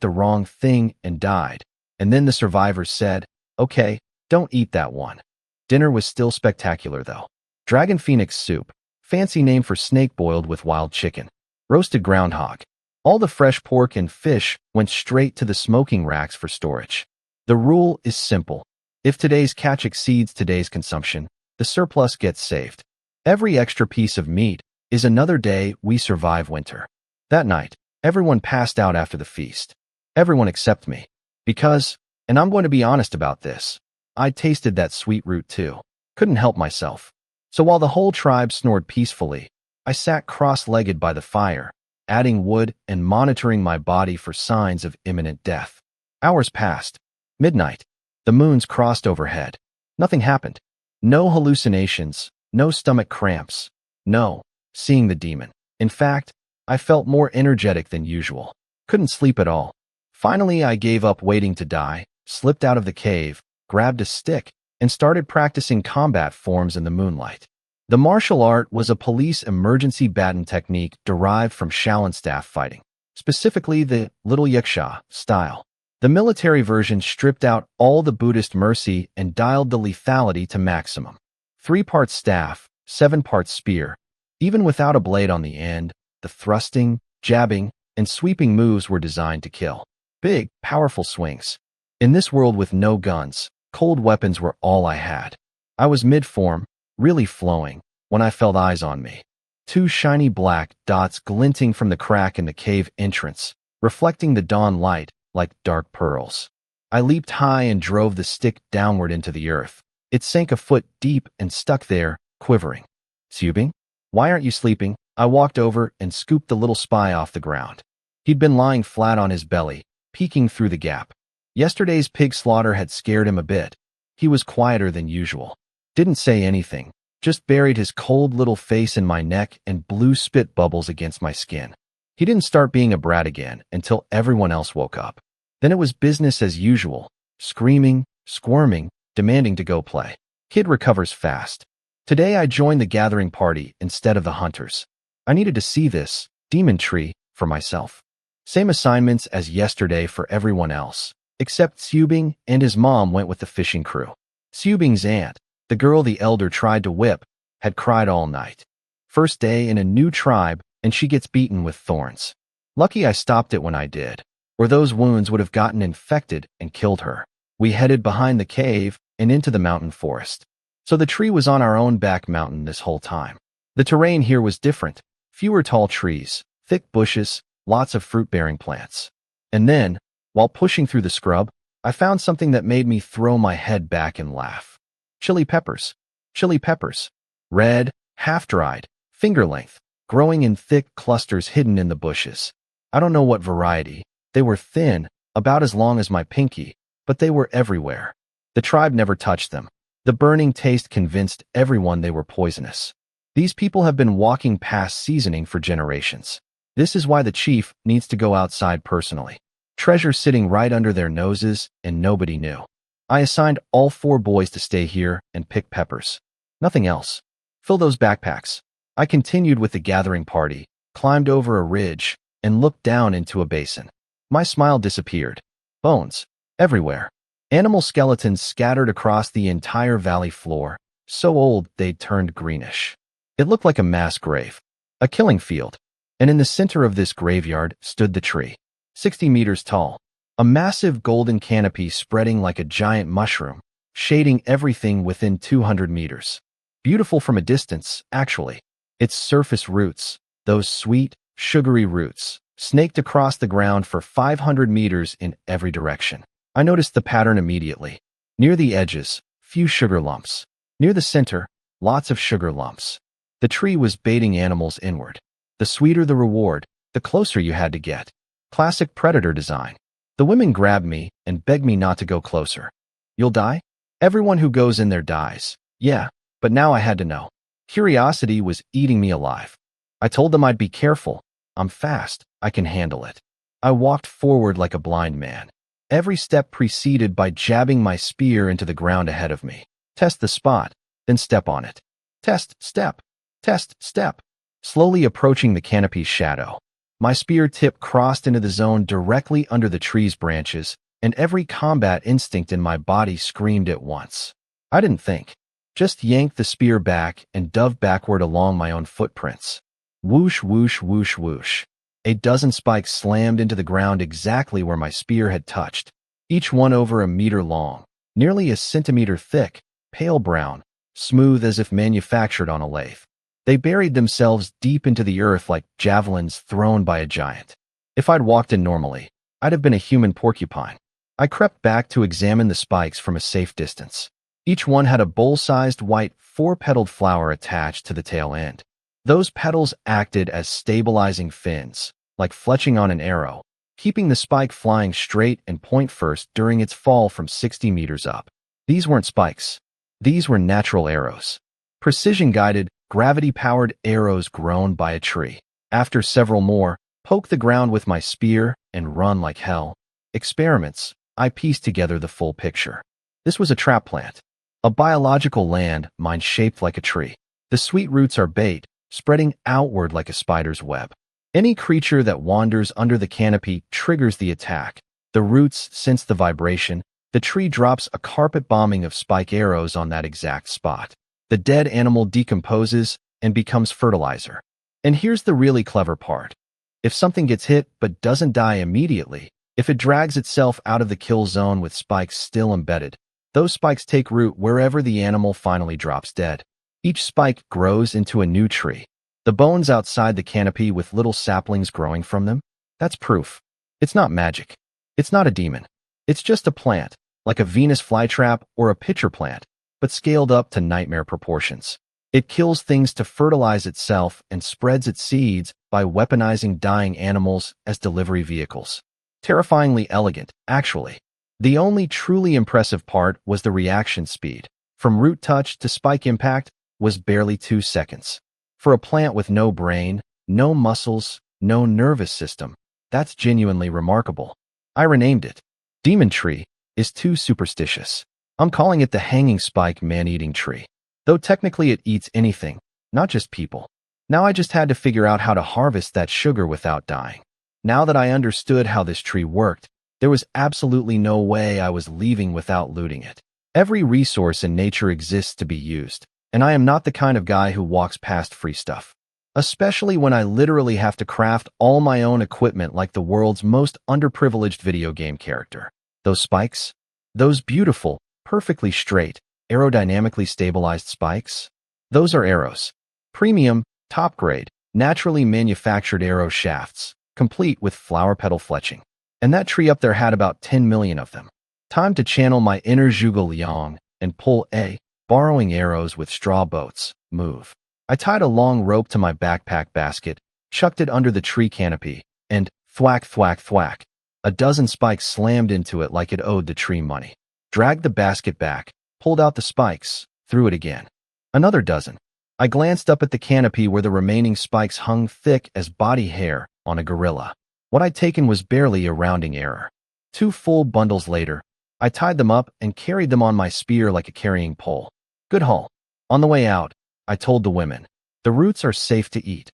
the wrong thing and died. And then the survivors said, okay, don't eat that one. Dinner was still spectacular though. Dragon phoenix soup, fancy name for snake boiled with wild chicken. Roasted groundhog. All the fresh pork and fish went straight to the smoking racks for storage. The rule is simple. If today's catch exceeds today's consumption, the surplus gets saved. Every extra piece of meat is another day we survive winter. That night, everyone passed out after the feast. Everyone except me. Because, and I'm going to be honest about this, I tasted that sweet root too. Couldn't help myself. So while the whole tribe snored peacefully, I sat cross-legged by the fire, adding wood and monitoring my body for signs of imminent death. Hours passed. Midnight. The moons crossed overhead. Nothing happened. No hallucinations, no stomach cramps, no seeing the demon. In fact, I felt more energetic than usual. Couldn't sleep at all. Finally, I gave up waiting to die, slipped out of the cave, grabbed a stick, and started practicing combat forms in the moonlight. The martial art was a police emergency baton technique derived from Shaolin staff fighting, specifically the Little Yaksha style. The military version stripped out all the Buddhist mercy and dialed the lethality to maximum. 3-part staff, 7-part spear. Even without a blade on the end, the thrusting, jabbing, and sweeping moves were designed to kill. Big, powerful swings. In this world with no guns, cold weapons were all I had. I was mid-form, really flowing, when I felt eyes on me. 2 shiny black dots glinting from the crack in the cave entrance, reflecting the dawn light like dark pearls. I leaped high and drove the stick downward into the earth. It sank a foot deep and stuck there, quivering. Subing? Why aren't you sleeping? I walked over and scooped the little spy off the ground. He'd been lying flat on his belly, peeking through the gap. Yesterday's pig slaughter had scared him a bit. He was quieter than usual. Didn't say anything, just buried his cold little face in my neck and blew spit bubbles against my skin. He didn't start being a brat again until everyone else woke up. Then it was business as usual, screaming, squirming, demanding to go play. Kid recovers fast. Today I joined the gathering party instead of the hunters. I needed to see this demon tree for myself. Same assignments as yesterday for everyone else, except Subing and his mom went with the fishing crew. Subing's aunt, the girl the elder tried to whip, had cried all night. First day in a new tribe, and she gets beaten with thorns. Lucky I stopped it when I did, or those wounds would have gotten infected and killed her. We headed behind the cave and into the mountain forest. So the tree was on our own back mountain this whole time. The terrain here was different. Fewer tall trees, thick bushes, lots of fruit-bearing plants. And then, while pushing through the scrub, I found something that made me throw my head back and laugh. Chili peppers. Chili peppers. Red, half-dried, finger-length, growing in thick clusters hidden in the bushes. I don't know what variety. They were thin, about as long as my pinky, but they were everywhere. The tribe never touched them. The burning taste convinced everyone they were poisonous. These people have been walking past seasoning for generations. This is why the chief needs to go outside personally. Treasure sitting right under their noses, and nobody knew. I assigned all 4 boys to stay here and pick peppers. Nothing else. Fill those backpacks. I continued with the gathering party, climbed over a ridge, and looked down into a basin. My smile disappeared. Bones. Everywhere. Animal skeletons scattered across the entire valley floor, so old they'd turned greenish. It looked like a mass grave. A killing field. And in the center of this graveyard stood the tree. 60 meters tall. A massive golden canopy spreading like a giant mushroom, shading everything within 200 meters. Beautiful from a distance, actually. Its surface roots, those sweet, sugary roots, snaked across the ground for 500 meters in every direction. I noticed the pattern immediately. Near the edges, few sugar lumps. Near the center, lots of sugar lumps. The tree was baiting animals inward. The sweeter the reward, the closer you had to get. Classic predator design. The women grabbed me and begged me not to go closer. You'll die? Everyone who goes in there dies. Yeah, but now I had to know. Curiosity was eating me alive. I told them I'd be careful. I'm fast. I can handle it. I walked forward like a blind man. Every step preceded by jabbing my spear into the ground ahead of me. Test the spot, then step on it. Test, step. Test, step. Slowly approaching the canopy's shadow. My spear tip crossed into the zone directly under the tree's branches, and every combat instinct in my body screamed at once. I didn't think. Just yanked the spear back and dove backward along my own footprints. Whoosh, whoosh, whoosh, whoosh. A dozen spikes slammed into the ground exactly where my spear had touched, each one over a meter long, nearly a centimeter thick, pale brown, smooth as if manufactured on a lathe. They buried themselves deep into the earth like javelins thrown by a giant. If I'd walked in normally, I'd have been a human porcupine. I crept back to examine the spikes from a safe distance. Each one had a bowl-sized white, four-petaled flower attached to the tail end. Those petals acted as stabilizing fins, like fletching on an arrow, keeping the spike flying straight and point first during its fall from 60 meters up. These weren't spikes. These were natural arrows. Precision-guided, gravity-powered arrows grown by a tree. After several more, poke the ground with my spear and run like hell. Experiments, I pieced together the full picture. This was a trap plant. A biological land mine shaped like a tree. The sweet roots are bait, spreading outward like a spider's web. Any creature that wanders under the canopy triggers the attack. The roots sense the vibration. The tree drops a carpet bombing of spike arrows on that exact spot. The dead animal decomposes and becomes fertilizer. And here's the really clever part. If something gets hit but doesn't die immediately, if it drags itself out of the kill zone with spikes still embedded, those spikes take root wherever the animal finally drops dead. Each spike grows into a new tree. The bones outside the canopy with little saplings growing from them? That's proof. It's not magic. It's not a demon. It's just a plant, like a Venus flytrap or a pitcher plant, but scaled up to nightmare proportions. It kills things to fertilize itself and spreads its seeds by weaponizing dying animals as delivery vehicles. Terrifyingly elegant, actually. The only truly impressive part was the reaction speed. From root touch to spike impact was barely 2 seconds. For a plant with no brain, no muscles, no nervous system, that's genuinely remarkable. I renamed it. Demon tree is too superstitious. I'm calling it the hanging spike man-eating tree. Though technically it eats anything, not just people. Now I just had to figure out how to harvest that sugar without dying. Now that I understood how this tree worked, there was absolutely no way I was leaving without looting it. Every resource in nature exists to be used, and I am not the kind of guy who walks past free stuff. Especially when I literally have to craft all my own equipment like the world's most underprivileged video game character. Those spikes? Those beautiful, perfectly straight, aerodynamically stabilized spikes? Those are arrows. Premium, top-grade, naturally manufactured arrow shafts, complete with flower petal fletching. And that tree up there had about 10 million of them. Time to channel my inner Zhuge Liang and pull a, borrowing arrows with straw boats, move. I tied a long rope to my backpack basket, chucked it under the tree canopy, and thwack, thwack, thwack. A dozen spikes slammed into it like it owed the tree money. Dragged the basket back, pulled out the spikes, threw it again. Another dozen. I glanced up at the canopy where the remaining spikes hung thick as body hair on a gorilla. What I'd taken was barely a rounding error. 2 full bundles later, I tied them up and carried them on my spear like a carrying pole. Good haul. On the way out, I told the women, The roots are safe to eat.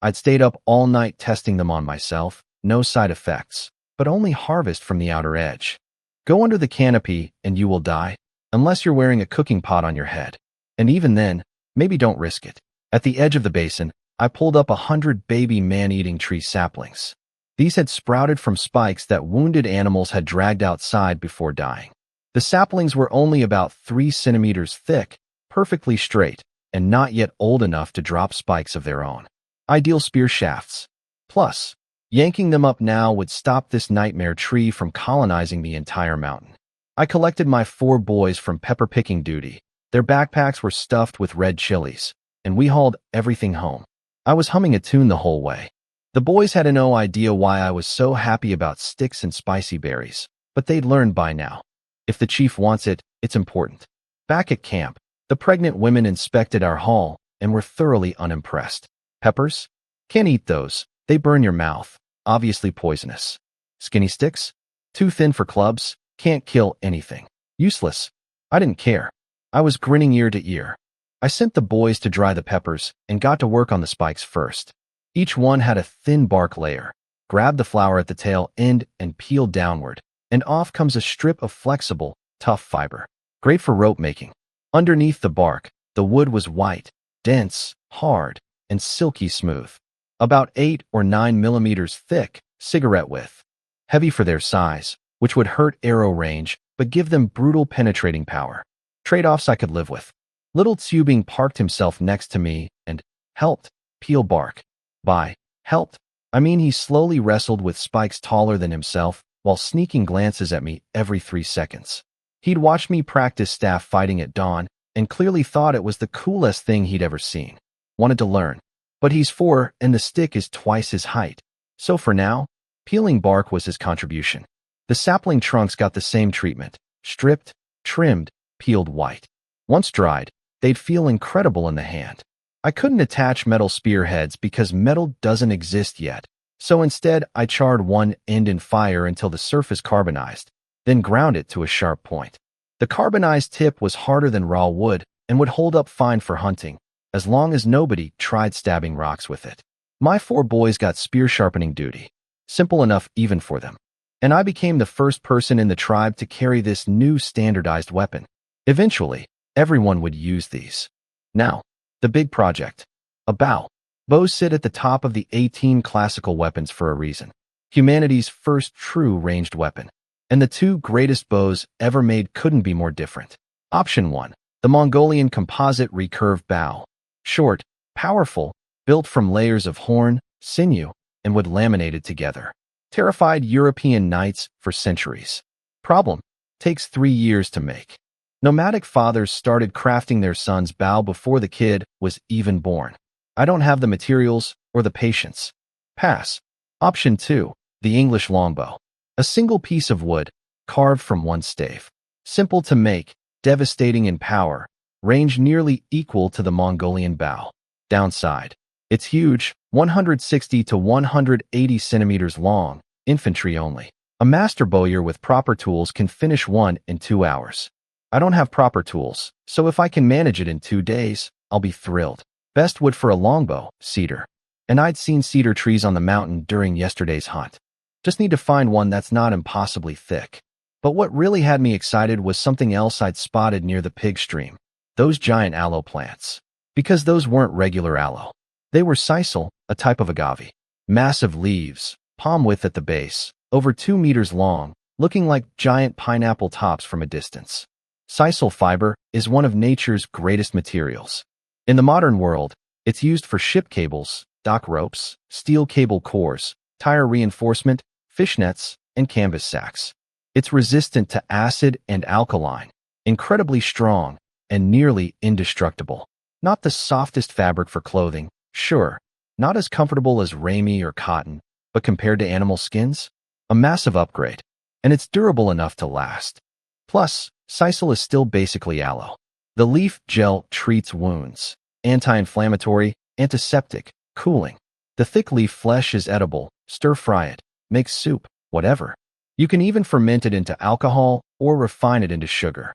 I'd stayed up all night testing them on myself, no side effects, but only harvest from the outer edge. Go under the canopy and you will die, unless you're wearing a cooking pot on your head. And even then, maybe don't risk it. At the edge of the basin, I pulled up 100 baby man-eating tree saplings. These had sprouted from spikes that wounded animals had dragged outside before dying. The saplings were only about 3 centimeters thick, perfectly straight, and not yet old enough to drop spikes of their own. Ideal spear shafts. Plus, yanking them up now would stop this nightmare tree from colonizing the entire mountain. I collected my 4 boys from pepper-picking duty. Their backpacks were stuffed with red chilies, and we hauled everything home. I was humming a tune the whole way. The boys had no idea why I was so happy about sticks and spicy berries, but they'd learned by now. If the chief wants it, it's important. Back at camp, the pregnant women inspected our haul and were thoroughly unimpressed. Peppers? Can't eat those. They burn your mouth. Obviously poisonous. Skinny sticks? Too thin for clubs. Can't kill anything. Useless. I didn't care. I was grinning ear to ear. I sent the boys to dry the peppers and got to work on the spikes first. Each one had a thin bark layer. Grab the flower at the tail end and peel downward, and off comes a strip of flexible, tough fiber. Great for rope making. Underneath the bark, the wood was white, dense, hard, and silky smooth. About 8 or 9 millimeters thick, cigarette width. Heavy for their size, which would hurt arrow range, but give them brutal penetrating power. Trade-offs I could live with. Little Tsubing parked himself next to me and helped peel bark. By helped, I mean he slowly wrestled with spikes taller than himself while sneaking glances at me every 3 seconds. He'd watched me practice staff fighting at dawn and clearly thought it was the coolest thing he'd ever seen. Wanted to learn. But he's 4 and the stick is twice his height. So for now, peeling bark was his contribution. The sapling trunks got the same treatment. Stripped, trimmed, peeled white. Once dried, they'd feel incredible in the hand. I couldn't attach metal spearheads because metal doesn't exist yet, so instead I charred one end in fire until the surface carbonized, then ground it to a sharp point. The carbonized tip was harder than raw wood and would hold up fine for hunting, as long as nobody tried stabbing rocks with it. My 4 boys got spear sharpening duty, simple enough even for them, and I became the first person in the tribe to carry this new standardized weapon. Eventually, everyone would use these. Now, the big project. A bow. Bows sit at the top of the 18 classical weapons for a reason. Humanity's first true ranged weapon. And the 2 greatest bows ever made couldn't be more different. Option 1. The Mongolian composite recurve bow. Short, powerful, built from layers of horn, sinew, and wood laminated together. Terrified European knights for centuries. Problem. Takes 3 years to make. Nomadic fathers started crafting their son's bow before the kid was even born. I don't have the materials or the patience. Pass. Option 2. The English longbow. A single piece of wood, carved from one stave. Simple to make, devastating in power, range nearly equal to the Mongolian bow. Downside. It's huge, 160 to 180 centimeters long, infantry only. A master bowyer with proper tools can finish one in 2 hours. I don't have proper tools, so if I can manage it in 2 days, I'll be thrilled. Best wood for a longbow, cedar. And I'd seen cedar trees on the mountain during yesterday's hunt. Just need to find one that's not impossibly thick. But what really had me excited was something else I'd spotted near the pig stream. Those giant aloe plants. Because those weren't regular aloe. They were sisal, a type of agave. Massive leaves, palm width at the base, over 2 meters long, looking like giant pineapple tops from a distance. Sisal fiber is one of nature's greatest materials. In the modern world, it's used for ship cables, dock ropes, steel cable cores, tire reinforcement, fishnets, and canvas sacks. It's resistant to acid and alkaline, incredibly strong, and nearly indestructible. Not the softest fabric for clothing, sure, not as comfortable as ramie or cotton, but compared to animal skins, a massive upgrade, and it's durable enough to last. Plus, sisal is still basically aloe. The leaf gel treats wounds, anti-inflammatory, antiseptic, cooling. The thick leaf flesh is edible, stir-fry it, make soup, whatever. You can even ferment it into alcohol or refine it into sugar.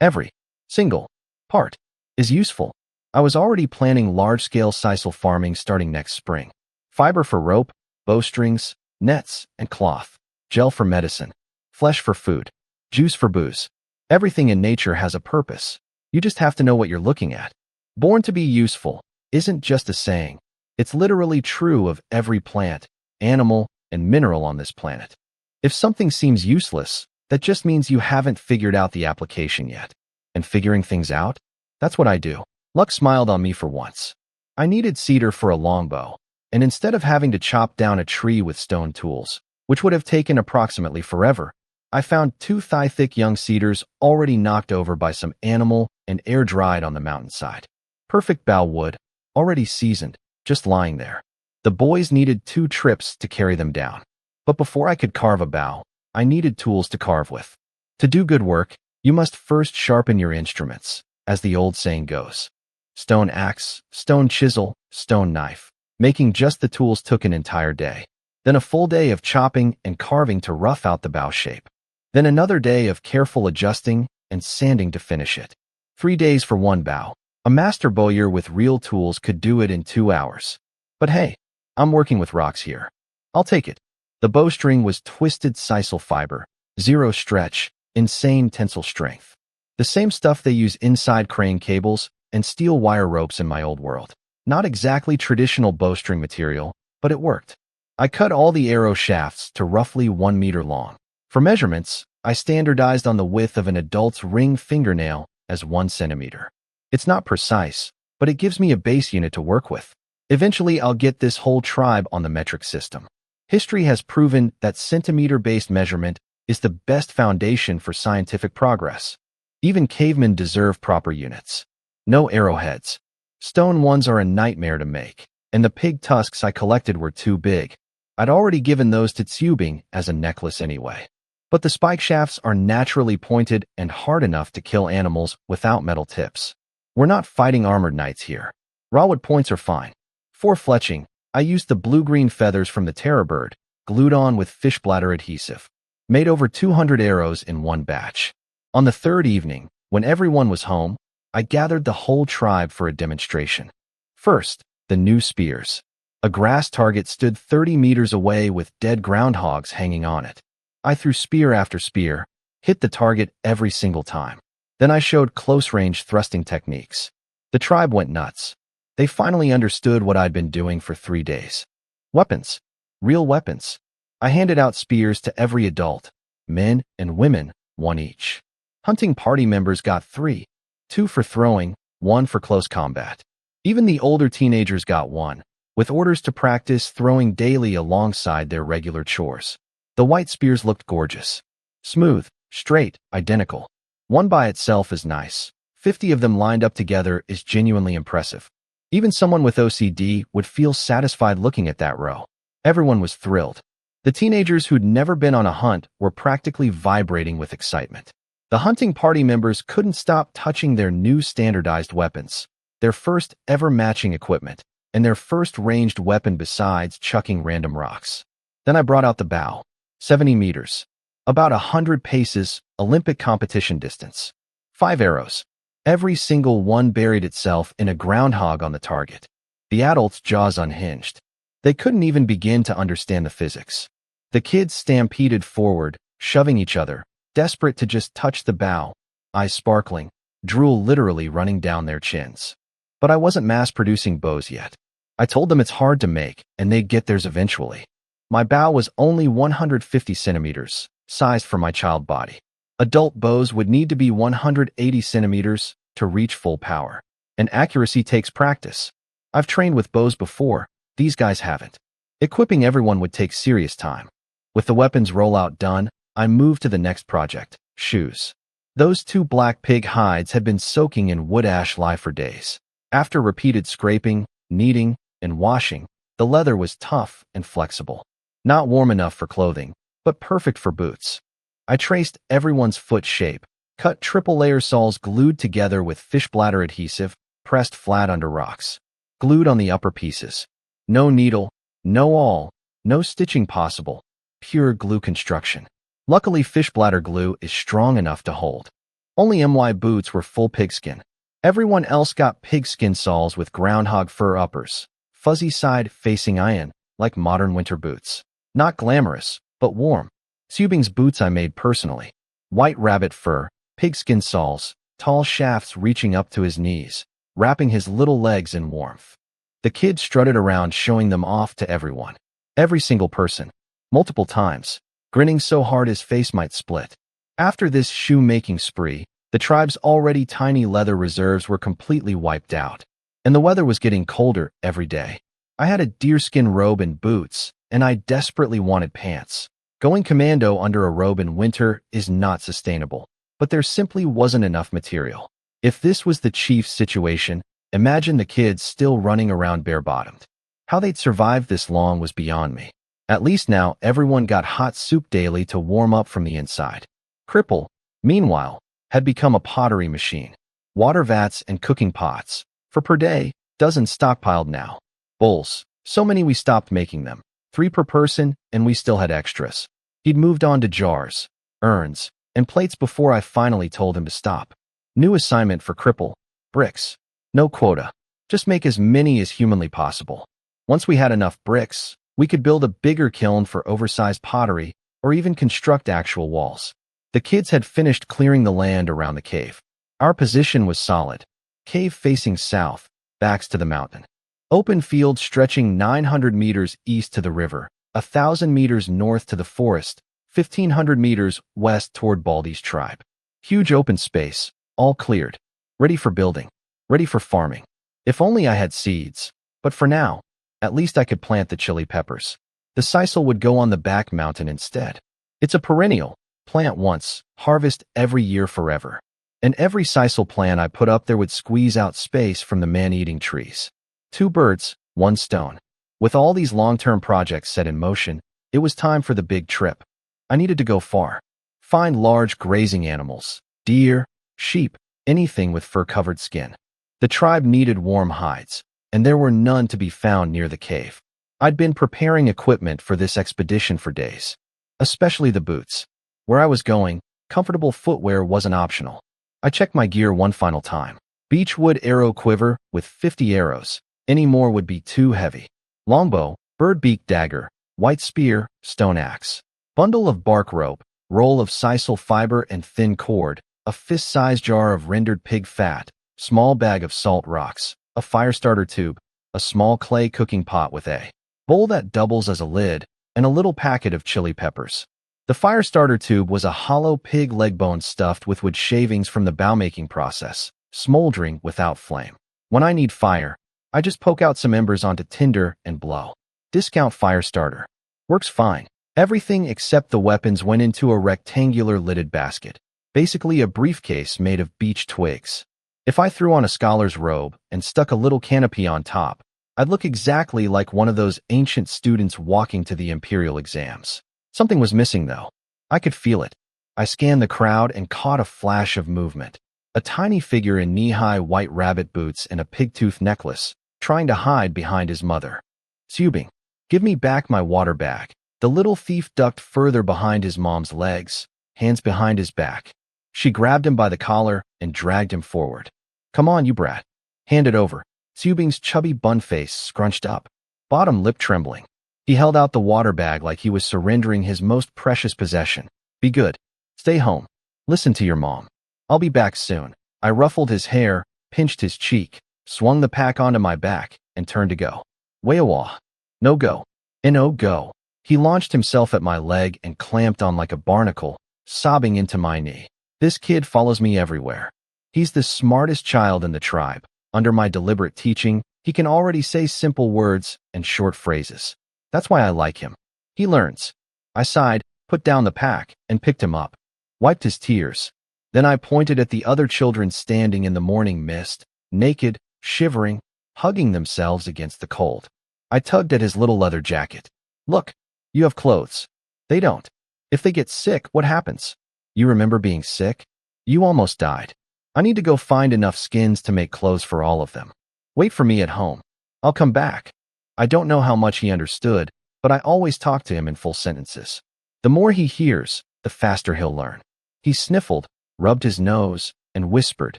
Every single part is useful. I was already planning large-scale sisal farming starting next spring. Fiber for rope, bowstrings, nets, and cloth. Gel for medicine. Flesh for food. Juice for booze. Everything in nature has a purpose. You just have to know what you're looking at. Born to be useful isn't just a saying. It's literally true of every plant, animal, and mineral on this planet. If something seems useless, that just means you haven't figured out the application yet. And figuring things out? That's what I do. Luck smiled on me for once. I needed cedar for a longbow, and instead of having to chop down a tree with stone tools, which would have taken approximately forever, I found 2 thigh-thick young cedars already knocked over by some animal and air-dried on the mountainside. Perfect bough wood, already seasoned, just lying there. The boys needed 2 trips to carry them down. But before I could carve a bough, I needed tools to carve with. To do good work, you must first sharpen your instruments, as the old saying goes. Stone axe, stone chisel, stone knife. Making just the tools took an entire day. Then a full day of chopping and carving to rough out the bough shape. Then another day of careful adjusting and sanding to finish it. 3 days for one bough. A master bowyer with real tools could do it in 2 hours. But hey, I'm working with rocks here. I'll take it. The bowstring was twisted sisal fiber, 0 stretch, insane tensile strength. The same stuff they use inside crane cables and steel wire ropes in my old world. Not exactly traditional bowstring material, but it worked. I cut all the arrow shafts to roughly 1 meter long. For measurements, I standardized on the width of an adult's ring fingernail as 1 centimeter. It's not precise, but it gives me a base unit to work with. Eventually, I'll get this whole tribe on the metric system. History has proven that centimeter-based measurement is the best foundation for scientific progress. Even cavemen deserve proper units. No arrowheads. Stone ones are a nightmare to make, and the pig tusks I collected were too big. I'd already given those to Tsubing as a necklace anyway. But the spike shafts are naturally pointed and hard enough to kill animals without metal tips. We're not fighting armored knights here. Rawwood points are fine. For fletching, I used the blue-green feathers from the terror bird, glued on with fish bladder adhesive. Made over 200 arrows in one batch. On the 3rd evening, when everyone was home, I gathered the whole tribe for a demonstration. First, the new spears. A grass target stood 30 meters away with dead groundhogs hanging on it. I threw spear after spear, hit the target every single time. Then I showed close-range thrusting techniques. The tribe went nuts. They finally understood what I'd been doing for 3 days. Weapons. Real weapons. I handed out spears to every adult, men and women, 1 each. Hunting party members got 3, 2 for throwing, 1 for close combat. Even the older teenagers got 1, with orders to practice throwing daily alongside their regular chores. The white spears looked gorgeous. Smooth, straight, identical. One by itself is nice. 50 of them lined up together is genuinely impressive. Even someone with OCD would feel satisfied looking at that row. Everyone was thrilled. The teenagers who'd never been on a hunt were practically vibrating with excitement. The hunting party members couldn't stop touching their new standardized weapons, their first ever matching equipment, and their first ranged weapon besides chucking random rocks. Then I brought out the bow. 70 meters. About 100 paces, Olympic competition distance. 5 arrows. Every single one buried itself in a groundhog on the target. The adults' jaws unhinged. They couldn't even begin to understand the physics. The kids stampeded forward, shoving each other, desperate to just touch the bow, eyes sparkling, drool literally running down their chins. But I wasn't mass-producing bows yet. I told them it's hard to make, and they'd get theirs eventually. My bow was only 150 centimeters, sized for my child body. Adult bows would need to be 180 centimeters to reach full power. And accuracy takes practice. I've trained with bows before, these guys haven't. Equipping everyone would take serious time. With the weapons rollout done, I moved to the next project, shoes. Those 2 black pig hides had been soaking in wood ash lye for days. After repeated scraping, kneading, and washing, the leather was tough and flexible. Not warm enough for clothing, but perfect for boots. I traced everyone's foot shape, cut triple-layer soles glued together with fish bladder adhesive, pressed flat under rocks. Glued on the upper pieces. No needle, no awl, no stitching possible. Pure glue construction. Luckily, fish bladder glue is strong enough to hold. Only my boots were full pigskin. Everyone else got pigskin soles with groundhog fur uppers, fuzzy side facing iron, like modern winter boots. Not glamorous, but warm. Subing's boots I made personally. White rabbit fur, pigskin soles, tall shafts reaching up to his knees, wrapping his little legs in warmth. The kid strutted around showing them off to everyone. Every single person. Multiple times, grinning so hard his face might split. After this shoe-making spree, the tribe's already tiny leather reserves were completely wiped out, and the weather was getting colder every day. I had a deerskin robe and boots, and I desperately wanted pants. Going commando under a robe in winter is not sustainable, but there simply wasn't enough material. If this was the chief's situation, imagine the kids still running around bare-bottomed. How they'd survive this long was beyond me. At least now, everyone got hot soup daily to warm up from the inside. Cripple, meanwhile, had become a pottery machine. Water vats and cooking pots. For per day, dozens stockpiled now. Bowls, so many we stopped making them. 3 per person, and we still had extras. He'd moved on to jars, urns, and plates before I finally told him to stop. New assignment for Cripple. Bricks. No quota. Just make as many as humanly possible. Once we had enough bricks, we could build a bigger kiln for oversized pottery or even construct actual walls. The kids had finished clearing the land around the cave. Our position was solid. Cave facing south, backs to the mountain. Open field stretching 900 meters east to the river, 1,000 meters north to the forest, 1,500 meters west toward Baldy's tribe. Huge open space, all cleared. Ready for building. Ready for farming. If only I had seeds. But for now, at least I could plant the chili peppers. The sisal would go on the back mountain instead. It's a perennial. Plant once, harvest every year forever. And every sisal plant I put up there would squeeze out space from the man-eating trees. 2 birds, 1 stone. With all these long-term projects set in motion, it was time for the big trip. I needed to go far. Find large grazing animals, deer, sheep, anything with fur-covered skin. The tribe needed warm hides, and there were none to be found near the cave. I'd been preparing equipment for this expedition for days, especially the boots. Where I was going, comfortable footwear wasn't optional. I checked my gear one final time. Beechwood arrow quiver with 50 arrows. Any more would be too heavy. Longbow, bird beak dagger, white spear, stone axe. Bundle of bark rope, roll of sisal fiber and thin cord, a fist-sized jar of rendered pig fat, small bag of salt rocks, a fire starter tube, a small clay cooking pot with a bowl that doubles as a lid, and a little packet of chili peppers. The fire starter tube was a hollow pig leg bone stuffed with wood shavings from the bow-making process, smoldering without flame. When I need fire, I just poke out some embers onto tinder and blow. Discount fire starter. Works fine. Everything except the weapons went into a rectangular lidded basket, basically a briefcase made of beech twigs. If I threw on a scholar's robe and stuck a little canopy on top, I'd look exactly like one of those ancient students walking to the imperial exams. Something was missing, though. I could feel it. I scanned the crowd and caught a flash of movement. A tiny figure in knee-high white rabbit boots and a pig-tooth necklace, trying to hide behind his mother. Subing, give me back my water bag. The little thief ducked further behind his mom's legs, hands behind his back. She grabbed him by the collar and dragged him forward. Come on, you brat. Hand it over. Subing's chubby bun face scrunched up, bottom lip trembling. He held out the water bag like he was surrendering his most precious possession. Be good. Stay home. Listen to your mom. I'll be back soon. I ruffled his hair, pinched his cheek, swung the pack onto my back, and turned to go. Wayawa. No go. No go. He launched himself at my leg and clamped on like a barnacle, sobbing into my knee. This kid follows me everywhere. He's the smartest child in the tribe. Under my deliberate teaching, he can already say simple words and short phrases. That's why I like him. He learns. I sighed, put down the pack, and picked him up. Wiped his tears. Then I pointed at the other children standing in the morning mist, naked, shivering, hugging themselves against the cold. I tugged at his little leather jacket. Look, you have clothes. They don't. If they get sick, what happens? You remember being sick? You almost died. I need to go find enough skins to make clothes for all of them. Wait for me at home. I'll come back. I don't know how much he understood, but I always talk to him in full sentences. The more he hears, the faster he'll learn. He sniffled, rubbed his nose, and whispered,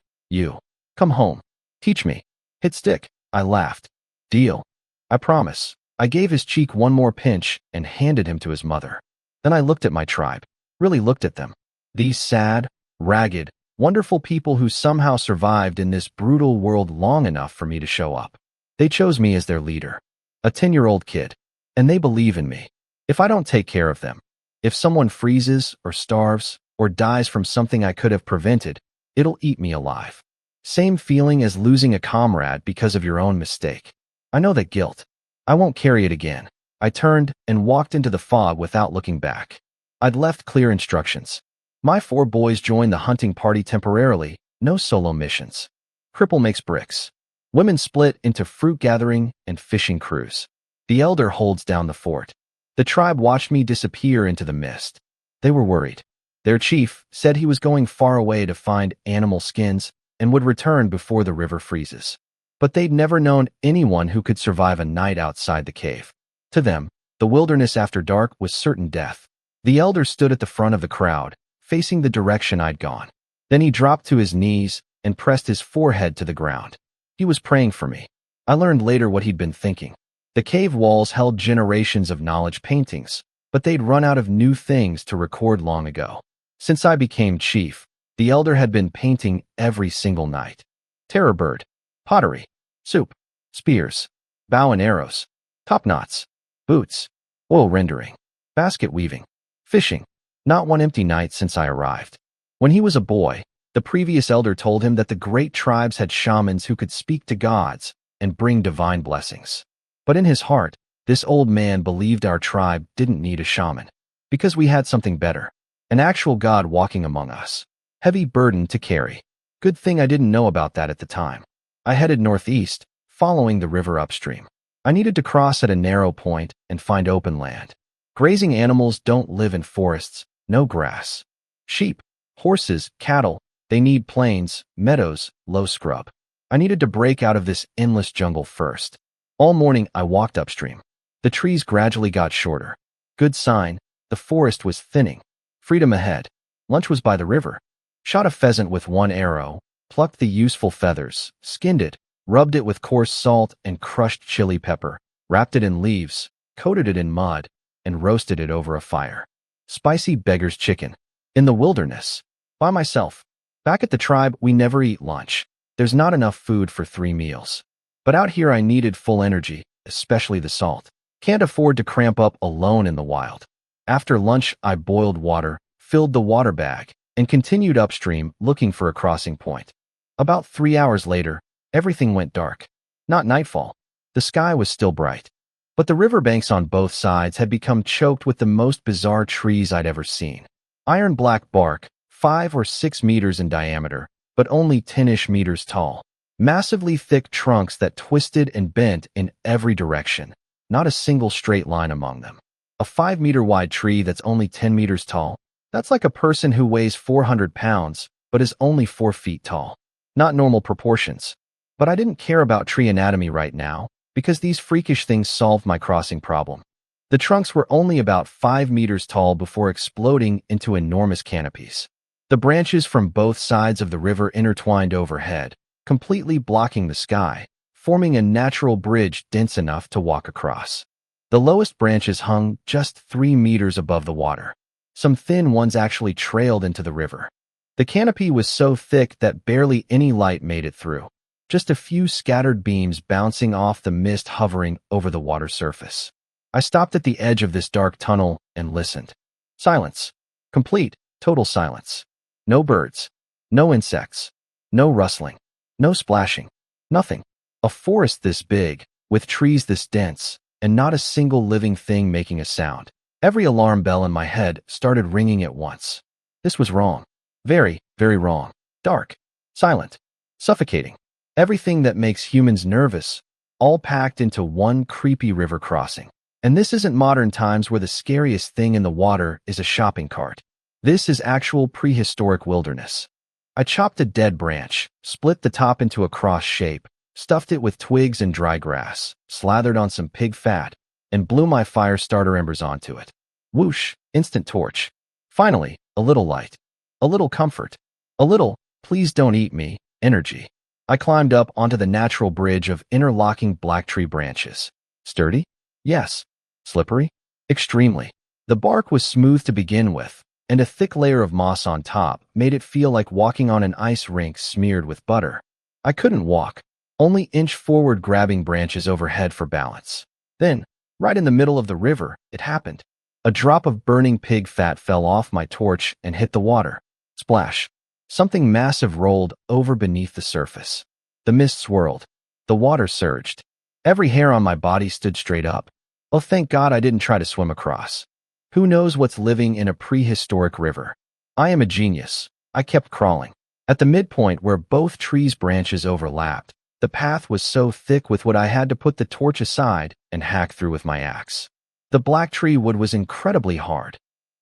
You. Come home. Teach me. Hit stick. I laughed. Deal. I promise. I gave his cheek one more pinch and handed him to his mother. Then I looked at my tribe. Really looked at them. These sad, ragged, wonderful people who somehow survived in this brutal world long enough for me to show up. They chose me as their leader. A 10-year-old kid. And they believe in me. If I don't take care of them, if someone freezes or starves or dies from something I could have prevented, it'll eat me alive. Same feeling as losing a comrade because of your own mistake. I know that guilt. I won't carry it again. I turned and walked into the fog without looking back. I'd left clear instructions. My 4 boys joined the hunting party temporarily, no solo missions. Cripple makes bricks. Women split into fruit gathering and fishing crews. The elder holds down the fort. The tribe watched me disappear into the mist. They were worried. Their chief said he was going far away to find animal skins and would return before the river freezes. But they'd never known anyone who could survive a night outside the cave. To them, the wilderness after dark was certain death. The elder stood at the front of the crowd, facing the direction I'd gone. Then he dropped to his knees and pressed his forehead to the ground. He was praying for me. I learned later what he'd been thinking. The cave walls held generations of knowledge paintings, but they'd run out of new things to record long ago. Since I became chief, the elder had been painting every single night. Terror bird, pottery, soup, spears, bow and arrows, top knots, boots, oil rendering, basket weaving, fishing. Not one empty night since I arrived. When he was a boy, the previous elder told him that the great tribes had shamans who could speak to gods and bring divine blessings. But in his heart, this old man believed our tribe didn't need a shaman, because we had something better, an actual god walking among us. Heavy burden to carry. Good thing I didn't know about that at the time. I headed northeast, following the river upstream. I needed to cross at a narrow point and find open land. Grazing animals don't live in forests, no grass. Sheep, horses, cattle, they need plains, meadows, low scrub. I needed to break out of this endless jungle first. All morning I walked upstream. The trees gradually got shorter. Good sign, the forest was thinning. Freedom ahead. Lunch was by the river. Shot a pheasant with one arrow, plucked the useful feathers, skinned it, rubbed it with coarse salt and crushed chili pepper, wrapped it in leaves, coated it in mud, and roasted it over a fire. Spicy beggar's chicken. In the wilderness. By myself. Back at the tribe, we never eat lunch. There's not enough food for 3 meals. But out here I needed full energy, especially the salt. Can't afford to cramp up alone in the wild. After lunch, I boiled water, filled the water bag, and continued upstream looking for a crossing point. About 3 hours later, everything went dark. Not nightfall. The sky was still bright. But the riverbanks on both sides had become choked with the most bizarre trees I'd ever seen. Iron black bark, 5 or 6 meters in diameter, but only 10-ish meters tall. Massively thick trunks that twisted and bent in every direction. Not a single straight line among them. A 5-meter wide tree that's only 10 meters tall. That's like a person who weighs 400 pounds, but is only 4 feet tall. Not normal proportions. But I didn't care about tree anatomy right now, because these freakish things solved my crossing problem. The trunks were only about 5 meters tall before exploding into enormous canopies. The branches from both sides of the river intertwined overhead, completely blocking the sky, forming a natural bridge dense enough to walk across. The lowest branches hung just 3 meters above the water. Some thin ones actually trailed into the river. The canopy was so thick that barely any light made it through. Just a few scattered beams bouncing off the mist hovering over the water surface. I stopped at the edge of this dark tunnel and listened. Silence. Complete, total silence. No birds. No insects. No rustling. No splashing. Nothing. A forest this big, with trees this dense, and not a single living thing making a sound. Every alarm bell in my head started ringing at once. This was wrong. Very, very wrong. Dark. Silent. Suffocating. Everything that makes humans nervous, all packed into one creepy river crossing. And this isn't modern times where the scariest thing in the water is a shopping cart. This is actual prehistoric wilderness. I chopped a dead branch, split the top into a cross shape, stuffed it with twigs and dry grass, slathered on some pig fat, and blew my fire starter embers onto it. Whoosh, instant torch. Finally, a little light. A little comfort. A little, please don't eat me, energy. I climbed up onto the natural bridge of interlocking black tree branches. Sturdy? Yes. Slippery? Extremely. The bark was smooth to begin with, and a thick layer of moss on top made it feel like walking on an ice rink smeared with butter. I couldn't walk, only inch forward grabbing branches overhead for balance. Then, right in the middle of the river, it happened. A drop of burning pig fat fell off my torch and hit the water. Splash. Something massive rolled over beneath the surface. The mist swirled. The water surged. Every hair on my body stood straight up. Oh, thank God I didn't try to swim across. Who knows what's living in a prehistoric river? I am a genius. I kept crawling. At the midpoint where both trees' branches overlapped, the path was so thick with wood I had to put the torch aside and hack through with my axe. The black tree wood was incredibly hard.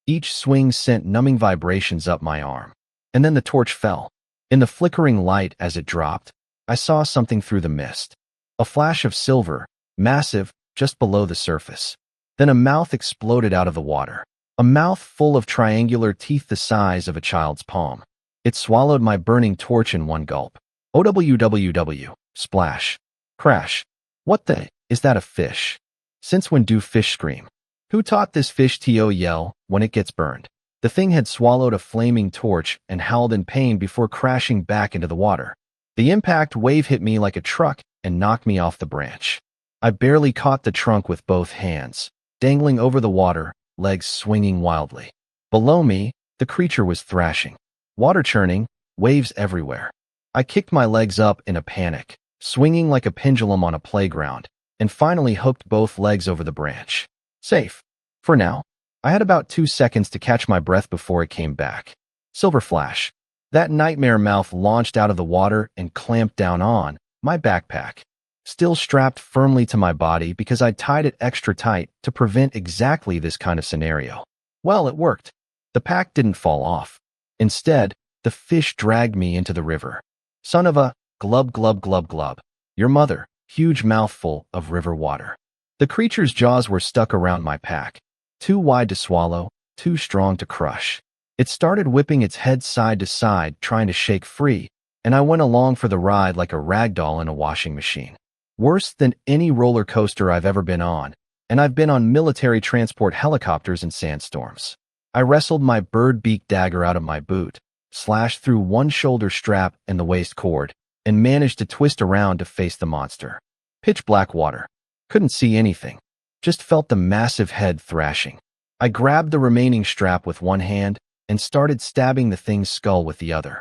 Each swing sent numbing vibrations up my arm. And then the torch fell. In the flickering light as it dropped, I saw something through the mist. A flash of silver, massive, just below the surface. Then a mouth exploded out of the water. A mouth full of triangular teeth the size of a child's palm. It swallowed my burning torch in one gulp. OWWW. Splash. Crash. What the? Is that a fish? Since when do fish scream? Who taught this fish to yell when it gets burned? The thing had swallowed a flaming torch and howled in pain before crashing back into the water. The impact wave hit me like a truck and knocked me off the branch. I barely caught the trunk with both hands, dangling over the water, legs swinging wildly. Below me, the creature was thrashing. Water churning, waves everywhere. I kicked my legs up in a panic, swinging like a pendulum on a playground, and finally hooked both legs over the branch. Safe. For now. I had about 2 seconds to catch my breath before it came back. Silver flash. That nightmare mouth launched out of the water and clamped down on my backpack, still strapped firmly to my body because I'd tied it extra tight to prevent exactly this kind of scenario. Well, it worked. The pack didn't fall off. Instead, the fish dragged me into the river. Son of a glub glub glub glub. Your mother, huge mouthful of river water. The creature's jaws were stuck around my pack. Too wide to swallow, too strong to crush. It started whipping its head side to side, trying to shake free, and I went along for the ride like a rag doll in a washing machine. Worse than any roller coaster I've ever been on, and I've been on military transport helicopters in sandstorms. I wrestled my bird-beak dagger out of my boot, slashed through one shoulder strap and the waist cord, and managed to twist around to face the monster. Pitch black water. Couldn't see anything. Just felt the massive head thrashing. I grabbed the remaining strap with one hand and started stabbing the thing's skull with the other.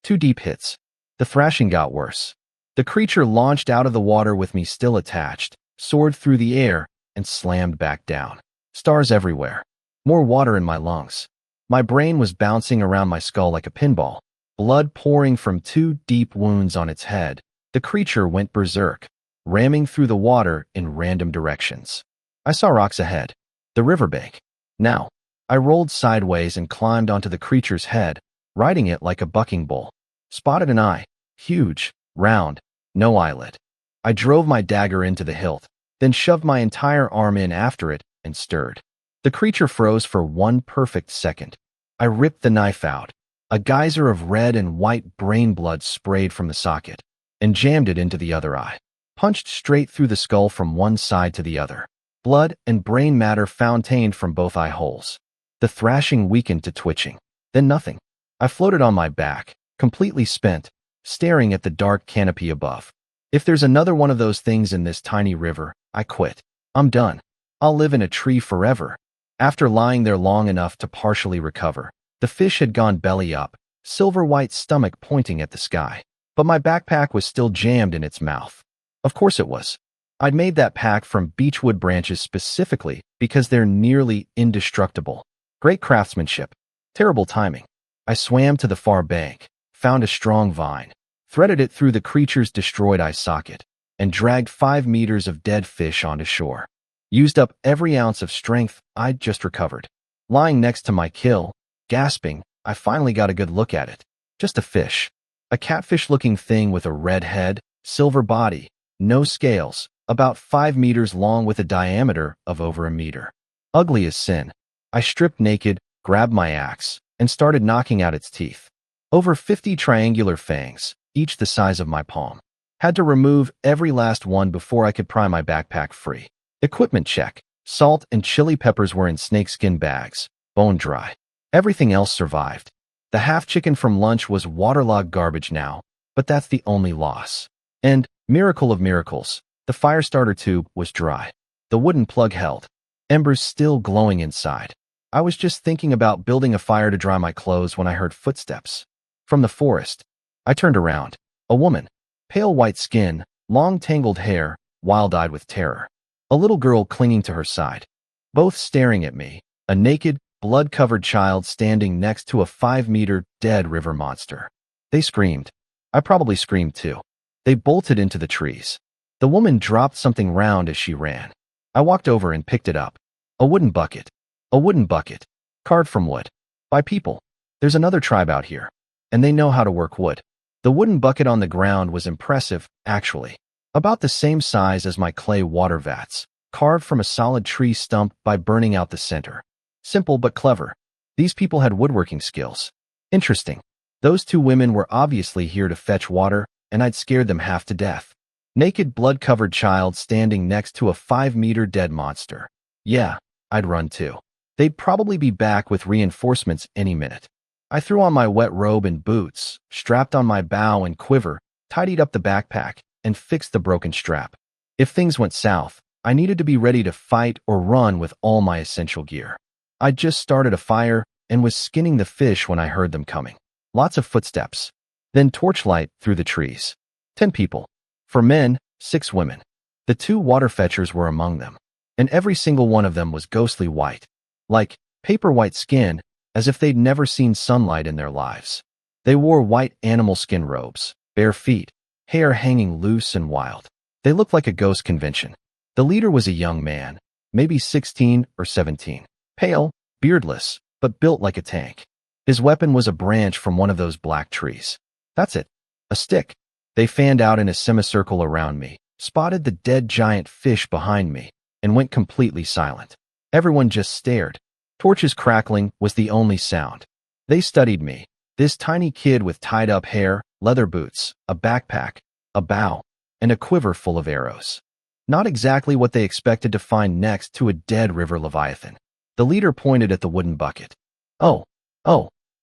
2 deep hits. The thrashing got worse. The creature launched out of the water with me still attached, soared through the air, and slammed back down. Stars everywhere. More water in my lungs. My brain was bouncing around my skull like a pinball. Blood pouring from 2 deep wounds on its head. The creature went berserk, ramming through the water in random directions. I saw rocks ahead. The riverbank. Now, I rolled sideways and climbed onto the creature's head, riding it like a bucking bull. Spotted an eye. Huge, round, no eyelid. I drove my dagger into the hilt, then shoved my entire arm in after it and stirred. The creature froze for 1 perfect second. I ripped the knife out. A geyser of red and white brain blood sprayed from the socket, and jammed it into the other eye. Punched straight through the skull from one side to the other. Blood and brain matter fountained from both eye holes. The thrashing weakened to twitching. Then nothing. I floated on my back, completely spent, staring at the dark canopy above. If there's another one of those things in this tiny river, I quit. I'm done. I'll live in a tree forever. After lying there long enough to partially recover, the fish had gone belly up, silver-white stomach pointing at the sky. But my backpack was still jammed in its mouth. Of course it was. I'd made that pack from beechwood branches specifically because they're nearly indestructible. Great craftsmanship. Terrible timing. I swam to the far bank, found a strong vine, threaded it through the creature's destroyed eye socket, and dragged 5 meters of dead fish onto shore. Used up every ounce of strength I'd just recovered. Lying next to my kill, gasping, I finally got a good look at it. Just a fish. A catfish-looking thing with a red head, silver body, no scales, about 5 meters long with a diameter of over a meter. Ugly as sin. I stripped naked, grabbed my axe, and started knocking out its teeth. Over 50 triangular fangs, each the size of my palm. Had to remove every last one before I could pry my backpack free. Equipment check. Salt and chili peppers were in snakeskin bags, bone dry. Everything else survived. The half chicken from lunch was waterlogged garbage now, but that's the only loss. And, miracle of miracles, the fire starter tube was dry. The wooden plug held, embers still glowing inside. I was just thinking about building a fire to dry my clothes when I heard footsteps. From the forest, I turned around. A woman, pale white skin, long tangled hair, wild-eyed with terror. A little girl clinging to her side. Both staring at me, a naked, blood-covered child standing next to a 5-meter dead river monster. They screamed. I probably screamed too. They bolted into the trees. The woman dropped something round as she ran. I walked over and picked it up. A wooden bucket. A wooden bucket. Carved from wood. By people. There's another tribe out here. And they know how to work wood. The wooden bucket on the ground was impressive, actually. About the same size as my clay water vats. Carved from a solid tree stump by burning out the center. Simple but clever. These people had woodworking skills. Interesting. Those two women were obviously here to fetch water, and I'd scared them half to death. Naked, blood-covered child standing next to a 5-meter dead monster. Yeah, I'd run too. They'd probably be back with reinforcements any minute. I threw on my wet robe and boots, strapped on my bow and quiver, tidied up the backpack, and fixed the broken strap. If things went south, I needed to be ready to fight or run with all my essential gear. I'd just started a fire and was skinning the fish when I heard them coming. Lots of footsteps. Then torchlight through the trees. 10 people. 4 men, 6 women. The 2 water fetchers were among them. And every single one of them was ghostly white. Like paper white skin, as if they'd never seen sunlight in their lives. They wore white animal skin robes, bare feet, hair hanging loose and wild. They looked like a ghost convention. The leader was a young man, maybe 16 or 17. Pale, beardless, but built like a tank. His weapon was a branch from one of those black trees. That's it. A stick. They fanned out in a semicircle around me, spotted the dead giant fish behind me, and went completely silent. Everyone just stared. Torches crackling was the only sound. They studied me. This tiny kid with tied-up hair, leather boots, a backpack, a bow, and a quiver full of arrows. Not exactly what they expected to find next to a dead river leviathan. The leader pointed at the wooden bucket. Oh,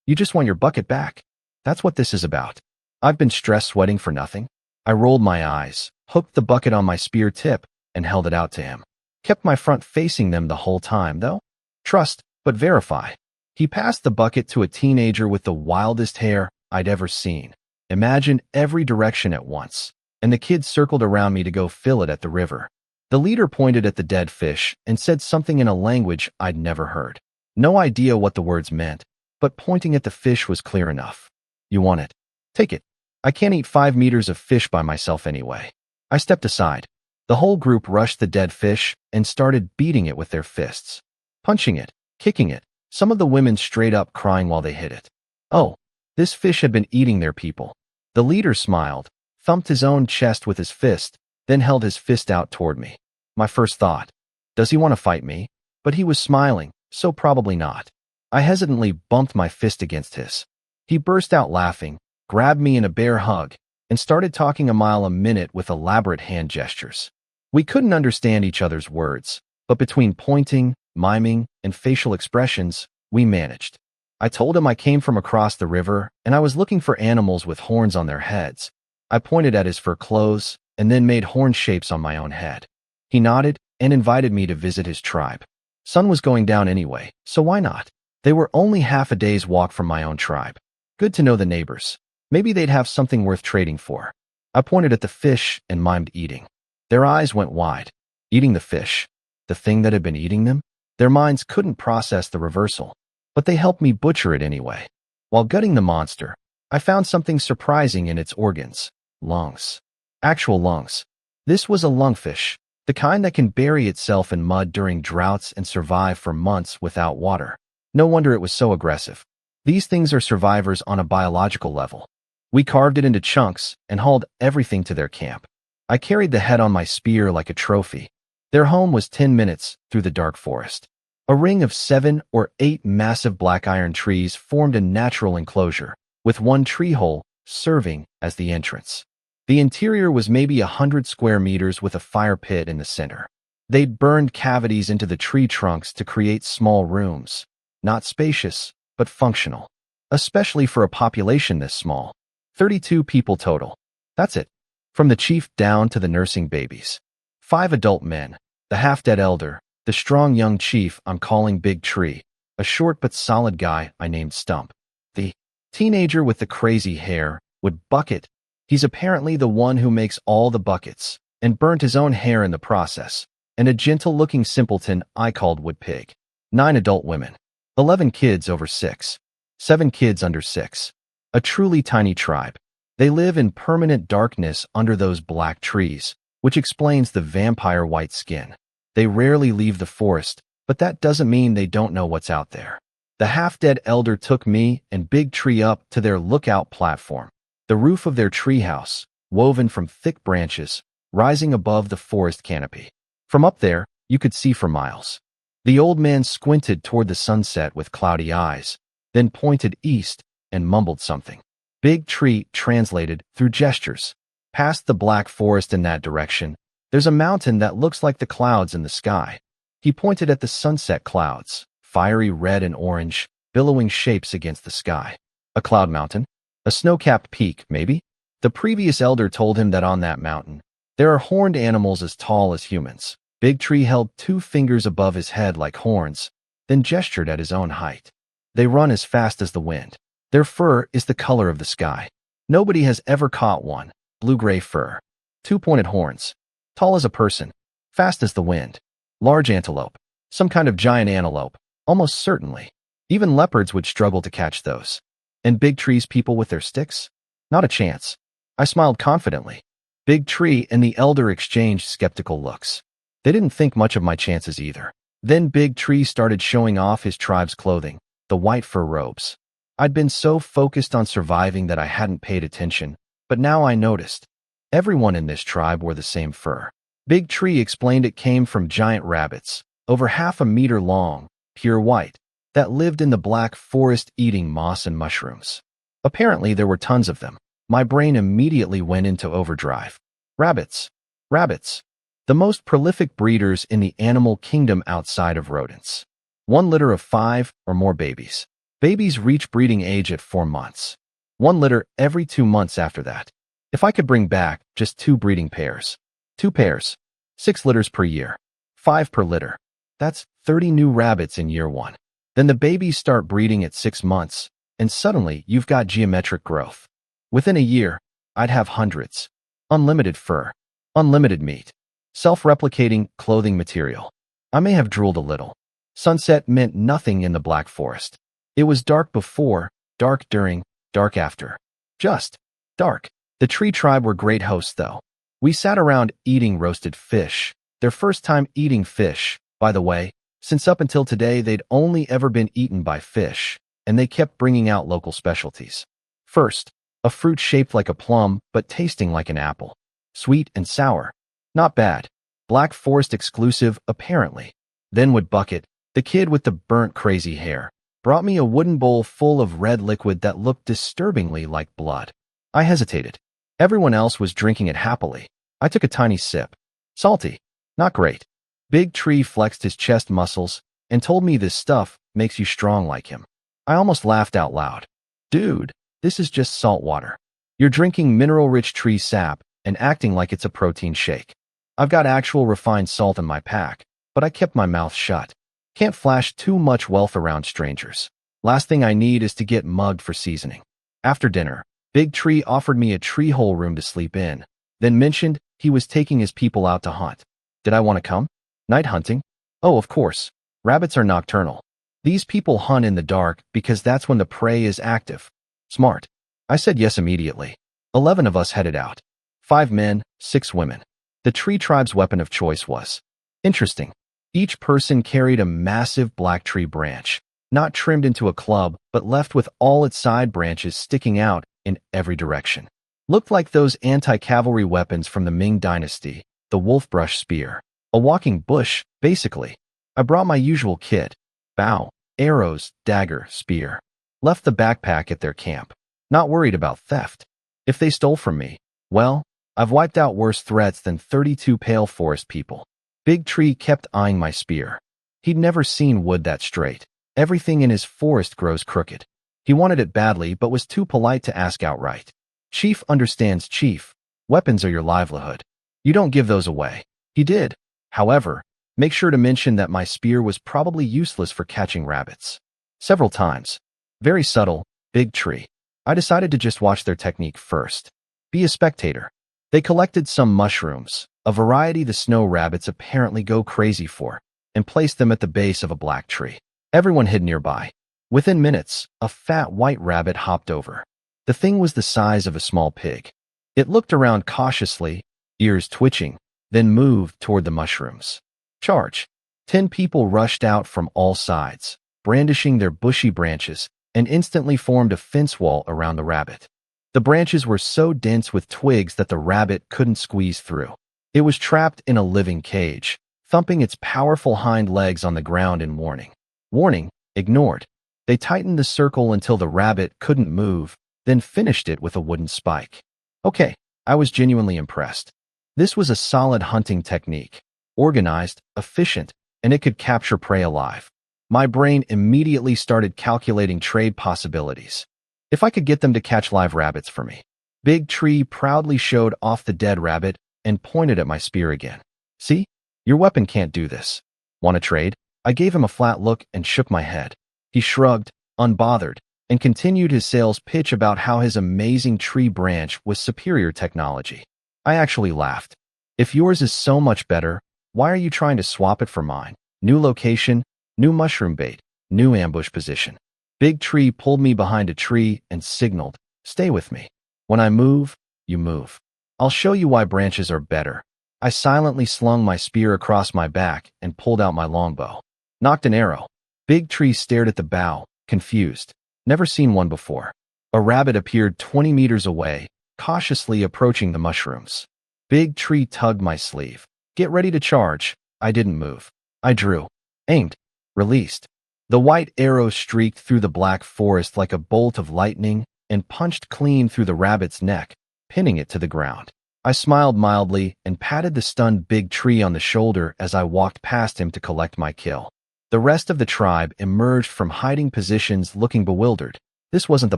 you just want your bucket back. That's what this is about. I've been stress sweating for nothing. I rolled my eyes, hooked the bucket on my spear tip, and held it out to him. Kept my front facing them the whole time, though. Trust, but verify. He passed the bucket to a teenager with the wildest hair I'd ever seen. Imagine every direction at once. And the kid circled around me to go fill it at the river. The leader pointed at the dead fish and said something in a language I'd never heard. No idea what the words meant, but pointing at the fish was clear enough. You want it? Take it. I can't eat 5 meters of fish by myself anyway. I stepped aside. The whole group rushed the dead fish and started beating it with their fists. Punching it, kicking it, some of the women straight up crying while they hit it. Oh, this fish had been eating their people. The leader smiled, thumped his own chest with his fist, then held his fist out toward me. My first thought, does he want to fight me? But he was smiling, so probably not. I hesitantly bumped my fist against his. He burst out laughing, grabbed me in a bear hug, and started talking a mile a minute with elaborate hand gestures. We couldn't understand each other's words, but between pointing, miming, and facial expressions, we managed. I told him I came from across the river, and I was looking for animals with horns on their heads. I pointed at his fur clothes, and then made horn shapes on my own head. He nodded and invited me to visit his tribe. Sun was going down anyway, so why not? They were only half a day's walk from my own tribe. Good to know the neighbors. Maybe they'd have something worth trading for. I pointed at the fish and mimed eating. Their eyes went wide. Eating the fish. The thing that had been eating them? Their minds couldn't process the reversal, but they helped me butcher it anyway. While gutting the monster, I found something surprising in its organs. Lungs. Actual lungs. This was a lungfish, the kind that can bury itself in mud during droughts and survive for months without water. No wonder it was so aggressive. These things are survivors on a biological level. We carved it into chunks and hauled everything to their camp. I carried the head on my spear like a trophy. Their home was 10 minutes through the dark forest. A ring of 7 or 8 massive black iron trees formed a natural enclosure, with one tree hole serving as the entrance. The interior was maybe 100 square meters with a fire pit in the center. They'd burned cavities into the tree trunks to create small rooms. Not spacious, but functional. Especially for a population this small. 32 people total. That's it. From the chief down to the nursing babies. 5 adult men. The half-dead elder. The strong young chief I'm calling Big Tree. A short but solid guy I named Stump. The teenager with the crazy hair, Wood Bucket. He's apparently the one who makes all the buckets, and burnt his own hair in the process. And a gentle-looking simpleton I called Wood Pig. 9 adult women. 11 kids over 6. 7 kids under 6. A truly tiny tribe. They live in permanent darkness under those black trees, which explains the vampire white skin. They rarely leave the forest, but that doesn't mean they don't know what's out there. The half-dead elder took me and Big Tree up to their lookout platform. The roof of their treehouse, woven from thick branches, rising above the forest canopy. From up there, you could see for miles. The old man squinted toward the sunset with cloudy eyes, then pointed east and mumbled something. Big Tree translated through gestures. Past the black forest in that direction, there's a mountain that looks like the clouds in the sky. He pointed at the sunset clouds, fiery red and orange, billowing shapes against the sky. A cloud mountain? A snow-capped peak, maybe? The previous elder told him that on that mountain, there are horned animals as tall as humans. Big Tree held 2 fingers above his head like horns, then gestured at his own height. They run as fast as the wind. Their fur is the color of the sky. Nobody has ever caught one. Blue-gray fur. 2 pointed horns. Tall as a person. Fast as the wind. Large antelope. Some kind of giant antelope. Almost certainly. Even leopards would struggle to catch those. And Big Tree's people with their sticks? Not a chance. I smiled confidently. Big Tree and the elder exchanged skeptical looks. They didn't think much of my chances either. Then Big Tree started showing off his tribe's clothing, the white fur robes. I'd been so focused on surviving that I hadn't paid attention, but now I noticed. Everyone in this tribe wore the same fur. Big Tree explained it came from giant rabbits, over half a meter long, pure white, that lived in the black forest eating moss and mushrooms. Apparently there were tons of them. My brain immediately went into overdrive. Rabbits. Rabbits. The most prolific breeders in the animal kingdom outside of rodents. 1 litter of 5 or more babies. Babies reach breeding age at 4 months. 1 litter every 2 months after that. If I could bring back just 2 breeding pairs. 2 pairs. 6 litters per year. 5 per litter. That's 30 new rabbits in year 1. Then the babies start breeding at 6 months, and suddenly you've got geometric growth. Within a year, I'd have hundreds. Unlimited fur. Unlimited meat. Self-replicating clothing material. I may have drooled a little. Sunset meant nothing in the black forest. It was dark before, dark during, dark after. Just dark. The tree tribe were great hosts, though. We sat around eating roasted fish. Their first time eating fish, by the way, since up until today they'd only ever been eaten by fish, and they kept bringing out local specialties. First, a fruit shaped like a plum but tasting like an apple. Sweet and sour. Not bad. Black Forest exclusive, apparently. Then Wood Bucket, the kid with the burnt crazy hair, brought me a wooden bowl full of red liquid that looked disturbingly like blood. I hesitated. Everyone else was drinking it happily. I took a tiny sip. Salty. Not great. Big Tree flexed his chest muscles and told me this stuff makes you strong like him. I almost laughed out loud. Dude, this is just salt water. You're drinking mineral-rich tree sap and acting like it's a protein shake. I've got actual refined salt in my pack, but I kept my mouth shut. Can't flash too much wealth around strangers. Last thing I need is to get mugged for seasoning. After dinner, Big Tree offered me a tree hole room to sleep in, then mentioned he was taking his people out to hunt. Did I want to come? Night hunting? Oh, of course. Rabbits are nocturnal. These people hunt in the dark because that's when the prey is active. Smart. I said yes immediately. 11 of us headed out. 5 men, 6 women. The tree tribe's weapon of choice was interesting. Each person carried a massive black tree branch, not trimmed into a club, but left with all its side branches sticking out in every direction. Looked like those anti-cavalry weapons from the Ming Dynasty, the wolf brush spear. A walking bush, basically. I brought my usual kit. Bow, arrows, dagger, spear. Left the backpack at their camp. Not worried about theft. If they stole from me, well, I've wiped out worse threats than 32 pale forest people. Big Tree kept eyeing my spear. He'd never seen wood that straight. Everything in his forest grows crooked. He wanted it badly but was too polite to ask outright. Chief understands, Chief. Weapons are your livelihood. You don't give those away. He did. However, make sure to mention that my spear was probably useless for catching rabbits. Several times. Very subtle, Big Tree. I decided to just watch their technique first. Be a spectator. They collected some mushrooms, a variety the snow rabbits apparently go crazy for, and placed them at the base of a black tree. Everyone hid nearby. Within minutes, a fat white rabbit hopped over. The thing was the size of a small pig. It looked around cautiously, ears twitching, then moved toward the mushrooms. Charge! 10 people rushed out from all sides, brandishing their bushy branches, and instantly formed a fence wall around the rabbit. The branches were so dense with twigs that the rabbit couldn't squeeze through. It was trapped in a living cage, thumping its powerful hind legs on the ground in warning. Warning, ignored. They tightened the circle until the rabbit couldn't move, then finished it with a wooden spike. Okay, I was genuinely impressed. This was a solid hunting technique. Organized, efficient, and it could capture prey alive. My brain immediately started calculating trade possibilities. If I could get them to catch live rabbits for me. Big Tree proudly showed off the dead rabbit and pointed at my spear again. See? Your weapon can't do this. Want to trade? I gave him a flat look and shook my head. He shrugged, unbothered, and continued his sales pitch about how his amazing tree branch was superior technology. I actually laughed. If yours is so much better, why are you trying to swap it for mine? New location, new mushroom bait, new ambush position. Big Tree pulled me behind a tree and signaled, stay with me. When I move, you move. I'll show you why branches are better. I silently slung my spear across my back and pulled out my longbow. Knocked an arrow. Big Tree stared at the bow, confused. Never seen one before. A rabbit appeared 20 meters away, cautiously approaching the mushrooms. Big Tree tugged my sleeve. Get ready to charge. I didn't move. I drew. Aimed. Released. The white arrow streaked through the black forest like a bolt of lightning and punched clean through the rabbit's neck, pinning it to the ground. I smiled mildly and patted the stunned Big Tree on the shoulder as I walked past him to collect my kill. The rest of the tribe emerged from hiding positions looking bewildered. This wasn't the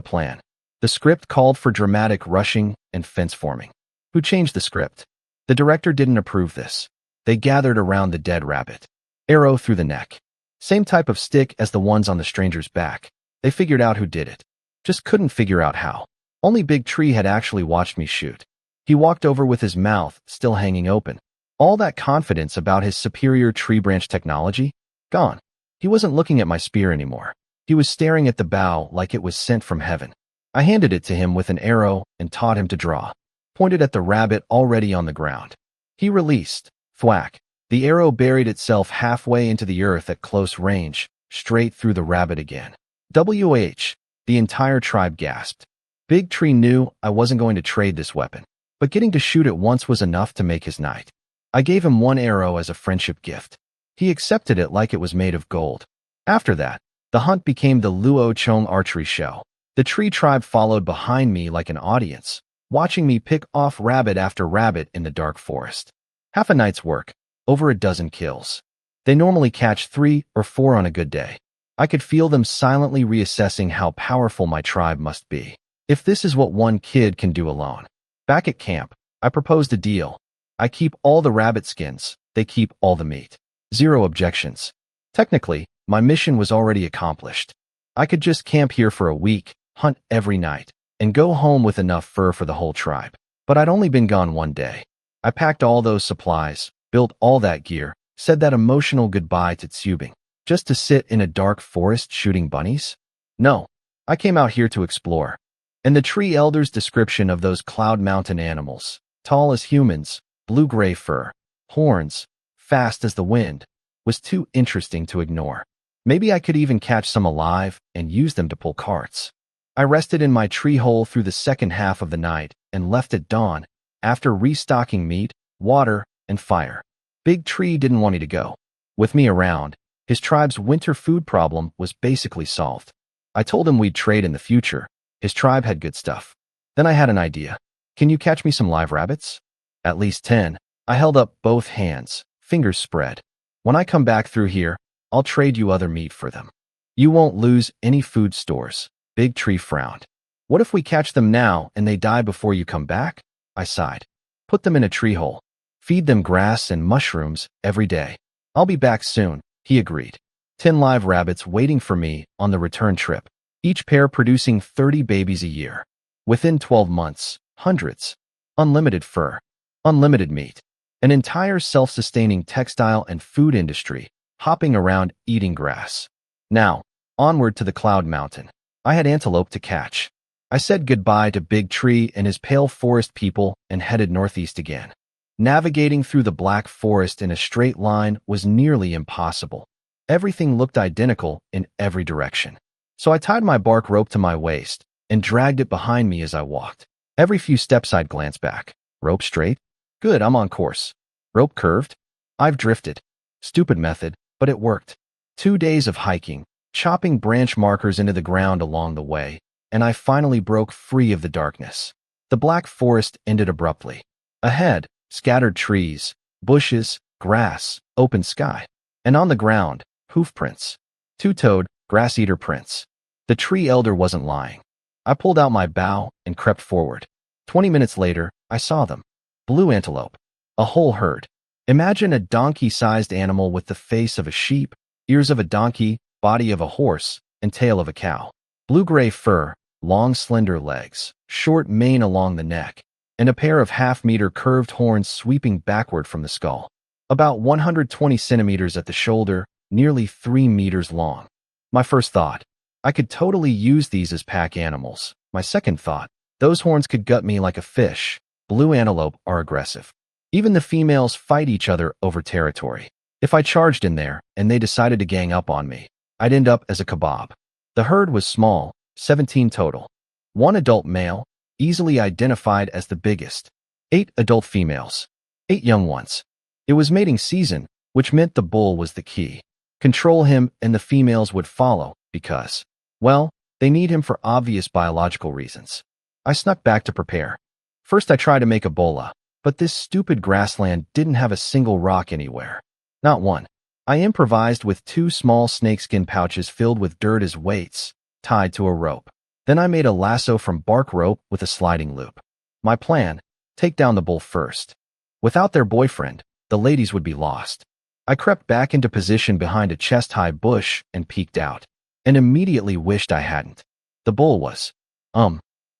plan. The script called for dramatic rushing and fence forming. Who changed the script? The director didn't approve this. They gathered around the dead rabbit. Arrow through the neck. Same type of stick as the ones on the stranger's back. They figured out who did it. Just couldn't figure out how. Only Big Tree had actually watched me shoot. He walked over with his mouth still hanging open. All that confidence about his superior tree branch technology? Gone. He wasn't looking at my spear anymore. He was staring at the bow like it was sent from heaven. I handed it to him with an arrow and taught him to draw. Pointed at the rabbit already on the ground. He released. Thwack. The arrow buried itself halfway into the earth at close range, straight through the rabbit again. WH. The entire tribe gasped. Big Tree knew I wasn't going to trade this weapon, but getting to shoot it once was enough to make his night. I gave him one arrow as a friendship gift. He accepted it like it was made of gold. After that, the hunt became the Luo Chong archery show. The tree tribe followed behind me like an audience, watching me pick off rabbit after rabbit in the dark forest. Half a night's work. Over a dozen kills. They normally catch 3 or 4 on a good day. I could feel them silently reassessing how powerful my tribe must be. If this is what one kid can do alone. Back at camp, I proposed a deal. I keep all the rabbit skins, they keep all the meat. 0 objections. Technically, my mission was already accomplished. I could just camp here for a week, hunt every night, and go home with enough fur for the whole tribe. But I'd only been gone one day. I packed all those supplies, built all that gear, said that emotional goodbye to Tsubing, just to sit in a dark forest shooting bunnies? No, I came out here to explore. And the tree elder's description of those cloud mountain animals, tall as humans, blue-gray fur, horns, fast as the wind, was too interesting to ignore. Maybe I could even catch some alive and use them to pull carts. I rested in my tree hole through the second half of the night and left at dawn, after restocking meat, water, and fire. Big Tree didn't want me to go. With me around, his tribe's winter food problem was basically solved. I told him we'd trade in the future. His tribe had good stuff. Then I had an idea. Can you catch me some live rabbits? At least 10. I held up both hands, fingers spread. When I come back through here, I'll trade you other meat for them. You won't lose any food stores. Big Tree frowned. What if we catch them now and they die before you come back? I sighed. Put them in a tree hole. Feed them grass and mushrooms every day. I'll be back soon, he agreed. 10 live rabbits waiting for me on the return trip, each pair producing 30 babies a year. Within 12 months, hundreds. Unlimited fur. Unlimited meat. An entire self-sustaining textile and food industry, hopping around eating grass. Now, onward to the Cloud Mountain. I had antelope to catch. I said goodbye to Big Tree and his pale forest people and headed northeast again. Navigating through the black forest in a straight line was nearly impossible. Everything looked identical in every direction. So I tied my bark rope to my waist and dragged it behind me as I walked. Every few steps I'd glance back. Rope straight? Good, I'm on course. Rope curved? I've drifted. Stupid method, but it worked. 2 days of hiking, chopping branch markers into the ground along the way, and I finally broke free of the darkness. The black forest ended abruptly. Ahead, scattered trees, bushes, grass, open sky. And on the ground, hoof prints. Two-toed, grass-eater prints. The tree elder wasn't lying. I pulled out my bow and crept forward. 20 minutes later, I saw them. Blue antelope. A whole herd. Imagine a donkey-sized animal with the face of a sheep, ears of a donkey, body of a horse, and tail of a cow. Blue-gray fur, long slender legs, short mane along the neck, and a pair of half-meter curved horns sweeping backward from the skull. About 120 centimeters at the shoulder, nearly 3 meters long. My first thought, I could totally use these as pack animals. My second thought, those horns could gut me like a fish. Blue antelope are aggressive. Even the females fight each other over territory. If I charged in there and they decided to gang up on me, I'd end up as a kebab. The herd was small, 17 total. 1 adult male, easily identified as the biggest. 8 adult females. 8 young ones. It was mating season, which meant the bull was the key. Control him and the females would follow because, well, they need him for obvious biological reasons. I snuck back to prepare. First I tried to make a bola, but this stupid grassland didn't have a single rock anywhere. Not one. I improvised with 2 small snakeskin pouches filled with dirt as weights, tied to a rope. Then I made a lasso from bark rope with a sliding loop. My plan, take down the bull first. Without their boyfriend, the ladies would be lost. I crept back into position behind a chest-high bush and peeked out, and immediately wished I hadn't. The bull was,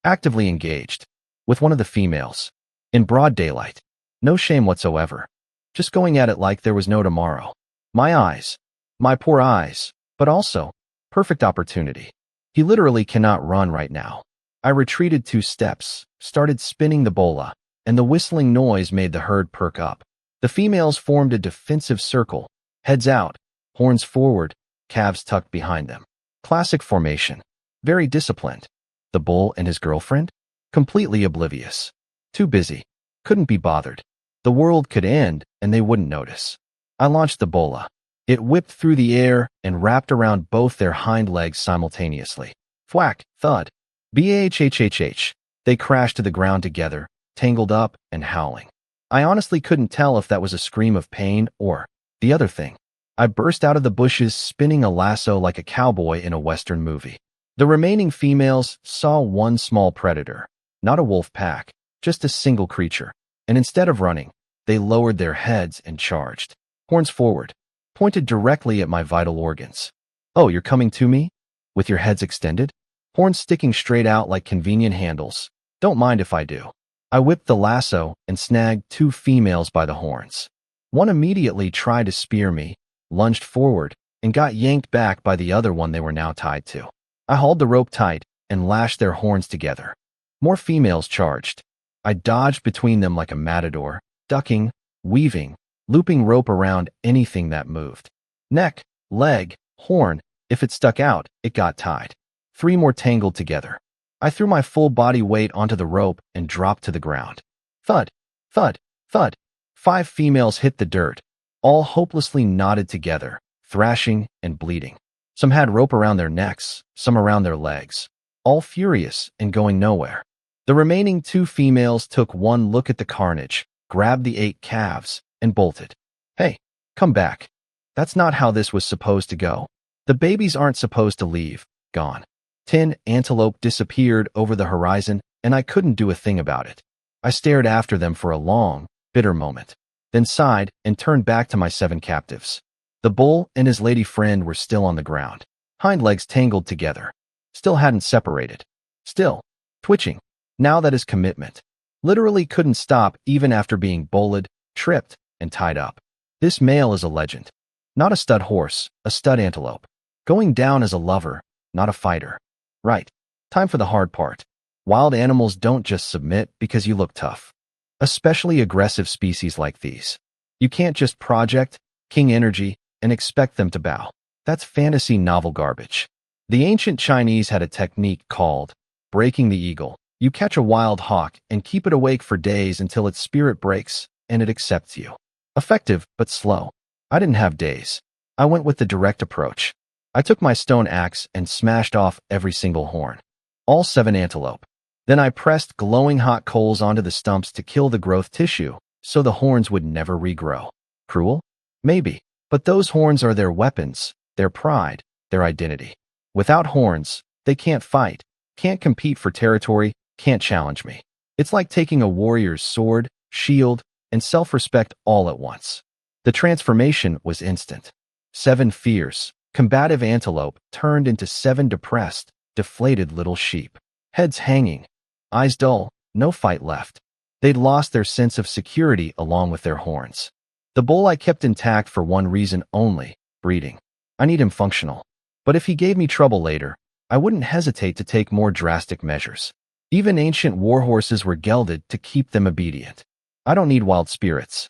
actively engaged, with one of the females, in broad daylight. No shame whatsoever. Just going at it like there was no tomorrow. My eyes. My poor eyes. But also, perfect opportunity. He literally cannot run right now. I retreated 2 steps, started spinning the bola, and the whistling noise made the herd perk up. The females formed a defensive circle, heads out, horns forward, calves tucked behind them. Classic formation. Very disciplined. The bull and his girlfriend? Completely oblivious. Too busy. Couldn't be bothered. The world could end and they wouldn't notice. I launched the bola. It whipped through the air and wrapped around both their hind legs simultaneously. Thwack, thud. Bahhhhh. They crashed to the ground together, tangled up and howling. I honestly couldn't tell if that was a scream of pain or the other thing. I burst out of the bushes spinning a lasso like a cowboy in a Western movie. The remaining females saw one small predator, not a wolf pack, just a single creature, and instead of running, they lowered their heads and charged. Horns forward, pointed directly at my vital organs. Oh, you're coming to me? With your heads extended? Horns sticking straight out like convenient handles. Don't mind if I do. I whipped the lasso and snagged 2 females by the horns. One immediately tried to spear me, lunged forward, and got yanked back by the other one they were now tied to. I hauled the rope tight and lashed their horns together. More females charged. I dodged between them like a matador, ducking, weaving, looping rope around anything that moved. Neck, leg, horn, if it stuck out, it got tied. 3 more tangled together. I threw my full body weight onto the rope and dropped to the ground. Thud, thud, thud. 5 females hit the dirt, all hopelessly knotted together, thrashing and bleeding. Some had rope around their necks, some around their legs, all furious and going nowhere. The remaining 2 females took one look at the carnage, grabbed the 8 calves, and bolted. Hey, come back. That's not how this was supposed to go. The babies aren't supposed to leave. Gone. 10 antelope disappeared over the horizon, and I couldn't do a thing about it. I stared after them for a long, bitter moment, then sighed and turned back to my 7 captives. The bull and his lady friend were still on the ground, hind legs tangled together, still hadn't separated, still twitching. Now that his commitment literally couldn't stop even after being bullied, tripped, and tied up. This male is a legend. Not a stud horse, a stud antelope. Going down as a lover, not a fighter. Right. Time for the hard part. Wild animals don't just submit because you look tough. Especially aggressive species like these. You can't just project king energy and expect them to bow. That's fantasy novel garbage. The ancient Chinese had a technique called breaking the eagle. You catch a wild hawk and keep it awake for days until its spirit breaks and it accepts you. Effective, but slow. I didn't have days. I went with the direct approach. I took my stone axe and smashed off every single horn. All 7 antelope. Then I pressed glowing hot coals onto the stumps to kill the growth tissue, so the horns would never regrow. Cruel? Maybe. But those horns are their weapons, their pride, their identity. Without horns, they can't fight, can't compete for territory, can't challenge me. It's like taking a warrior's sword, shield, and self-respect all at once. The transformation was instant. 7 fierce, combative antelope turned into 7 depressed, deflated little sheep. Heads hanging, eyes dull, no fight left. They'd lost their sense of security along with their horns. The bull I kept intact for one reason only, breeding. I need him functional. But if he gave me trouble later, I wouldn't hesitate to take more drastic measures. Even ancient war horses were gelded to keep them obedient. I don't need wild spirits.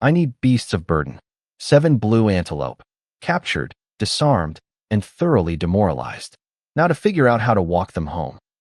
I need beasts of burden. 7 blue antelope, captured, disarmed, and thoroughly demoralized. Now to figure out how to walk them home.